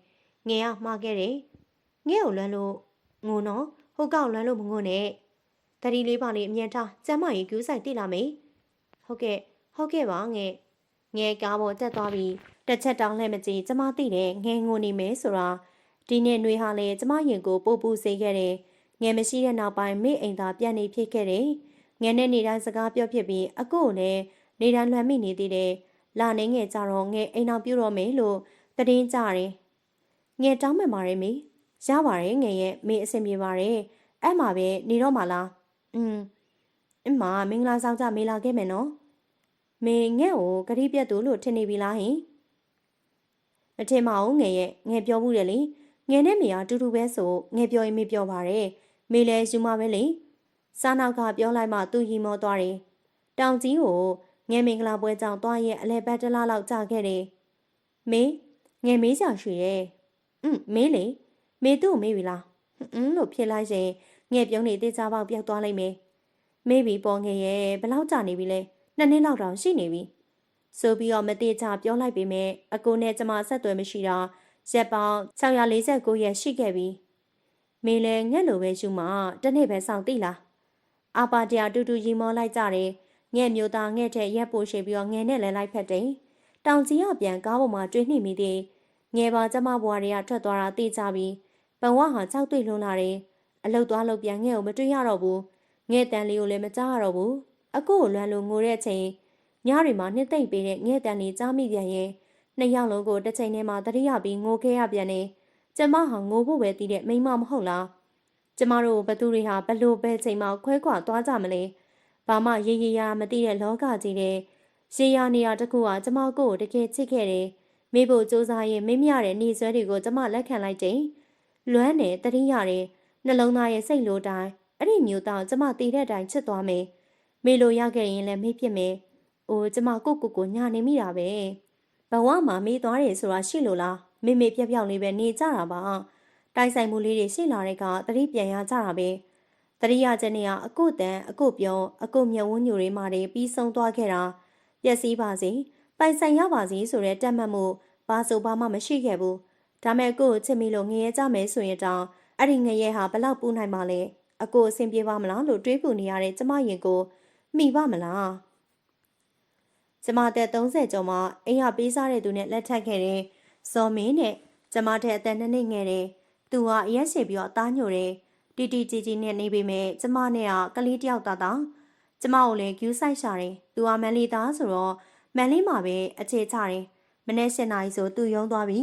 ငဲ့ကမှားခဲ့တယ်ငဲ့ကိုလွမ်းလို့ငိုနော်ဟိုကောက်လွမ်းလို့မငိုနဲ့တတိလေးပါလေးအမြင်ထားကျမကြီးကူးဆိုင်တိလာမေးဟုတ်ကဲ့ပါငဲ့ကားပေါ်တက်သွားပြီးတစ်ချက်တောင်းလဲမကြည့်ကျမသိတယ်ငဲငိုနေမယ်ဆိုတာဒီနေ့နှွေးဟာလေကျမရင်ကိုပို့ပူစေခဲ့တယ်ငယ်မရှိတဲ့နောက်ပိုင်းမိအိမ်သာပြန်နေဖြစ်ခဲ့တယ်ငယ်နဲ့နေတိုင်းစကားပြောဖြစ်ပြီးအကိုကိုလည်းနေတိုင်းလွှမ်းမိနေသေးတယ်လာနေငယ်ကြတော့ငယ်အိမ်အောင်ပြုတော့မယ်လို့တည်င်းကြတယ်ငယ်တောင်းမှန်ပါတယ်မေရပါတယ်ငယ်ရဲ့မေအဆင်ပြေပါတယ်အဲ့မှာပဲနေတော့မှလားအမမင်္ဂလာဆောင်ကြမေးလာခဲ့မယ်နော်မေငဲ့ကိုဂရိပြတ်သူလို့ထင်နေပြီလားဟင်မထင်ပါဘူးငယ်ရဲ့ငယ်ပြောဘူးတယ်လေငယ်နဲ့မေကအတူတူပဲဆိုငယ်ပြောရင်မေပြောပါတယ်မေလဲယူမပဲလေစားနောက်ကပြောလိုက်မှသူရီမောသွားတယ်တောင်ကြီးကိုငယ်မင်္ဂလာပွဲကြောင့်သွားရဲ့အလဲပတ်တလားလောက်ကြာခဲ့တယ်မေငယ်မေးချာရွှေရဲ့မေးလေမေသူ့ကိုမေးပြီလားလို့ဖြစ်လိုက်ရင်ငယ်ပြုံးနေသေးချပေါက်ပြောက်သွားလိုက်မယ်မေးပြီပေါ်ငယ်ရဲ့ဘယ်လောက်ကြာနေပြီလဲ2 နှစ်လောက်တောင်ရှိနေပြီဆိုပြီးတော့မသေးချပြောလိုက်ပေမဲ့အကိုနဲ့ကျမဆက်သွယ်မရှိတာရက်ပေါင်း649ရက်ရှိခဲ့ပြီမေလဲငှက်လိုပဲယူမှတနေ့ပဲဆောင်သိလားအာပါတရာတူတူရီမောလိုက်ကြတယ်ငှက်မျိုးသားငှက်တဲ့ရက်ပိုရှိပြီးတော့ငယ်နဲ့လဲလိုက်ဖက်တယ်တောင်ကြီးကပြန်ကားပေါ်မှာတွေးနှိမိသေးငယ်ပါကျမဘွားတွေကထွက်သွားတာသိကြပြီပဝါဟာကြောက်တွေ့လွန်လာတယ်အလုတ်သွားလို့ပြန်ငှက်ကိုမတွေ့ရတော့ဘူးငှက်တန်လေးကိုလည်းမကြားရတော့ဘူးအကိုကိုလွမ်းလို့ငိုတဲ့အချိန်ညတွေမှာနှစ်သိမ့်ပေးတဲ့ငှက်တန်လေးကြားမိပြန်ရင်နှစ်ယောက်လုံးကိုတစ်ချိန်ထဲမှာတတိယပြီးငိုခဲ့ရပြန်တယ်ကျမဟာငိုဖို့ပဲတည်တဲ့မိန်းမမဟုတ်လားကျမတို့ဘသူတွေဟာဘလို့ပဲချိန်မှခွဲခွာသွားကြမလဲဘာမှရေရေရာမသိတဲ့လောကကြီးတဲ့ရေရာနေရာတစ်ခုဟာကျမကိုတကယ်ချစ်ခဲ့တယ်မိဖို့စူးစမ်းရင်မင်းမရတဲ့နေဆွဲတွေကိုကျမလက်ခံလိုက်တယ်လွမ်းတယ်တတိရတယ်နှလုံးသားရဲ့စိတ်လိုတိုင်းအဲ့ဒီမျိုးသားကျမတည်တဲ့အတိုင်းချစ်သွားမယ်မေလိုရခဲ့ရင်လည်းမေ့ဖြစ်မယ်အိုးကျမကိုညာနေမိတာပဲဘဝမှာမေးသွားတယ်ဆိုတာရှိလို့လားမေမေပြက်ပြောက်လေးပဲနေကြတာပါတိုင်ဆိုင်မှုလေးတွေရှိလာတဲ့ကသတိပြန်ရကြတာပဲ တရိယာချက်နေရအကုတ်တန်အကုတ်ပြုံးအကုတ်မြဝန်းညိုတွေမှတွေပြီးဆုံးသွားခဲ့တာပျက်စီးပါစေပိုင်ဆိုင်ရပါစေဆိုတဲ့တက်မှတ်မှုဘာဆိုဘာမှမရှိခဲ့ဘူးဒါမဲ့ကို့ချစ်မိလို့ငရဲကြမယ်ဆိုရင်တောင်အဲ့ဒီငရဲဟာဘလောက်ပူနိုင်ပါလဲအကိုအဆင်ပြေပါမလားလို့တွေးပူနေရတဲ့ကျမရင်ကိုမိပါမလားကျမတဲ့30ကျော်မှအိမ်ရပေးစားတဲ့သူနဲ့လက်ထပ်ခဲ့တယ်ဇော်မင်းနဲ့ကျမတဲ့အသက်2နှစ်ငယ်တယ်သူကအရက်ရှိပြီးတော့အသားညိုတယ်တီတီကြီးကြီးနဲ့နေပေမဲ့ကျမနဲ့ကလေးတယောက်သားကျမကိုလည်းကျူးဆိုင်ရှာတယ်သူကမန်လေးသားဆိုတော့မန်လေးမှာပဲအခြေချတယ်မနေ့7နာရီဆိုသူရုံးသွားပြီ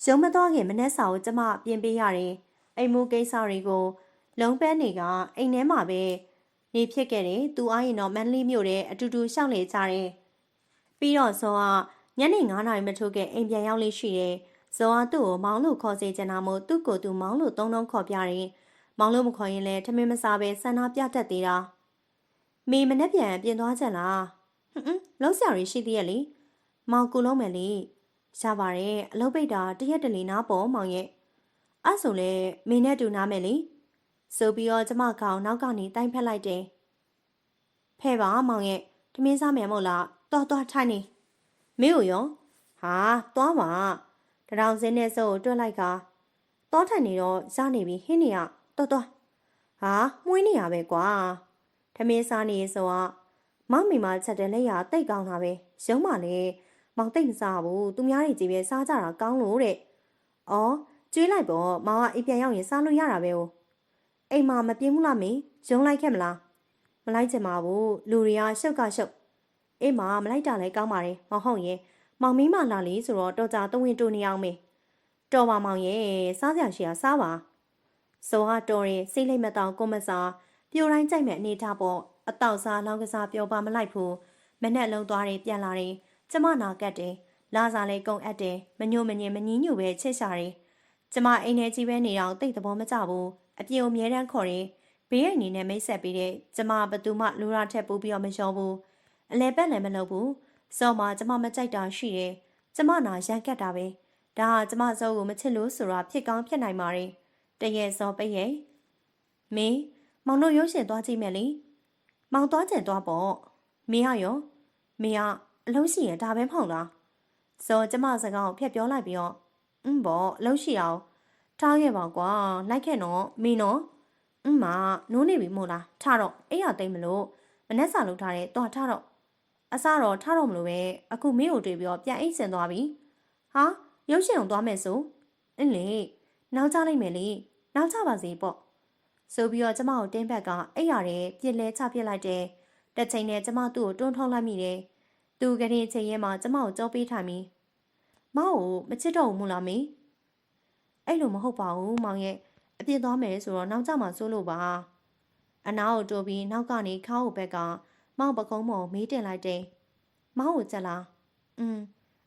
ရုံးမသွားခင်မနေ့စာကိုကျမပြင်ပေးရတယ်အိမ်မူကိစ္စတွေကိုလုံးပန်းနေကအိမ်ထဲမှာပဲနေဖြစ်ခဲ့တယ်သူအားရင်တော့မန်လေးမြို့တဲ့အတူတူရှောက်လေကြတယ်ပြီးတော့ဇော်ကညနေ9နာရီမထိုးခင်အိမ်ပြန်ရောက်လေးရှိတယ်ဇော်ကသူ့ကိုမောင်လို့ခေါ်စေချင်တာမို့သူ့ကိုယ်သူမောင်လို့သုံးခေါ်ပြတယ်မောင်လို့မခေါ်ရင်လည်းထမင်းမစားပဲဆန္ဒပြတတ်သေးတာမေမနဲ့ပြန်ပြင်သွားကြလားလုံးဆရာကြီးရှိသေးရဲ့လေမောင်ကူလုံးမယ်လေရပါတယ်အလုပ်ပိတ်တာတရက်တလေနားပေါ်မောင်ရဲ့အဲ့ဆိုလေမေနဲ့တူနားမယ်လေဆိုပြီးတော့ကျမကောင်နောက်ကနေတိုင်းဖက်လိုက်တယ်ဖဲပါမောင်ရဲ့ထမင်းစားမယ်မို့လားတော်ထိုင်နေမင်းကိုရောဟာသွားပါတရောင်စင်းနဲ့စုပ်ကိုတွက်လိုက်ကတောထိုင်နေတော့ရနေပြီဟင်းနေရတော်ဟာမှုေးနေရပဲကွာထမင်းစားနေဆိုတော့မောင်မိမချက်တဲ့လက်ရတိတ်ကောင်းတာပဲရုံးမလေမောင်တိတ်မစားဘူးသူများတွေကြီးပဲစားကြတာကောင်းလို့တဲ့အော်ကျွေးလိုက်ပေါ့မောင်ကအိမ်ပြန်ရောက်ရင်စားလို့ရတာပဲ哦အိမ်မှာမပြင်းဘူးလားမေရုံးလိုက်ခဲ့မလားမလိုက်ချင်ပါဘူးလူတွေကရှုပ်ရှုပ်အိမ်မှာမလိုက်တာလဲကောင်းပါတယ်မဟုတ်ရင်မောင်မီးမလာလေဆိုတော့တော်ကြတဝင်းတူနေအောင်မေတော်ပါမောင်ရဲ့စားစရာရှိတာစားပါဆိုဟာတော်ရင်စိတ်လိမ့်မတောင်ကိုမစားပြိုတိုင်းကြိုက်မဲ့အနေထားပေါ့အတောက်စားလောင်းကစားပြောပါမလိုက်ဘူးမနဲ့လုံးသွားတယ်ပြန်လာတယ်ကျမနာကတ်တယ်လာစားလဲကုံအပ်တယ်မညို့မငင်မငင်းညူပဲချစ်ရှာတယ်ကျမအိမ်ထဲကြီးပဲနေအောင်တိတ်သဘောမကျဘူးအပြင်ကိုမြဲတမ်းခေါ်တယ်ဘေးအိမ်နေနဲ့မိတ်ဆက်ပြီးတဲ့ကျမဘသူမှလူရထက်ပိုးပြီးတော့မလျှော်ဘူးအလဲပတ်လည်းမလုပ်ဘူးစော်မှာကျမမကြိုက်တာရှိတယ်ကျမနာရန်ကတ်တာပဲဒါဟာကျမစောကိုမချစ်လို့ဆိုတာဖြစ်ကောင်းဖြစ်နိုင်ပါတယ်တရက်စောပိတ်ရဲ့မင်းမောင်တို့ရုပ်ရှင်သွားကြည့်မယ်လေမောင်သွားကြံသွားပေါ့မင်းရောမင်းကအလုံးရှိရင်ဒါပဲမဟုတ်လားစောကျမစကားကိုဖျက်ပြောလိုက်ပြီးတော့ပေါ့အလုံးရှိအောင်ထားခဲ့ပါကွာလိုက်ခဲ့တော့မင်းနော်မနိုးနေပြီမို့လားထားတော့အဲ့ရသိမ့်မလို့မနှက်စာလုပ်ထားတဲ့တော့ထားတော့အစားတော့ထားတော့မလို့ပဲအခုမင်းကိုတွေ့ပြီးတော့ပြန်အိတ်ဆင်သွားပြီဟာရုပ်ရှင်အောင်သွားမယ်ဆိုအင်းလေနောက်ကြလိုက်မယ်လေနောက်ကြပါစေပေါ့ဆိုပြီးတော့ကျမကိုတင်းဘက်ကအဲ့ရတယ်ပြစ်လဲချပြစ်လိုက်တယ်တစ်ချိန်နဲ့ကျမသူ့ကိုတွန်းထုံးလိုက်မိတယ်သူကလေးချိန်ရဲမှာကျမကိုကြောပေးထိုင်ပြီးမောင်ကိုမချစ်တော့ဘူးမို့လားမေအဲ့လိုမဟုတ်ပါဘူးမောင်ရဲ့အပြစ်သွားမယ်ဆိုတော့နောက်ကျမှစိုးလို့ပါအနားကိုတိုးပြီးနောက်ကနေခါ့ကိုဘက်ကမောင်ပကုံးမော်မေးတင်လိုက်တယ်မောင်ကိုချက်လား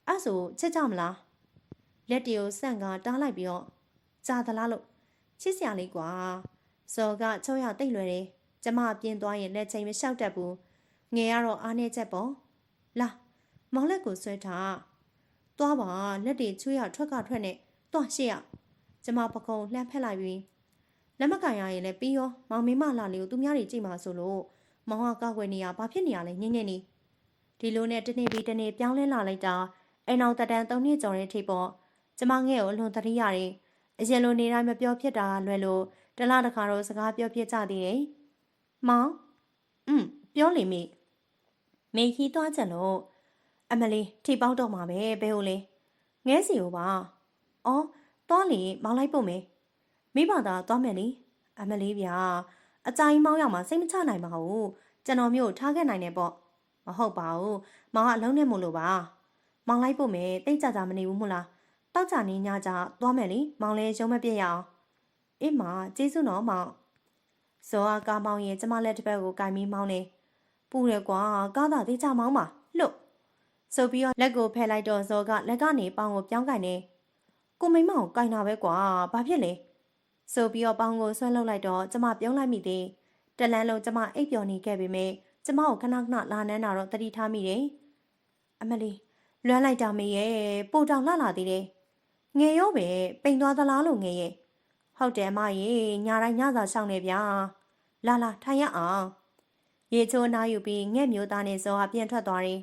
အဲ့ဆိုချက်ကြမလားလက်တီကိုဆန့်ကတားလိုက်ပြီးတော့ကြာသလားလို့ချစ်စရာလေးကွာဇော်ကချောရတိတ်လွယ်တယ်ကျမပြင်းသွားရင်လက်ချိန်မလျှောက်တတ်ဘူးငယ်ရတော့အားနေချက်ပေါ့လာမောင်လက်ကိုဆွဲထားသွားပါလက်တွေချွေးရထွက်ကနဲ့သွားရှေ့ရကျမပကုံးလှမ်းဖက်လိုက်ပြီးလက်မကန်ရရင်လည်းပြီးရောမောင်မင်းမလာလေကိုသူများတွေကြည့်မှာဆိုလို့မောင်ကကောက်ွယ်နေရဘာဖြစ်နေရလဲငင်းနေဒီလိုနဲ့တနေ့ပြီးတနေ့ပြောင်းလဲလာလိုက်တာအိမ်အောင်တတန်3နှစ်ကျော်တဲ့အထိပေါ့ကျမငဲ့ကိုအလွန်သတိရတယ်အရင်လိုနေတိုင်းမပြောဖြစ်တာလွယ်လို့တလားတခါတော့စကားပြောဖြစ်ကြသေးတယ်မောင်ပြောလေမေခီးသွားကြလို့အမလီထိပေါက်တော့မှာပဲဘဲဟုတ်လေငဲစီကိုပါအော်သွားလေမောင်းလိုက်ပို့မယ်မိဘသားသွားမယ်လေအမလေးဗျာအကြိုင်းမောင်းရမှာစိတ်မချနိုင်ပါဘူးကျွန်တော်မျိုးထားခဲ့နိုင်တယ်ပေါ့မဟုတ်ပါဘူးမောင်ကအလုံးနဲ့မို့လို့ပါမောင်းလိုက်ပို့မယ်တိတ်ကြကြမနေဘူးမို့လားတောက်ကြနေညကြသွားမယ်လေမောင်လည်းရုံးမပြည့်ရအောင်အေးမကျေးဇူးတော်မောင်ဇော်ကကားမောင်းရင်ကျမလက်တစ်ဖက်ကိုကင်ပြီးမောင်းနေပူတယ်ကွာကားသာသေးချမောင်းပါလှုပ်ဆိုပြီးတော့လက်ကိုဖယ်လိုက်တော့ဇော်ကလက်ကနေပေါင်ကိုပြောင်းကင်နေကိုမိမကိုကင်တာပဲကွာဘာဖြစ်လဲဆိုပြီးတော့ပေါင်ကိုဆွဲလုပ်လိုက်တော့ကျမပြုံးလိုက်မိသေးတလန်းလုံးကျမအိပ်ပျော်နေခဲ့ပေမဲ့ကျမကိုခဏလာနန်းတာတော့တတိထားမိတယ်အမလီလွမ်းလိုက်တာမေရဲ့ပိုတောင်လာသေးတယ်ငယ်ရောပဲပိန်သွားသလားလို့ငယ်ရဲ့ဟုတ်တယ်အမရေညာတိုင်းညစာရှောင်းနေဗျာ လာလာထိုင်ရအောင်ရေချိုးနာယူပြီးငှက်မျိုးသားနဲ့ဇော်ဟာပြန်ထွက်သွားတယ်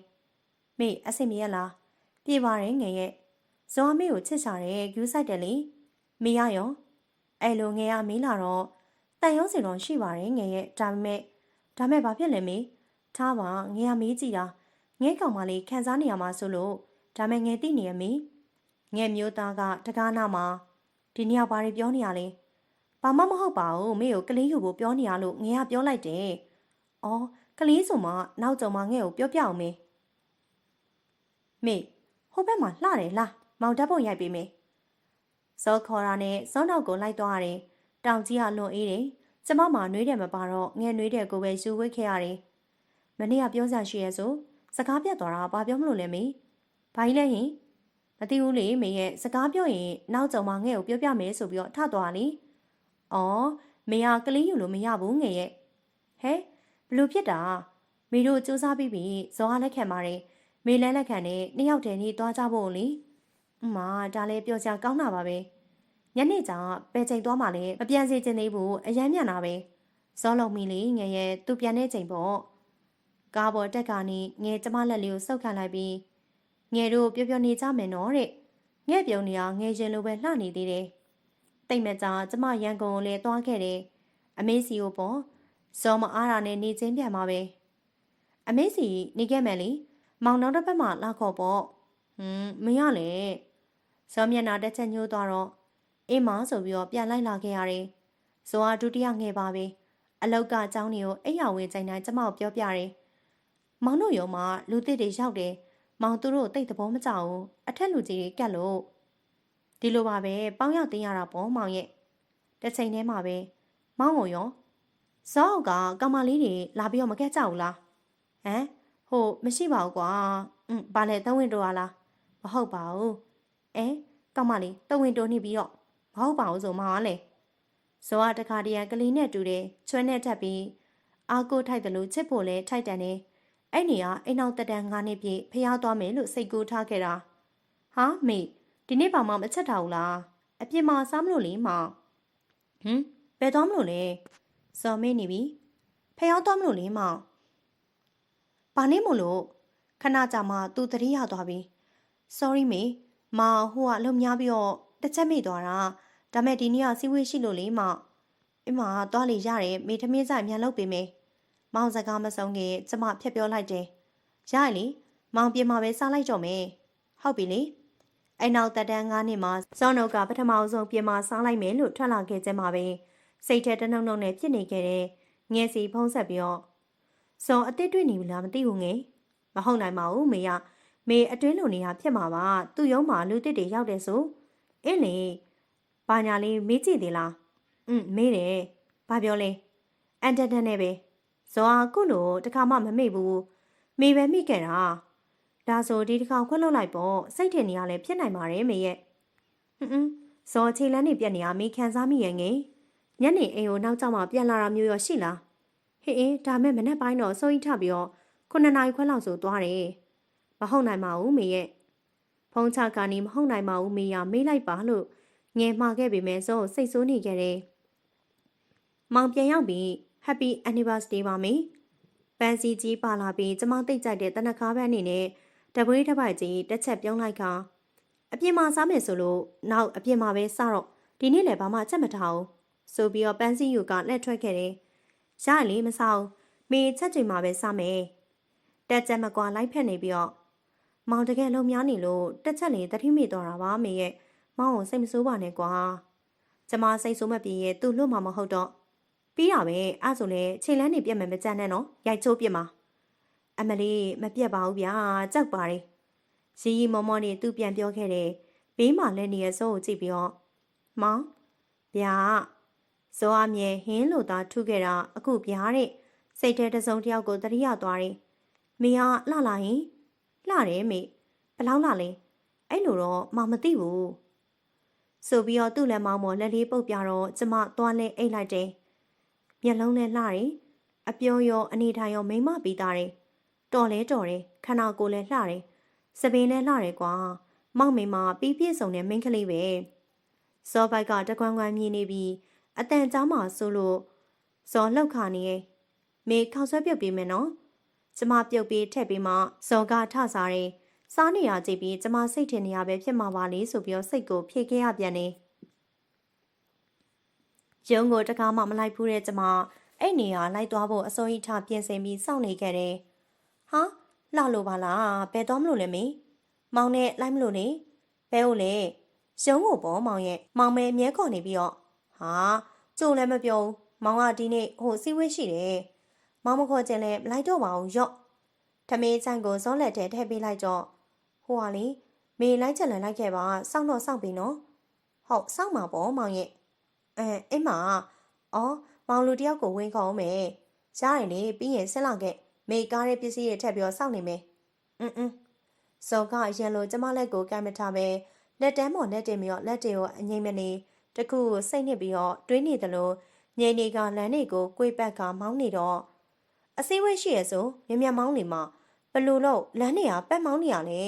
မေအဆင်မရလားပြေပါရဲ့ငယ်ရဲ့ဇော်မေကိုချစ်ချတယ်ယူဆိုင်တယ်လေမေရရောအဲ့လိုငယ်ရမေးလာတော့တန်ရုံးစင်တော့ရှိပါတယ်ငယ်ရဲ့ဒါပေမဲ့ဘာဖြစ်လဲမေထားပါငယ်ရမေးကြည့်တာငဲကောင်မလေးခံစားနေရမှာဆိုလို့ဒါမဲ့ငယ်သိနေရမေငယ်မျိုးသားကတကားနာမှာဒီနေ့ဘာတွေပြောနေရလဲဘာမှမဟုတ်ပါဘူးမေကိုကလေးယူဖို့ပြောနေရလို့ငယ်ကပြောလိုက်တယ်အော်ကလေးဆိုမှနောက်ကြုံမှငဲ့ကိုပြောပြအောင်မေဟိုဘက်မှာလှတယ်လားမောင်ဓာတ်ပုံရိုက်ပေးမေဇောခေါ်ရာနဲ့ဇောနောက်ကိုလိုက်သွားရတယ်တောင်ကြီးကလွန်အေးတယ်ကျမမှနှွေးတယ်မပါတော့ငဲနှွေးတယ်ကိုပဲယူဝစ်ခဲ့ရတယ်မနေ့ကပြောစရာရှိရဲဆိုစကားပြတ်သွားတာဘာပြောမလို့လဲမေဘာကြီးလဲဟင်မသိဘူးလေမေရဲ့စကားပြောရင်နောက်ကြုံမှငဲ့ကိုပြောပြမယ်ဆိုပြီးတော့ထသွားလေအော်မေကကလေးယူလို့မရဘူးငဲ့ရဲ့ဟဲဘလို့ဖြစ်တာမေတို့စူးစမ်းပြီးပြီဇောကလက်ခံပါတယ်မေလဲလက်ခံနဲ့နှစ်ယောက်တည်းနေသွားကြဖို့လေဒါလည်းပြောကြကောင်းတာပါပဲညနေကျပဲချိန်သွားမှလည်းမပြန်စေချင်သေးဘူးအရမ်းမြန်တာပဲဇောလုံးမီလေးငယ်ရဲ့သူပြန်တဲ့ချိန်ပေါ့ကားပေါ်တက်ကနေငယ်ကျမလက်လေးကိုစုပ်ခံလိုက်ပြီးငယ်တို့ပြောနေကြမယ်နော်တဲ့ငဲ့ပြုံနေအောင်ငယ်ရင်လိုပဲလှနေသေးတယ်တိတ်မကြကျမရန်ကုန်ကိုလည်းသွားခဲ့တယ်အမေစီကိုပေါ့ဇောမအားတာနဲ့နေချင်းပြန်มาပဲအမေစီနေခဲ့မယ်လေမောင်နောက်တစ်ဖက်မှာလာခေါ်ပေါ့မရလေဇောမျက်နှာတစ်ချက်ညှိုးသွားတော့အေးမဆိုပြီးတော့ပြန်လိုက်လာခဲ့ရတယ်ဇောကဒုတိယငယ်ပါပဲအလောက်ကเจ้าနေကိုအိယာဝင်ချိန်တိုင်းကျမကိုပြောပြတယ်မောင်တို့ရောမှာလူသစ်တွေရောက်တယ်မောင်သူတို့တိတ်သဘောမကျဘူးအထက်လူကြီးတွေကတ်လို့ဒီလိုပါပဲပေါင်းရောက်တင်ရတာပေါ့မောင်ရဲ့တစ်ချိန်တည်းမှာပဲမောင်ကိုရောဇောကကောင်မလေးတွေလာပြီးတော့မကက်ကြဘူးလားဟမ်ဟုတ်မရှိပါဘူးကွာဘာလဲတဝင်းတိုးရလားမဟုတ်ပါဘူးကောင်မလေးတဝင်းတိုးနေပြီးတော့မဟုတ်ပါဘူးဆိုမှလေဇောကတခါတည်းကလေးနဲ့တူတယ်ချွဲနဲ့ထပ်ပြီးအာကိုထိုက်တယ်လို့ချစ်ဖို့လဲထိုက်တန်တယ်အဲ့နေကအိမ်အောင်တက်တန်း9နှစ်ပြည့်ဖျားသွားမယ်လို့စိတ်ကူးထားခဲ့တာဟာမေဒီနေ့ဘာမှမချက်ထားဘူးလားအပြင်မှာစားမလို့လေမောင်ဘယ်သွားမလို့လဲဇော်မေးနေပြီဖျားသွားမလို့လေမောင်ဘာနေမို့လို့ခဏကြာမှသူတတိယသွားပြီ sorry မေမောင်ဟိုကလုံများပြီးတော့တစ်ချက်မိသွားတာဒါမဲ့ဒီနေ့ကစီဝေးရှိလို့လေမောင်အမသွားလေရတယ်မေထမင်းဆိုင်မြန်လုပ်ပေးမယ်မောင်စကားမဆုံးခင်ကျမဖြတ်ပြောလိုက်တယ်ရရလေမောင်ပြင်မှာပဲစားလိုက်ကြမယ်ဟုတ်ပြီလေအဲ့နောက်တက်တန်း9နှစ်မှာစောနုကပထမဆုံးပြင်မှာစားလိုက်မယ်လို့ထွက်လာခဲ့ကြမှာပဲစိတ်ထဲတနှုံနှုံနဲ့ဖြစ်နေခဲ့တဲ့ငယ်စီဖုံးဆက်ပြီးတော့ဇော်အစ်စ်တွေ့နေပြီလားမသိဘူးငယ်မဟုတ်နိုင်ပါဘူးမေအတွင်းလုံနေတာဖြစ်မှာပါသူ့ရုံးမှာလူတစ်တွေရောက်တယ်ဆိုအင်းလေဘာညာလေးမေးကြည့်သေးလားမေးတယ်ဘာပြောလဲအန်တန်နဲ့ပဲဇော်ကခုလိုတခါမှမမေ့ဘူးမေပဲမိခဲ့တာဒါဆိုဒီတစ်ခါခွင့်လွှတ်လိုက်ပေါ့စိတ်ထင်နေရလဲဖြစ်နိုင်ပါတယ်မေရဲ့ဇော်ခြေလန်းနေပြက်နေရမေခံစားမိရဲ့ငယ်ညနေအိမ်ကိုနောက်ကျမှပြန်လာတာမျိုးရောရှိလားဟေးဒါမဲ့မနေ့ပိုင်းတော့စိုးရိမ်ထပြီးတော့9 နာရီခွဲလောက်ဆိုသွားတယ်မဟုတ်နိုင်ပါဘူးမေရဲ့ဖုန်းချကနေမဟုတ်နိုင်ပါဘူးမေရမေးလိုက်ပါလို့ငယ်မှာခဲ့ပေမဲ့ဇောစိတ်ဆိုးနေခဲ့တယ်မောင်ပြန်ရောက်ပြီး Happy Anniversary ပါမေပန်းစီကြီးပါလာပြီးကျမသိကြိုက်တဲ့တနခါးပန်းအနေနဲ့တပွေးတစ်ပိုက်ကြီးတစ်ချက်ပြုံးလိုက်ကအပြင်မှာစားမယ်ဆိုလို့နောက်အပြင်မှာပဲစတော့ဒီနေ့လည်းဘာမှချက်မထားဘူးဆိုပြီးတော့ပန်းစီယူကလက်ထွက်ခဲ့တယ်ရလေမစားဘူးမေချက်ချိန်မှာပဲစားမယ်တက်ချက်မကွာလိုက်ဖက်နေပြီးတော့မောင်တကယ်လုံးများနေလို့တက်ချက်လေးတတိမိသွားတာပါမေရဲ့မောင်ကိုစိတ်မဆိုးပါနဲ့ကွာကျမစိတ်ဆိုးမပြေရဲ့သူ့လွတ်မှာမဟုတ်တော့ပြီးတာပဲအဲ့ဆိုလဲချိန်လန်းနေပြက်မယ်မကြမ်းနဲ့နော်ရိုက်ချိုးပြစ်မှာအမလေးမပြက်ပါဘူးဗျာကြောက်ပါတယ်ရီရီမော်မော်နေသူပြန်ပြောခဲ့တယ်ဘေးမှာလည်းနေရစိုးကိုကြည့်ပြီးတော့မောင်ဗျာဇောအမြဲဟင်းလို့သာထုခဲ့တာအခုဗျာတဲ့စိတ်ထဲတစုံတစ်ယောက်ကိုတရိယာသွားတယ်မေကလှလာရင်လှတယ်မေဘလောက်လှလဲအဲ့လိုတော့မောင်မသိဘူးဆိုပြီးတော့သူ့လက်မောင်းပေါ်လက်လေးပုတ်ပြတော့ကျမသွားလဲအိတ်လိုက်တယ်မျက်လုံးနဲ့လှတယ်အပြောရောအနေထိုင်ရောမိမပြီးသားတယ်တော်လဲတော်တယ်ခန္ဓာကိုယ်လည်းလှတယ်စပင်းလည်းလှတယ်ကွာမောင်မိမပြီးပြည့်စုံတဲ့မိန်းကလေးပဲစောဘိုက်ကတကွမ်းကွမ်းမြည်နေပြီးအတန်ကြားမှာဆိုလို့ ဇော်လောက်ခါနေမေခေါက်ဆွဲပြုတ်ပြီးမယ်နော်ကျမပြုတ်ပြီးထက်ပြီးမှဇော်ကထစားတယ်စားနေရကြည့်ပြီးကျမစိတ်ထင်နေရပဲဖြစ်မှာပါလေဆိုပြီးစိတ်ကိုဖြေခဲ့ရပြန်နေရုံးကိုတကားမှမလိုက်ဘူးတဲ့ကျမအဲ့နေရာလိုက်သွားဖို့အစိုးရထပြင်ဆင်ပြီးစောင့်နေခဲ့တယ်ဟာလှလို့ပါလားဘယ်တော့မလို့လဲမေမောင်နဲ့လိုက်မလို့လေဘဲဟုတ်လေရုံးကိုပေါ့မောင်ရဲ့မောင်မဲအမြဲခေါ်နေပြီးတော့ဟာကျိုးလည်းမပြောဘူးမောင်ကဒီနေ့ဟိုစီဝေးရှိတယ်မောင်မခေါ်ချင်လဲမလိုက်တော့ပါဘူးရော့ထမင်းဆိုင်ကိုဇောလက်ထဲထည့်ပေးလိုက်တော့ဟိုဟာလေမေလိုက်ချက်လည်းလိုက်ခဲ့ပါစောင့်တော့စောင့်ပြီနော်ဟုတ်စောင့်မှာပေါ့မောင်ရဲ့အိမ်မှာအော်မောင်လူတယောက်ကိုဝင်ခေါ်အောင်မယ်ရတယ်လေပြီးရင်ဆင်းလာခဲ့မေကားတဲ့ပစ္စည်းတွေထည့်ပြီးစောင့်နေမယ်ဇော်ကအရင်လိုကျမလက်ကိုကင်မထားပဲလက်တန်းပေါ်လက်တင်ပြီးတော့လက်တွေကိုအငိမ့်မနေတခုကိုစိတ်နစ်ပြီးတော့တွေးနေသလိုငိမ့်နေကလမ်းတွေကိုကိုယ်ပက်ကမောင်းနေတော့အစည်းအဝေးရှိရဆိုမြမြမောင်းနေမှာဘလို့လို့လမ်းတွေကပတ်မောင်းနေရလဲ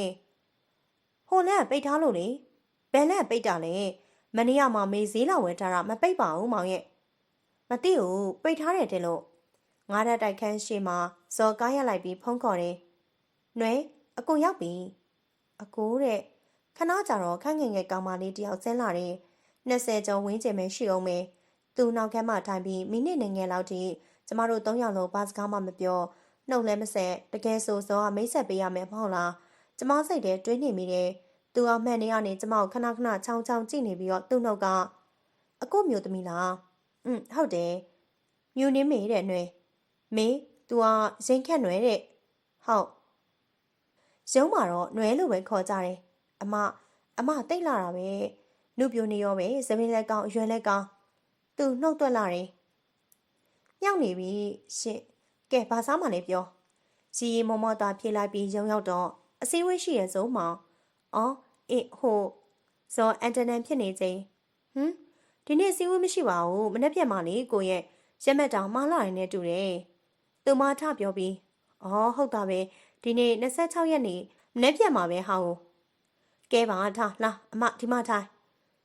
ဟိုလမ်းပိတ်ထားလို့လေဘယ်လမ်းပိတ်တာလဲမနေ့ကမှမေးဈေးလာဝယ်ထားတာမပိတ်ပါဘူးမောင်ရဲ့မသိဘူးပိတ်ထားတယ်တဲ့လို့ငါးတက်တိုက်ခန်းရှိမှာဇော်ကားရလိုက်ပြီးဖုန်းခေါ်တယ်နွဲအကိုရောက်ပြီအကိုတဲ့ခဏကြာတော့ခန့်ငယ်ငယ်ကောင်မလေးတယောက်ဆင်းလာတယ်20ကျော်ဝင်းကျင်ပဲရှိအောင်မယ်သူနောက်ခန်းမှာထိုင်ပြီးမိနစ်ငယ်လောက်ထိကျမတို့3ယောက်လုံးဘာစကားမှမပြောနှုတ်လည်းမဆက်တကယ်ဆိုဇော်ကမိတ်ဆက်ပေးရမယ်မဟုတ်လားကျမစိတ်ထဲတွေးနေမိတယ်သူအမှန်နဲ့ကနေကျမကိုခဏခဏချောင်းချောင်းကြည့်နေပြီးတော့သူ့နှုတ်ကအကိုမျိုးသမီးလားဟုတ်တယ်မြူနေမေတဲ့နွယ်မေ तू ကရင်ခက်နွယ်တဲ့ဟုတ်ရုံးမှာတော့နွယ်လို့ပဲခေါ်ကြတယ်အမတိတ်လာတာပဲနှုတ်ပြိုနေရောပဲသမင်းလက်ကောင်းအရွယ်လက်ကောင်းသူနှုတ်သွက်လာတယ်မြောက်နေပြီရှင်ကဲဘာစားမှလဲပြောရီရီမောမောတာဖြေလိုက်ပြီးရုံရောက်တော့အစည်းအဝေးရှိရဲ့ဆုံးမောင်အော်အေးဟိုဇော်အန်တနန်ဖြစ်နေချိန်ဒီနေ့စည်းဝေးမရှိပါဘူးမနေ့ပြက်မှလေကိုရဲ့ရက်မက်တောင်မှားလာရင်နဲ့တူတယ်သူမထပြောပြီးအော်ဟုတ်တာပဲဒီနေ့26ရက်နေ့မနေ့ပြက်မှာပဲဟာဟုတ်ကဲပါထားလာအမဒီမထိုင်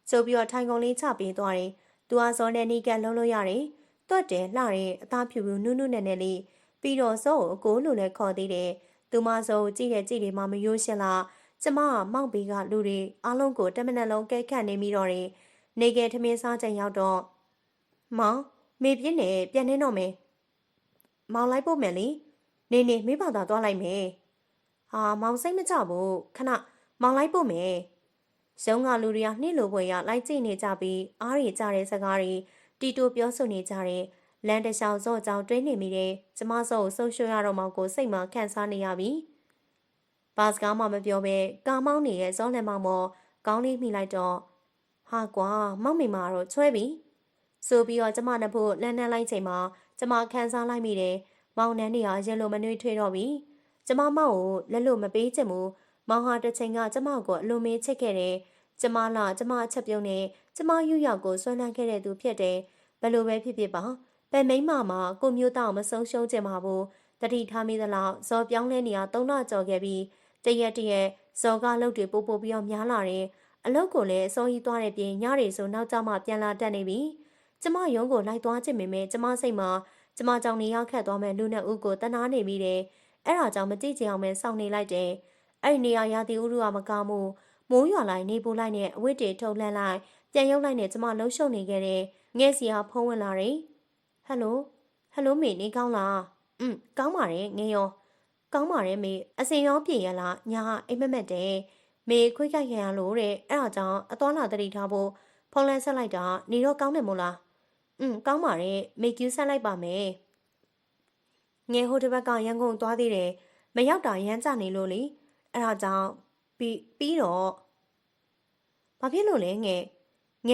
ဆိုပြီးတော့ထိုင်ကုန်လေးချပေးသွားတယ်သူအားစောနဲ့နီးကပ်လုံးလို့ရတယ်တွတ်တယ်လှတယ်အသားဖြူဖြူနုနုနဲ့နဲ့လေးပြီးတော့စောကိုအကိုလိုလည်းခေါ်သေးတယ်သူမစောကိုကြည့်တယ်မှမရိုးရှင်းလားကျမကမောက်ဘေးကလူတွေအားလုံးကို10မိနစ်လုံးကဲခတ်နေမိတော့တယ်နေကယ်ထမင်းစားချိန်ရောက်တော့မောင်မေပြင်းနေပြန်နေတော့မယ်မောင်လိုက်ဖို့မယ်လေနေမိဘသာသွားလိုက်မယ်ဟာမောင်စိတ်မချဘူးခဏမောင်လိုက်ဖို့မယ်ရုံးကလူတွေကနှိလိုပွဲရလိုက်ကြည့်နေကြပြီးအားရကြတဲ့စကားတွေတီတိုပြောဆိုနေကြတဲ့လမ်းတစ်လျှောက်စော့ကြောင်တွေးနေမိတယ်ကျမစော့ကိုဆုပ်ရွှရတော့မှကိုစိတ်မှခံစားနေရပြီဘာစကားမှမပြောဘဲကာမောင်းနေတဲ့ဇောလန်မောင်မောကောင်းလေးမိလိုက်တော့ဟာကွာမောက်မိမာတော့ချွဲပြီဆိုပြီးတော့ကျမနှစ်ဖို့လန်းနှန်းလိုက်ချိန်မှာကျမခံစားလိုက်မိတယ်မောင်နှန်းနေဟာရင်လိုမနှွေးထွေးတော့ပြီကျမမောက်ကိုလက်လို့မပေးချင်ဘူးမောင်ဟာတစ်ချိန်ကကျမကိုအလိုမေးချစ်ခဲ့တယ်ကျမလာကျမအချက်ပြုံးနဲ့ကျမယူရောက်ကိုဆွမ်းလန်းခဲ့တဲ့သူဖြစ်တယ်ဘယ်လိုပဲဖြစ်ပါဘယ်မိမမှာကိုမျိုးတောင်မဆုံးရှုံးချင်ပါဘူးတတိထားမိသလောက်ဇော်ပြောင်းလဲနေရ3လကျော်ခဲ့ပြီးတရက်ဇော်ကလှုပ်တွေပို့ပြီးတော့များလာတယ်အလုပ်ကိုလည်းအစိုးရသွားတဲ့ပြင်ညတွေဆိုနောက်ကျမှပြန်လာတတ်နေပြီကျမရုံးကိုလိုက်သွားချင်ပေမဲ့ကျမစိတ်မှာကျမကြောင့်နေရောက်ခတ်သွားမဲ့လူနဲ့ဦးကိုတနာနေမိတယ်အဲ့ဒါကြောင့်မကြည့်ချင်အောင်ပဲစောင့်နေလိုက်တယ်အဲ့ဒီနေရာရာသီဥတုကမကောင်းဘူးမိုးရွာလိုက်နေပူလိုက်နဲ့အဝတ်တွေထုတ်လှမ်းလိုက်ပြန်ရုပ်လိုက်နဲ့ကျမလှုပ်ရှုပ်နေခဲ့တယ်ငဲ့စီဟာဖုံးဝင်လာတယ်ဟယ်လိုမေနေကောင်းလားကောင်းပါတယ်ငယ်ရောကောင်းပါတယ်မေအစင်ရောပြေရလားညာအိမ်မက်မက်တယ်မေခွေးကြိုက်ခံရလို့တဲ့အဲ့ဒါကြောင့်အသွားလာတတိထားဖို့ဖုန်းလန်းဆက်လိုက်တာနေတော့ကောင်းတယ်မို့လားကောင်းပါတယ်မေကျူးဆက်လိုက်ပါမယ်ငယ်ဟိုတစ်ဘက်ကရန်ကုန်သွားသေးတယ်မရောက်တာရမ်းကြနေလို့လေအဲ့ဒါကြောင့်ပြီးတော့ဘာဖြစ်လို့လဲငယ်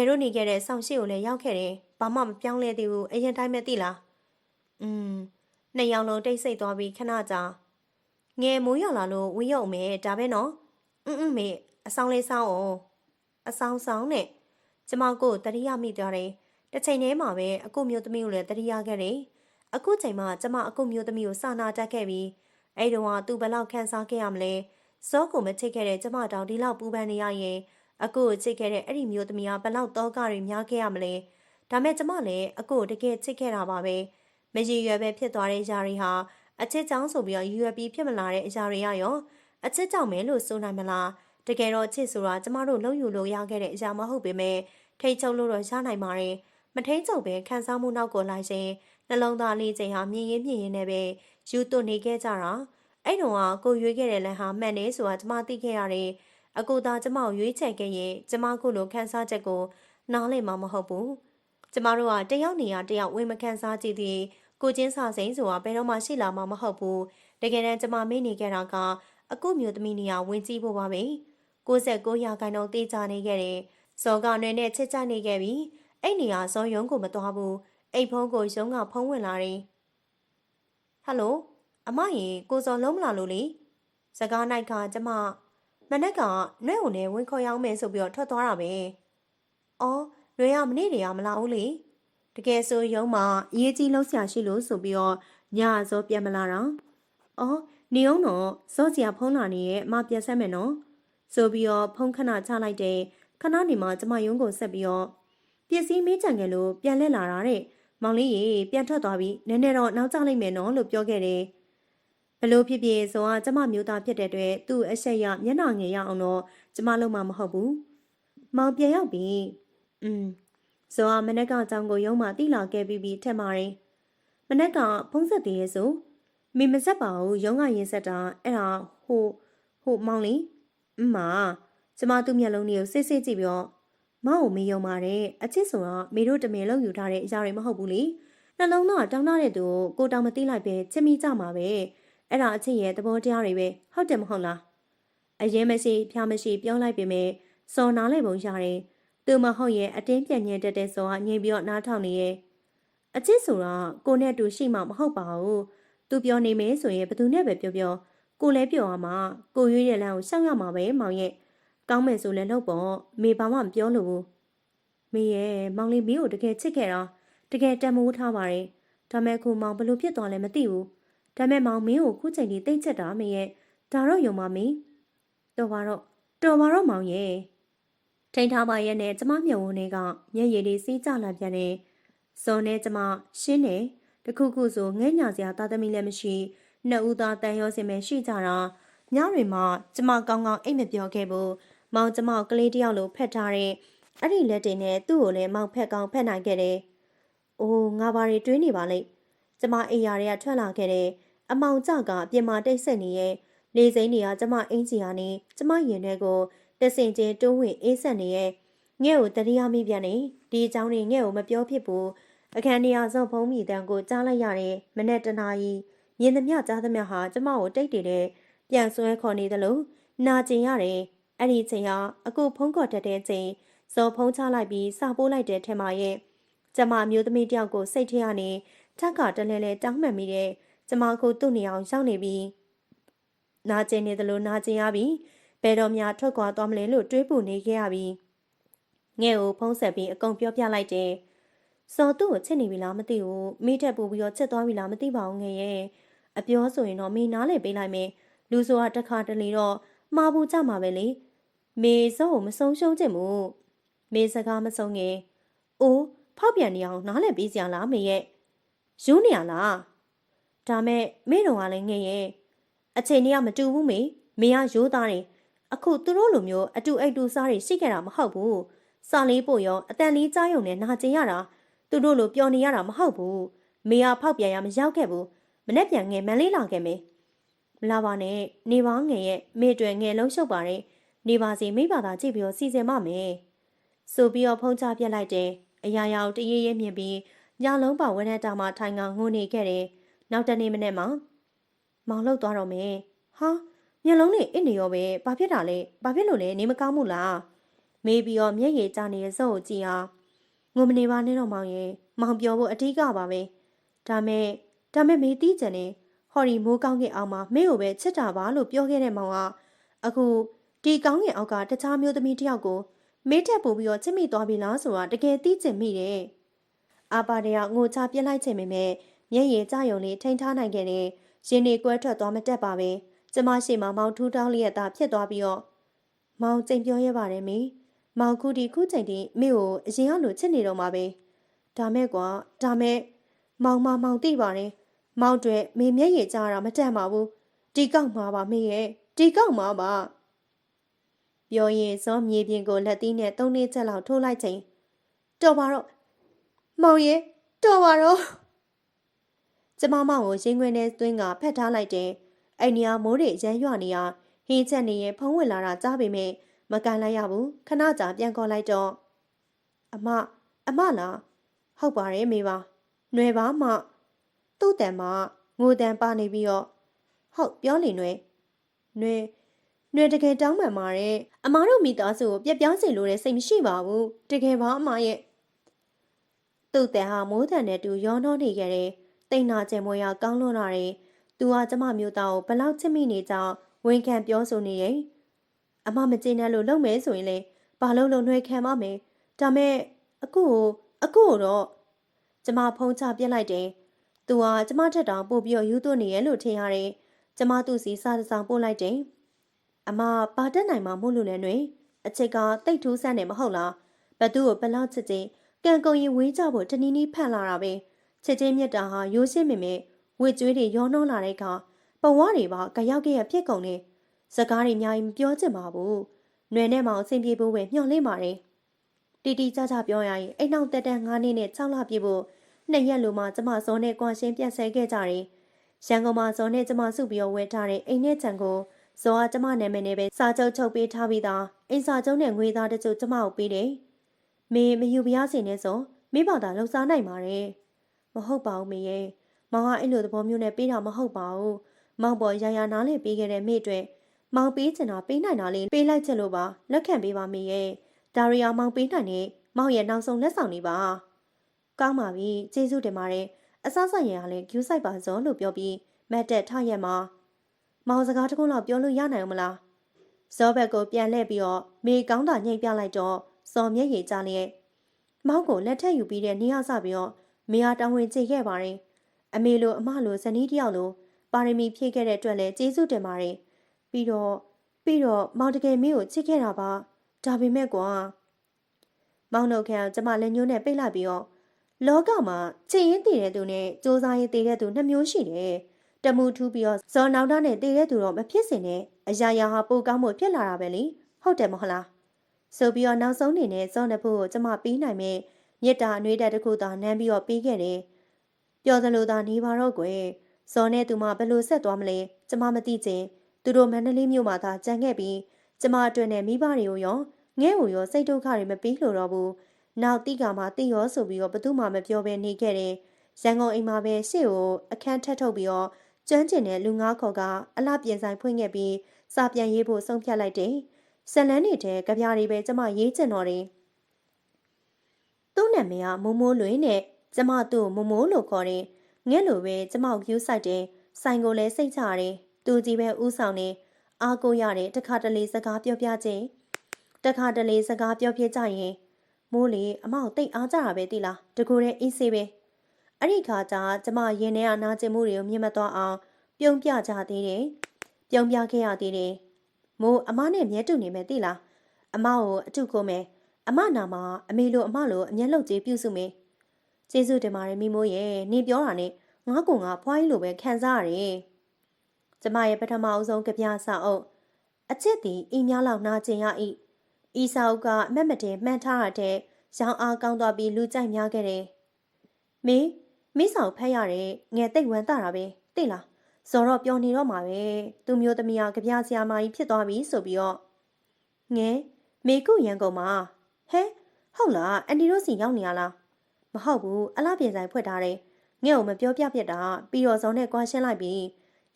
တို့နေခဲ့တဲ့ဆောင်ရှိကိုလည်းရောက်ခဲ့တယ်ဘာမှမပြောင်းလဲသေးဘူးအရင်တိုင်းပဲသိလားနှစ်ယောက်လုံးတိတ်ဆိတ်သွားပြီးခဏကြာငယ်မိုးရောက်လာလို့ဝီးရုံမယ်ဒါပဲနော်မေအဆောင်လေးဆောင်းအောင်အဆောင်နဲ့ကျမကိုတတိယမိသွားတယ်တစ်ချိန်တည်းမှာပဲအခုမျိုးသမီးကိုလည်းတတိယခဲ့တယ်အခုချိန်မှာကျမအခုမျိုးသမီးကိုစာနာတတ်ခဲ့ပြီးအဲ့တုန်းကသူဘယ်လောက်ခံစားခဲ့ရမလဲဇောကိုမချစ်ခဲ့တဲ့ကျမတောင်ဒီလောက်ပူပန်နေရရင်အခုချစ်ခဲ့တဲ့အဲ့ဒီမျိုးသမီးကဘယ်လောက်တောကတွေများခဲ့ရမလဲ ဒါမဲ့ကျမလည်းအကိုတကယ်ချစ်ခဲ့တာပါပဲမရည်ရွယ်ပဲဖြစ်သွားတဲ့အရာတွေဟာအချစ်ကြောင့်ဆိုပြီးရွယ်ပြီးဖြစ်မလာတဲ့အရာတွေရောအချစ်ကြောင့်ပဲလို့ဆိုနိုင်မလားတကယ်တော့ချစ်ဆိုတာကျမတို့လုံယူလို့ရခဲ့တဲ့အရာမဟုတ်ပေမဲ့ထိတ်ချုပ်လို့တော့ရနိုင်ပါတယ်မထိန်ချုပ်ပဲခံစားမှုနောက်ကိုလိုက်ရင်နှလုံးသားလေးချိန်ဟာမြင်ရင်နဲ့ပဲယူသွနေခဲ့ကြတာအဲ့တော့ကိုရွေးခဲ့တဲ့လမ်းဟာမှန်တယ်ဆိုတာကျမသိခဲ့ရတယ်အကူသားကျမကိုရွေးချယ်ခဲ့ရင်ကျမခုလိုခန်းစားချက်ကိုနားလည်မှာမဟုတ်ဘူးကျမတို့ကတယောက်နေရာတယောက်ဝင်မခန်းစားကြည့်သည်ကိုချင်းစာစိန်ဆိုတာဘယ်တော့မှရှိလာမှာမဟုတ်ဘူးတကယ်တမ်းကျမမေ့နေခဲ့တာကအကူမျိုးသမီးနေရာဝင်ကြည့်ဖို့ပါပဲ69ရာခိုင်နှုန်းတေးကြနေခဲ့တယ်စောကနွယ်နဲ့ချစ်ကြနေခဲ့ပြီအဲ့နေရာစောရုံးကိုမသွားဘူးအိတ်ဖုံးကိုရုံးကဖုံးဝင်လာတယ်ဟယ်လိုအမရေကိုစောလုံးမလာလို့လေစကားနိုင်ကကျမမနက်ကနှဲ့ုံနဲ့ဝင်ခေါ်ရောက်မယ်ဆိုပြီးတော့ထွက်သွားတာပဲ။အော်လွယ်ရမနေ့တည်းကမလာဘူးလေ။တကယ်ဆိုရုံးမှာအရေးကြီးလုံးဆရာရှိလို့ဆိုပြီးတော့ညစောပြန်မလာတာ။အော်နေအောင်တော့စောစရာဖုံးလာနေရဲ့အမပြန်ဆက်မယ်နော်။ဆိုပြီးတော့ဖုံးခဏချလိုက်တယ်။ခဏနေမှကျမရုံးကိုဆက်ပြီးတော့ပစ္စည်းမေးချင်ကြလို့ပြန်လက်လာတာတဲ့။မောင်လေးရေပြန်ထွက်သွားပြီးနည်းနည်းတော့နောက်ကျလိုက်မယ်နော်လို့ပြောခဲ့တယ်။ဘလို့ဖြစ်ဖြစ်ဆိုကကျမမျိုးသားဖြစ်တဲ့အတွက်သူ့အဆက်ရမျက်နှာငယ်ရအောင်တော့ကျမလုံးမမဟုတ်ဘူး။မောင်ပြန်ရောက်ပြီ။ဆိုကမနက်ကအကြောင်းကိုရုံးမှတိလာခဲ့ပြီးထက်မာတယ်။မနက်ကဖုံးဆက်သေးရဲ့ဆိုမိမဆက်ပါဘူးရုံးကရင်ဆက်တာအဲ့ဒါဟိုမောင်လေးမကျမသူ့မျက်လုံးလေးကိုစစ်ကြည့်ပြီးတော့မောင်ကိုမေးယုံပါတယ်အချစ်ဆိုတော့မေတို့တမင်လုံးယူထားတဲ့အရာတွေမဟုတ်ဘူးလေနှလုံးသားတောင်းတတဲ့သူကိုတောင်မသိလိုက်ပဲချစ်မိကြမှာပဲအဲ့ဒါအချစ်ရဲ့သဘောတရားတွေပဲဟုတ်တယ်မဟုတ်လားအရင်မရှိဖျားမရှိပြောလိုက်ပေမဲ့စော်နားလိုက်ပုံရတယ်သူမဟုတ်ရဲ့အတင်းပြန်ညင်တက်တဲ့စော်ကငြိမ်ပြီးတော့နားထောင်နေရဲ့အချစ်ဆိုတော့ကိုနဲ့တူရှိမှမဟုတ်ပါဘူးသူပြောနေမယ်ဆိုရင်ဘယ်သူနဲ့ပဲပြောကိုလည်းပြောရမှာကိုရွေးတဲ့လမ်းကိုရှောက်ရမှာပဲမောင်ရဲ့ကောင်းမယ်ဆိုလည်းလုပ်ပေါ့မေဘာမှမပြောလို့ဘူးမေရဲ့မောင်လေးမီးကိုတကယ်ချစ်ခဲ့တာတကယ်တန်မိုးထားပါတယ်ဒါမဲ့ခုမောင်ဘလို့ဖြစ်သွားလဲမသိဘူးဒါမဲ့မောင်မင်းကိုခုချိန်ကြီးတိတ်ချက်တာမေရဲ့ဒါတော့ယုံပါမေတော်ပါတော့မောင်ရဲ့ထိန်ထားပါရဲ့နဲ့ကျမမျက်ဝန်းတွေကမျက်ရည်လေးစီးကျလာပြန်တယ်စော်နဲ့ကျမရှင်းတယ်တခုခုဆိုငဲ့ညာစရာသားသမီးလည်းမရှိနှစ်ဦးသားတန်ရောစင်ပဲရှိကြတာညတွေမှာကျမကောင်းကောင်းအိတ်မပြောခဲ့ဘူးမောင်ကျမကလေးတယောက်လိုဖက်ထားတဲ့အဲ့ဒီလက်တွေနဲ့သူ့ကိုလည်းမောင်ဖက်ကောင်းဖက်နိုင်ခဲ့တယ်။အိုးငါဘာတွေတွေးနေပါလိမ့်။ကျမအိမ်ယာတွေကထွက်လာခဲ့တယ်။အမောင်ကြကပြင်မာတိတ်ဆိတ်နေရဲ့လေစိမ်းတွေကကျမအင်ကြီးဟာနေကျမရင်ထဲကိုတဆင်ချင်းတိုးဝင်အေးဆက်နေရဲ့ငဲ့ကိုတတိယမိပြန်နေဒီအကြောင်းတွေငဲ့ကိုမပြောဖြစ်ဘူး။အခန်းထဲကစော့ဖုံးမိတန်းကိုကြားလိုက်ရတယ်မနဲ့တနာကြီးမြင်သမျှကြားသမျှဟာကျမကိုတိတ်တည်တဲ့ပြန်ဆွဲခေါ်နေသလိုနာကျင်ရတယ်အဲ့ဒီချိန်ဟာအခုဖုံးကော်တက်တဲ့ချိန်စော်ဖုံးချလိုက်ပြီးစာပိုးလိုက်တဲ့ထဲမှာရဲ့ကျမမျိုးသမီးတယောက်ကိုစိတ်ထဲကနေထက်ကတလဲလဲတောင်းမှန်မိတဲ့ကျမကိုသူ့နေအောင်ရောက်နေပြီးနာကျင်နေသလိုနာကျင်ရပြီးဘယ်တော့မှထွက်ခွာသွားမလဲလို့တွေးပူနေခဲ့ရပြီးငဲ့ကိုဖုံးဆက်ပြီးအကုန်ပြောပြလိုက်တယ်စော်သူ့ကိုချစ်နေပြီလားမသိဘူးမိထက်ပူပြီးတော့ချစ်သွားပြီလားမသိပါဘူးငယ်ရဲ့အပြောဆိုရင်တော့မိနားလေပေးလိုက်မယ်လူဆိုတာတစ်ခါတလေတော့မှားဖို့ကြမှာပဲလေမေစောကိုမဆုံးရှုံးချင်ဘူးမေစကားမဆုံးငယ်အိုးဖောက်ပြန်နေအောင်နားလည်ပေးစရာလားမေရဲ့ယူနေရလားဒါမဲ့မေတော်ကလည်းငယ်ရဲ့အချိန်ကြီးကမတူဘူးမေကရိုးသားတယ်အခုသူတို့လိုမျိုးအတူအိတ်တူစားတွေရှိခဲ့တာမဟုတ်ဘူးစာလေးပို့ရောအတန်လေးကြားယုံနဲ့နာကျင်ရတာသူတို့လိုပျော်နေရတာမဟုတ်ဘူးမေကဖောက်ပြန်ရမရောက်ခဲ့ဘူးမနဲ့ပြန်ငယ်မန်းလေးလာခဲ့မေမလာပါနဲ့နေပါငယ်ရဲ့မေတွေငယ်လုံးရှုပ်ပါတယ်နေပါစီမိဘသာကြည့်ပြီးတော့စီစဉ်ပါမယ်ဆိုပြီးတော့ဖုံးချပြက်လိုက်တယ်အရာရာတရေရဲမြင်ပြီးညလုံးပါဝန်းထဲတာမှထိုင်ကငိုနေခဲ့တယ်နောက်တနေ့မနေ့မှာမောင်လောက်သွားတော့မယ်ဟာမျက်လုံးနဲ့အစ်နေရောပဲဘာဖြစ်တာလဲဘာဖြစ်လို့လဲနေမကောင်းဘူးလားမေးပြီးတော့မျက်ရည်ကျနေတဲ့စော့ကိုကြည့်အောင်ငိုမနေပါနဲ့တော့မောင်ရဲ့မောင်ပြောဖို့အထီးကပါပဲဒါမဲ့မေးတီးကြတယ်ဟော်ရီမိုးကောင်းကင်အောင်မှာမေကိုပဲချစ်တာပါလို့ပြောခဲ့တဲ့မောင်ကအခုဒီကောင်းကင်အောက်ကတခြားမျိုးသမီးတယောက်ကိုမေးထက်ပို့ပြီးတော့ချစ်မိသွားပြီလားဆိုတာတကယ်သိချင်မိတယ်အာပါတဲ့ကငိုချပြစ်လိုက်ချင်ပေမဲ့မျက်ရည်ကျယုံလေးထိန်ထားနိုင်ခဲ့တဲ့ရင်တွေကွဲထွက်သွားမတက်ပါပဲကျမရှိမှမောင်ထူးတောင်းလျက်သာဖြစ်သွားပြီးတော့မောင်ကြိမ်ပြောရပါတယ်မေမောင်ခုချိန်ထိမေကိုအရင်ကလိုချစ်နေတော့မှာပဲ ဒါမဲ့ကွာဒါမဲ့မောင်သိပါတယ်မောင်တွေမေမျက်ရည်ကြတာမတန်ပါဘူးဒီကောက်မှာပါမေရဲ့ဒီကောက်မှာပါပြောရင်ဇောမြေပြင်ကိုလက်သီးနဲ့3 နှစ်ချက်လောက်ထိုးလိုက်ချိန်တော်ပါတော့မောင်ရဲ့တော်ပါတော့ကျမမောင်ကိုရင်ခွင်ထဲသွင်းကဖက်ထားလိုက်တယ်အဲ့နေရာမိုးတွေရမ်းရွနေရဟင်းချက်နေရင်ဖုံးဝင်လာတာကြားပေမဲ့မကန်လိုက်ရဘူးခဏကြာပြန်ခေါ်လိုက်တော့အမလားဟုတ်ပါတယ်မေပါຫນွယ်ပါမသူ့တန်မငိုတန်ပါနေပြီးတော့ဟုတ်ပြောလေຫນွယ်တကယ်တောင်းပန်ပါတယ်အမားတို့မိသားစုကိုပြက်ပြောင်းစေလို့တဲ့စိတ်မရှိပါဘူးတကယ်ပါအမရဲ့သူ့တန်ဟာမိုးတန်နဲ့တူရောနှောနေခဲ့တယ်တိတ်နာကျင်မွေရကောင်းလွန်းလာတယ်သူဟာကျမမျိုးသားကိုဘလောက်ချစ်မိနေကြောင်းဝန်ခံပြောဆိုနေရဲ့အမမကျေနပ်လို့လုံမဲဆိုရင်လေဘာလို့လုံနှွဲခံမမယ်ဒါမဲ့အခုတော့ကျမဖုံးချပြစ်လိုက်တယ်သူဟာကျမထက်တောင်ပို့ပြီးယူသွနေရဲ့လို့ထင်ရတယ်ကျမသူ့စီစားတစ်ဆောင်ပို့လိုက်တယ်အမပါတက်နိုင်မှာမို့လို့လဲနှွေအချစ်ကတိတ်ထူးဆန်းနေမဟုတ်လားဘသူ့ကိုဘလောက်ချစ်ချင်ကံကုန်ရင်ဝေးကြဖို့တနည်းနည်းဖန်လာတာပဲချစ်ချင်းမြတ်တာဟာရိုးရှင်းမိမဲ့ဝစ်ကျွေးတွေရောနှောလာတဲ့အခါပဝါတွေပါကြရောက်ခဲ့ရဖြစ်ကုန်နေစကားတွေအများကြီးမပြောချင်ပါဘူးຫນွယ်နဲ့မောင်အဆင်ပြေဖို့ပဲမျှော်လင့်ပါတယ်တီတီကြပြောရရင်အိမ်နောက်တက်တန်း9 နှစ်နဲ့6 လပြည့်ဖို့2 ရက်လိုမှကျမဇော်နဲ့ကွာရှင်းပြတ်ဆဲခဲ့ကြတယ်ရန်ကုန်မှာဇော်နဲ့ကျမစုပြီးဝယ်ထားတဲ့အိမ်နဲ့ခြံကိုဇော်ကကျမနာမည်နဲ့ပဲစာချုပ်ချုပ်ပေးထားပြီးသားအိမ်စာချုပ်နဲ့ငွေသားတချို့ကျမကိုပေးတယ်မေမယူပြရစီနဲ့ဆိုမိဘသာလှုပ်ရှားနိုင်ပါတယ်မဟုတ်ပါဘူးမေရဲ့မောင်ကအဲ့လိုသဘောမျိုးနဲ့ပေးတာမဟုတ်ပါဘူးမောင်ပေါ်ရာနားလေပေးခဲ့တဲ့မိအတွက်မောင်ပေးချင်တာပေးနိုင်တာလေးပေးလိုက်ချင်လို့ပါလက်ခံပေးပါမေရဲ့ဒါရီယာမောင်ပေးနိုင်တဲ့မောင်ရဲ့နောက်ဆုံးလက်ဆောင်လေးပါကောင်းပါပြီကျေးဇူးတင်ပါတယ်အစားဆိုင်ရကလည်းကျူးဆိုင်ပါစောလို့ပြောပြီးမတ်တက်ထရက်မှာမောင်စကားတခုလောက်ပြောလို့ရနိုင်မလားဇောဘက်ကိုပြန်လှည့်ပြီးတော့မေကောင်းတာညှိပြလိုက်တော့စော်မျက်ရည်ကျလျက်မောင်ကိုလက်ထက်ယူပြီးတဲ့နေရာစပြီးတော့မေဟာတောင်းဝင်ကြိတ်ခဲ့ပါတယ်အမေလိုအမလိုဇနီးတယောက်လိုပါရမီဖြည့်ခဲ့တဲ့အတွက်လည်းကျေးဇူးတင်ပါတယ်ပြီးတော့မောင်တကယ်မင်းကိုချစ်ခဲ့တာပါဒါပေမဲ့ကွာမောင်နှုတ်ခံကျမလက်ညှိုးနဲ့ပိတ်လိုက်ပြီးတော့လောကမှာချစ်ရင်တည်တဲ့သူနဲ့စူးစမ်းရင်တည်တဲ့သူ2 မျိုးရှိတယ်တမှုထူးပြီးတော့ဇော်နောက်တာနဲ့တည်တဲ့သူတော့မဖြစ်စင်နဲ့အရာရာဟာပိုကောင်းမှုဖြစ်လာတာပဲလေဟုတ်တယ်မဟုတ်လားဆိုပြီးတော့နောက်ဆုံးနေနဲ့ဇော်နှစ်ဖူးကိုကျမပြီးနိုင်မဲ့မြစ်တာအနှွေးတက်တစ်ခုသာနမ်းပြီးတော့ပြီးခဲ့တယ်ပြောသလိုသာနေပါတော့ကွယ်ဇော်နဲ့သူမဘယ်လိုဆက်သွားမလဲကျမမသိချင်သူတို့မန္တလေးမြို့မှာသာကြံခဲ့ပြီးကျမအတွက်နဲ့မိဘတွေကိုရောငဲ့ကိုရောစိတ်ဒုက္ခတွေမပြီးလို့တော့ဘူးနောက်တိကမှတိရောဆိုပြီးတော့ဘသူမှမပြောဘဲနေခဲ့တယ်ရန်ကုန်အိမ်မှာပဲရှေ့ကိုအခန်းထက်ထုတ်ပြီးတော့ကျွမ်းကျင်တဲ့လူငါးခေါ်ကအလှပြင်ဆိုင်ဖွင့်ခဲ့ပြီးစာပြန်ရေးဖို့ဆုံးဖြတ်လိုက်တယ်ဇလန်းနေတဲ့ကြပြားတွေပဲကျမရေးချင်တော့တယ်သူ့နာမည်ကမိုးမိုးလွင်နဲ့ကျမသူ့ကိုမိုးမိုးလို့ခေါ်တယ်ငဲ့လိုပဲကျမကိုယူဆိုင်တယ်ဆိုင်ကိုလည်းစိတ်ချရတယ်သူကြီးပဲဥဆောင်နေအားကိုရတယ်တခါတလေစကားပြောပြခြင်းတခါတလေစကားပြောပြကြရင်မိုးလေအမောက်တိတ်အားကြတာပဲတိလားတကူတဲ့အေးဆေးပဲအဲ့ဒီခါကျကျမရင်ထဲကနာကျင်မှုတွေကိုမြင်မသွားအောင်ပြုံးပြကြသေးတယ်ပြုံးပြခဲ့ရသေးတယ်မိုးအမနဲ့မြဲတူနေမယ်တိလားအမကိုအထုကိုမယ်အမနာမှာအမေလိုအမလိုအမျက်လုံးကြီးပြုစုမယ်ကျေးဇူးတင်ပါတယ်မိမိုးရဲ့နင်ပြောတာနဲ့ငါ့ကိုငါဖွားကြီးလိုပဲခံစားရတယ်ကျမရဲ့ပထမအဆုံးကြပြစာအုပ်အချစ်သည်ဤများလောက်နာကျင်ရ၏ဤစာအုပ်ကအမှတ်မတင်မှန်ထားတဲ့ရောင်အားကောင်းသွားပြီးလူကြိုက်များခဲ့တယ်မိဆောင်ဖက်ရတယ်ငယ်သိပ်ဝမ်းသာတာပဲသိလားဇော်တော့ပြောနေတော့မှာပဲသူမျိုးသမီးကကြပြဆရာမကြီးဖြစ်သွားပြီဆိုပြီးတော့ငယ်မေကုရန်ကုန်မှာဟဲဟုတ်လားအန်တီတို့စီရောက်နေရလားမဟုတ်ဘူးအလားပြင်ဆိုင်ဖွက်ထားတယ်ငဲ့ကိုမပြောပြပြတာပြီးတော့ဇော်နဲ့ကွာရှင်းလိုက်ပြီ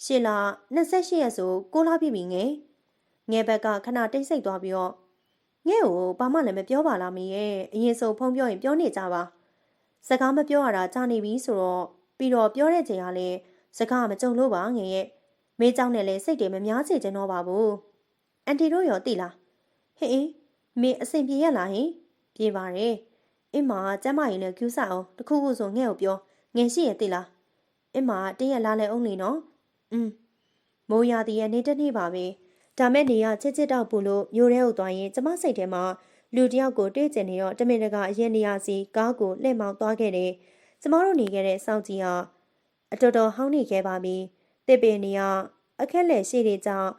ရှစ်လ28ရက်ဆို6 လပြည့်ပြီငယ်ဘက်ကခဏတိတ်ဆိတ်သွားပြီးတော့ငဲ့ကိုဘာမှလည်းမပြောပါလားမရဲ့အရင်ဆုံးဖုန်းပြောရင်ပြောနေကြပါစကားမပြောရတာကြာနေပြီဆိုတော့ပြီးတော့ပြောတဲ့ချိန်ကလည်းစကားမကြုံလို့ပါငယ်ရဲ့မေးเจ้าနဲ့လည်းစိတ်တွေမများစေချင်တော့ပါဘူးအန်တီတို့ရောသိလားဟေးမေအဆင်ပြေရလားဟင်ပြေပါတယ်အင်းမကျမ်းမရင်လည်းကျူးဆိုင်အောင်တခုခုဆိုငဲ့ကိုပြောငယ်ရှိရသိလားအင်းမတည့်ရလာလဲအောင်နေနော်မိုးရသည်ရဲ့နေတနေ့ပါပဲဒါမဲ့နေရချစ်ချစ်တော့ပူလို့မျိုးထဲကိုသွားရင်ကျမစိတ်ထဲမှာ လူတယောက်ကိုတွေ့ကျင်နေတော့တမင်တကာအရင်နေရာစီကားကိုလှည့်မောင်းသွားခဲ့တယ်ကျမတို့နေခဲ့တဲ့စောင့်ကြီးဟာအတော်တော်ဟောင်းနေခဲ့ပါပြီတစ်ပင်နေရအခက်လက်ရှိတွေကြောင့်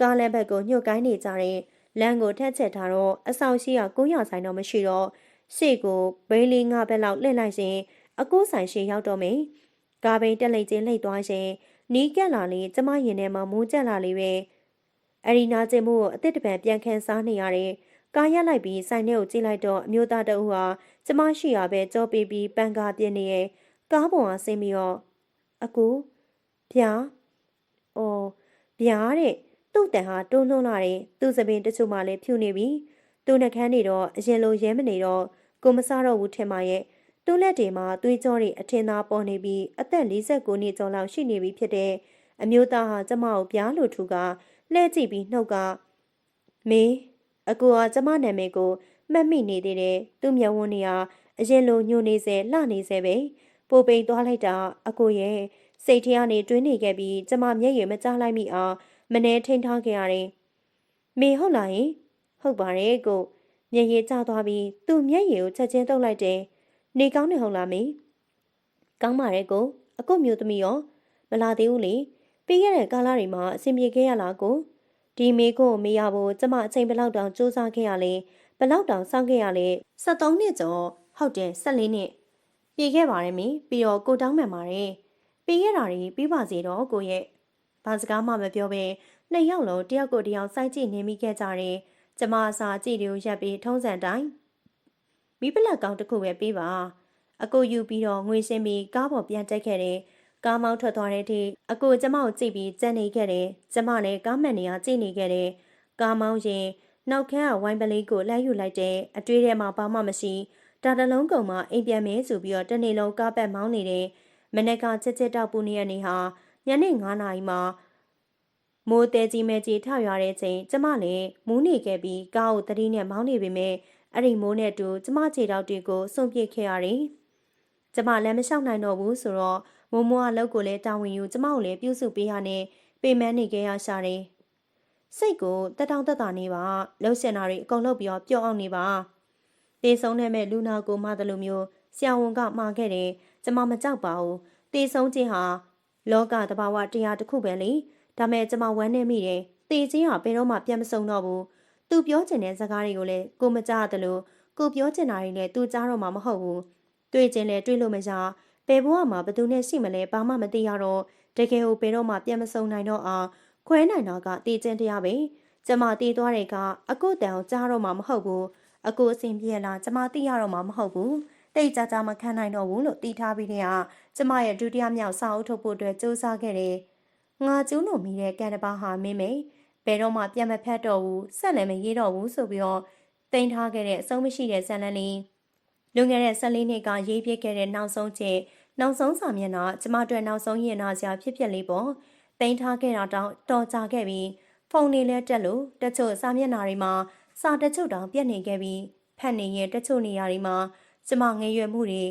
ကားလမ်းဘက်ကိုညှို့ကိုင်းနေကြတဲ့လမ်းကိုထက်ချက်ထားတော့အဆောင်ရှိက900ဆိုင်တော့မရှိတော့ရှေ့ကိုဘိန်းလေး9ဘက်လောက်လှည့်လိုက်ရင်အကူဆိုင်ရှိရောက်တော့မယ်ကားဘိန်းတက်လိုက်ချင်းလှိတ်သွားရင်နီးကက်လာလေကျမရင်ထဲမှာမူးကျက်လာလေပဲအရီနာကျင်မှုကိုအစ်စ်တပံပြန်ခန်းစားနေရတယ်ကားရက်လိုက်ပြီးဆိုင်ထဲကိုကြည့်လိုက်တော့အမျိုးသားတအုပ်ဟာကျမရှိရပဲကြောပေးပြီးပန်ကားပြင်းနေရဲ့ကားပေါ်ကဆင်းပြီးတော့အကူဗျာအော်ဗျာတဲ့သူ့တန်ဟာတွန်းလှလာတယ်သူ့စပင်တချို့မှလည်းဖြူနေပြီသူ့နှကန်းနေတော့အရင်လိုရဲမနေတော့ကိုမစားတော့ဘူးထင်ပါရဲ့သူ့လက်တွေမှာသွေးကြောတွေအထင်သာပေါ်နေပြီးအသက်49နှစ်ကျော်လောက်ရှိနေပြီဖြစ်တဲ့အမျိုးသားဟာကျမကိုပြားလို့ထူကလှဲ့ကြည့်ပြီးနှုတ်ကမေးအကူကကျမနာမည်ကိုမှတ်မိနေသေးတယ်သူ့မျက်ဝန်းတွေဟာအရင်လိုညှို့နေစေလှနေစေပဲပိုပိန်သွားလိုက်တာအကူရဲ့စိတ်ထဲကနေတွင်းနေခဲ့ပြီးကျမမျက်ရည်မကျလိုက်မိအောင်မနှဲထိန်ထားခဲ့ရတယ်မေဟုတ်လားယင်ဟုတ်ပါတယ်ကိုမျက်ရည်ကျသွားပြီးသူ့မျက်ရည်ကိုချက်ချင်းတုပ်လိုက်တယ်နေကောင်းနေဟုတ်လားမေကောင်းပါတယ်ကိုအခုမျိုးသမီးရောမလာသေးဘူးလေပြီးခဲ့တဲ့ကာလတွေမှာအဆင်ပြေခဲ့ရလားကိုဒီမေကိုမေးရဖို့ကျမအချိန်ဘယ်လောက်တောင်စူးစမ်းခဲ့ရလဲဘယ်လောက်တောင်စောင့်ခဲ့ရလဲ73နှစ်ကျော်ဟုတ်တယ်14နှစ်ပြေခဲ့ပါတယ်မင်းပြီးတော့ကိုတောင်းမှန်ပါတယ်ပြေခဲ့တာတွေပြီးပါစေတော့ကိုရဲ့ဘာစကားမှမပြောဘဲနှစ်ယောက်လုံးတယောက်ကိုတယောက်စိုက်ကြည့်နေမိခဲ့ကြတယ်ကျမအစာကြည့်တွေကိုရက်ပြီးထုံးစံတိုင်းမိပလက်ကောင်းတစ်ခုပဲပေးပါအကိုယူပြီးတော့ငွေရှင်းပြီးကားပေါ်ပြန်တက်ခဲ့တယ်ကားမောင်းထွက်သွားတဲ့အထိအကိုကျမကိုကြည့်ပြီးကြံ့နေခဲ့တယ်ကျမလည်းကားမှန်နေရကြည့်နေခဲ့တယ်ကားမောင်းရင်နောက်ခန်းကဝိုင်းပလေးကိုလှမ်းယူလိုက်တယ်အတွေးထဲမှာဘာမှမရှိဒါတလုံးကုန်မှအိမ်ပြန်မယ်ဆိုပြီးတော့တနေ့လုံးကားပတ်မောင်းနေတယ်မနေ့ကချစ်ချစ်တောက်ပူနေရနေဟာညနေ9နာရီမှာမိုးတဲကြီးမဲကြီးထရွာတဲ့ချိန်ကျမလည်းမူးနေခဲ့ပြီးကားကိုတတိနဲ့မောင်းနေပေမဲ့အဲ့ဒီမိုးနဲ့တူကျမခြေထောက်တွေကိုစွန့်ပစ်ခဲ့ရတယ်ကျမလည်းမလျှောက်နိုင်တော့ဘူးဆိုတော့မိုးမိုးအလုပ်ကိုလည်းတာဝန်ယူကျမကိုလည်းပြုစုပေးရနဲ့ပေမန်းနေခဲ့ရရှာတယ်စိတ်ကိုတက်တောင့်တက်တာနေပါလှုပ်ရှင်တာတွေအကုန်လုပ်ပြီးတော့ပျော့အောင်နေပါတေဆုံးတဲ့မဲ့လူနာကိုမှတယ်လို့မျိုးဆရာဝန်ကမှာခဲ့တယ်ကျမမကြောက်ပါဘူးတေဆုံးခြင်းဟာလောကတဘာဝတရားတစ်ခုပဲလေဒါမဲ့ကျမဝမ်းနေမိတယ်တေခြင်းဟာဘယ်တော့မှပြန်မစုံတော့ဘူးသူပြောချင်တဲ့စကားတွေကိုလည်းကိုမကြားတယ်လို့ကိုပြောချင်တာတွေလည်းသူကြားတော့မှမဟုတ်ဘူးတွေ့ချင်းလည်းတွေ့လို့မရဘယ်ဘဝမှာဘသူနဲ့ရှိမလဲဘာမှမသိရတော့တကယ်ကိုဘယ်တော့မှပြန်မစုံနိုင်တော့အောင်ခွဲနိုင်တော့ကတေချင်းတရားပဲကျမတေးသွားတဲ့ကအကုတ်တန်ကိုကြားတော့မှမဟုတ်ဘူးအကူအစဉ်ပြည့်လာကျမသိရတော့မှမဟုတ်ဘူးတိတ်ကြကြမခံနိုင်တော့ဘူးလို့တီးထားပြီးတဲ့ကကျမရဲ့ဒုတိယမြောက်စာအုပ်ထုတ်ဖို့အတွက်စူးစမ်းခဲ့တယ်ငါကျူးလို့မိတဲ့ကန်တပါဟာမင်းမေဘယ်တော့မှပြန်မဖက်တော့ဘူးဆက်လည်းမရေးတော့ဘူးဆိုပြီးတော့တင်ထားခဲ့တဲ့အဆုံးမရှိတဲ့ဇန်လန်လေးလွန်ခဲ့တဲ့14နှစ်ကရေးပြခဲ့တဲ့နောက်ဆုံးချက်နောက်ဆုံးစာမျက်နှာကျမတို့နောက်ဆုံးရင်နာစရာဖြစ်လေးပေါ့တင်ထားခဲ့တာတောင်တော်ကြခဲ့ပြီးဖုန်းလေးလဲတက်လို့တချို့စာမျက်နှာတွေမှာစာတချို့တောင်ပြတ်နေခဲ့ပြီးဖတ်နေရင်တချို့နေရာတွေမှာကျမငရွယ်မှုတွေ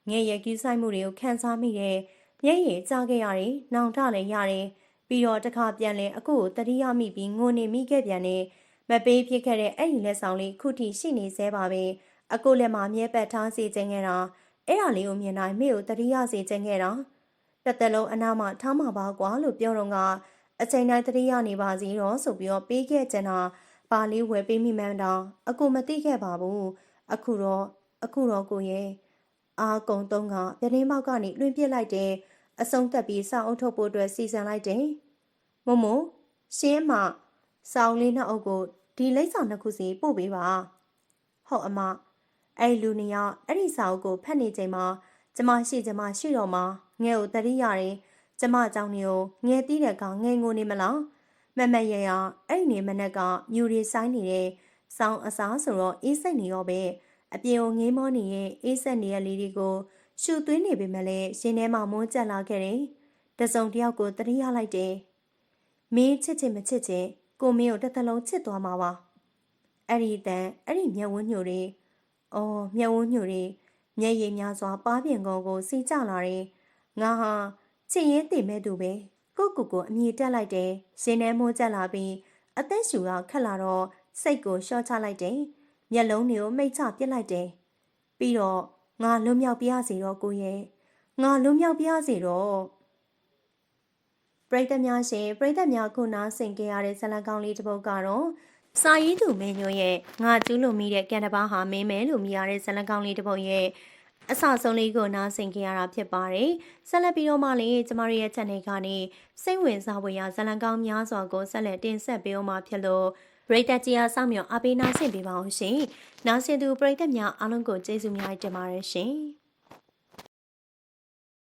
ငဲ့ရကူးဆိုင်မှုတွေကိုခံစားမိတယ်မျက်ရည်ကျခဲ့ရတယ်နောင်တလည်းရတယ်ပြီးတော့တစ်ခါပြန်လဲအခုကိုတတိယမိပြီးငိုနေမိခဲ့ပြန်တယ်မပေးဖြစ်ခဲ့တဲ့အဲ့ဒီလက်ဆောင်လေးခုထိရှိနေသေးပါပဲအခုလည်းမှမြဲပတ်ထားစေခြင်းခဲ့တာအဲ့ဒါလေးကိုမြင်တိုင်းမိကိုတတိယစေခြင်းခဲ့တာတစ်သက်လုံးအနာမှာထားမှာပါကွာလို့ပြောတော့ကအချိန်တိုင်းတတိယနေပါစီတော့ဆိုပြီးတော့ပေးခဲ့ကြတာပါလေးဝယ်ပေးမိမှန်းတော့အခုမသိခဲ့ပါဘူးအခုတော့ကိုရဲ့အာကုံတုံးကပြတင်းပေါက်ကနေလွှင့်ပစ်လိုက်တယ်အဆုံးသက်ပြီးစောင်းအုပ်ထုတ်ဖို့အတွက်စီစဉ်လိုက်တယ်မမို့ရှင်းမစောင်းလေးနှစ်အုပ်ကိုဒီလိပ်စာနှစ်ခုစီပို့ပေးပါဟုတ်အမအဲ့လူနှစ်ယောက်အဲ့ဒီစာအုပ်ကိုဖတ်နေချိန်မှာကျမရှိတော့မှငဲ့ကိုတတိရတယ်ကျမအကြောင်းမျိုးငဲတီးတဲ့ကောင်ငဲငိုနေမလားမမရရအဲ့ဒီနေမနက်ကမြူရီဆိုင်နေတဲ့စောင်းအစားဆိုတော့အေးစိတ်နေရောပဲအပြင်ကိုငေးမောနေရဲ့အေးဆက်နေရလေးတွေကိုရှူသွင်းနေပေမဲ့လည်းရှင်ထဲမှာမွန်းကျက်လာခဲ့တယ်တစုံတယောက်ကိုတတိယလိုက်တယ်မင်းချစ်ချင်မချစ်ချင်ကိုမင်းကိုတစ်သလုံးချစ်သွားမှာပါအဲ့ဒီတန်အဲ့ဒီမျက်ဝန်းညိုတွေအော်မျက်ဝန်းညိုတွေမျက်ရည်များစွာပါးပြင်ကုန်ကိုစီကျလာတယ်ငါဟာချစ်ရင်တည်မဲ့သူပဲကိုအမြည်တက်လိုက်တယ်ရှင်ထဲမွန်းကျက်လာပြီးအသက်ရှူကခက်လာတော့စိတ်ကိုလျှော့ချလိုက်တယ် မျက်လုံးတွေကိုမိတ်ချပစ်လိုက်တယ်ပြီးတော့ငါလွတ်မြောက်ပြရစီတော့ကိုရဲ့ငါလွတ်မြောက်ပြရစီတော့ပရိသတ်များရှင်ပရိသတ်များခုနာဆင်ကြရတဲ့ဇာတ်ကောင်းလေးတစ်ပုဒ်ကတော့စာရေးသူမင်းညွန့်ရဲ့ငါကျူးလွန်မိတဲ့ကံတစ်ပါးဟာမင်းမဲလို့မြည်ရတဲ့ဇာတ်ကောင်းလေးတစ်ပုဒ်ရဲ့အစဆုံးလေးကိုနားဆင်ကြရတာဖြစ်ပါတယ်။ဆက်လက်ပြီးတော့မှလည်းကျမတို့ရဲ့ channel ကနေစိတ်ဝင်စားဖွယ်ရာဇာတ်ကောင်းများစွာကိုဆက်လက်တင်ဆက်ပေးအောင်မှာဖြစ်လို့ပရိသတ်ကြီးအားစောင့်မျှော်အားပေးနားဆင်ပေးပါအောင်ရှင်။နားဆင်သူပရိသတ်များအားလုံးကိုကျေးဇူးများတင်ပါတယ်ရှင်။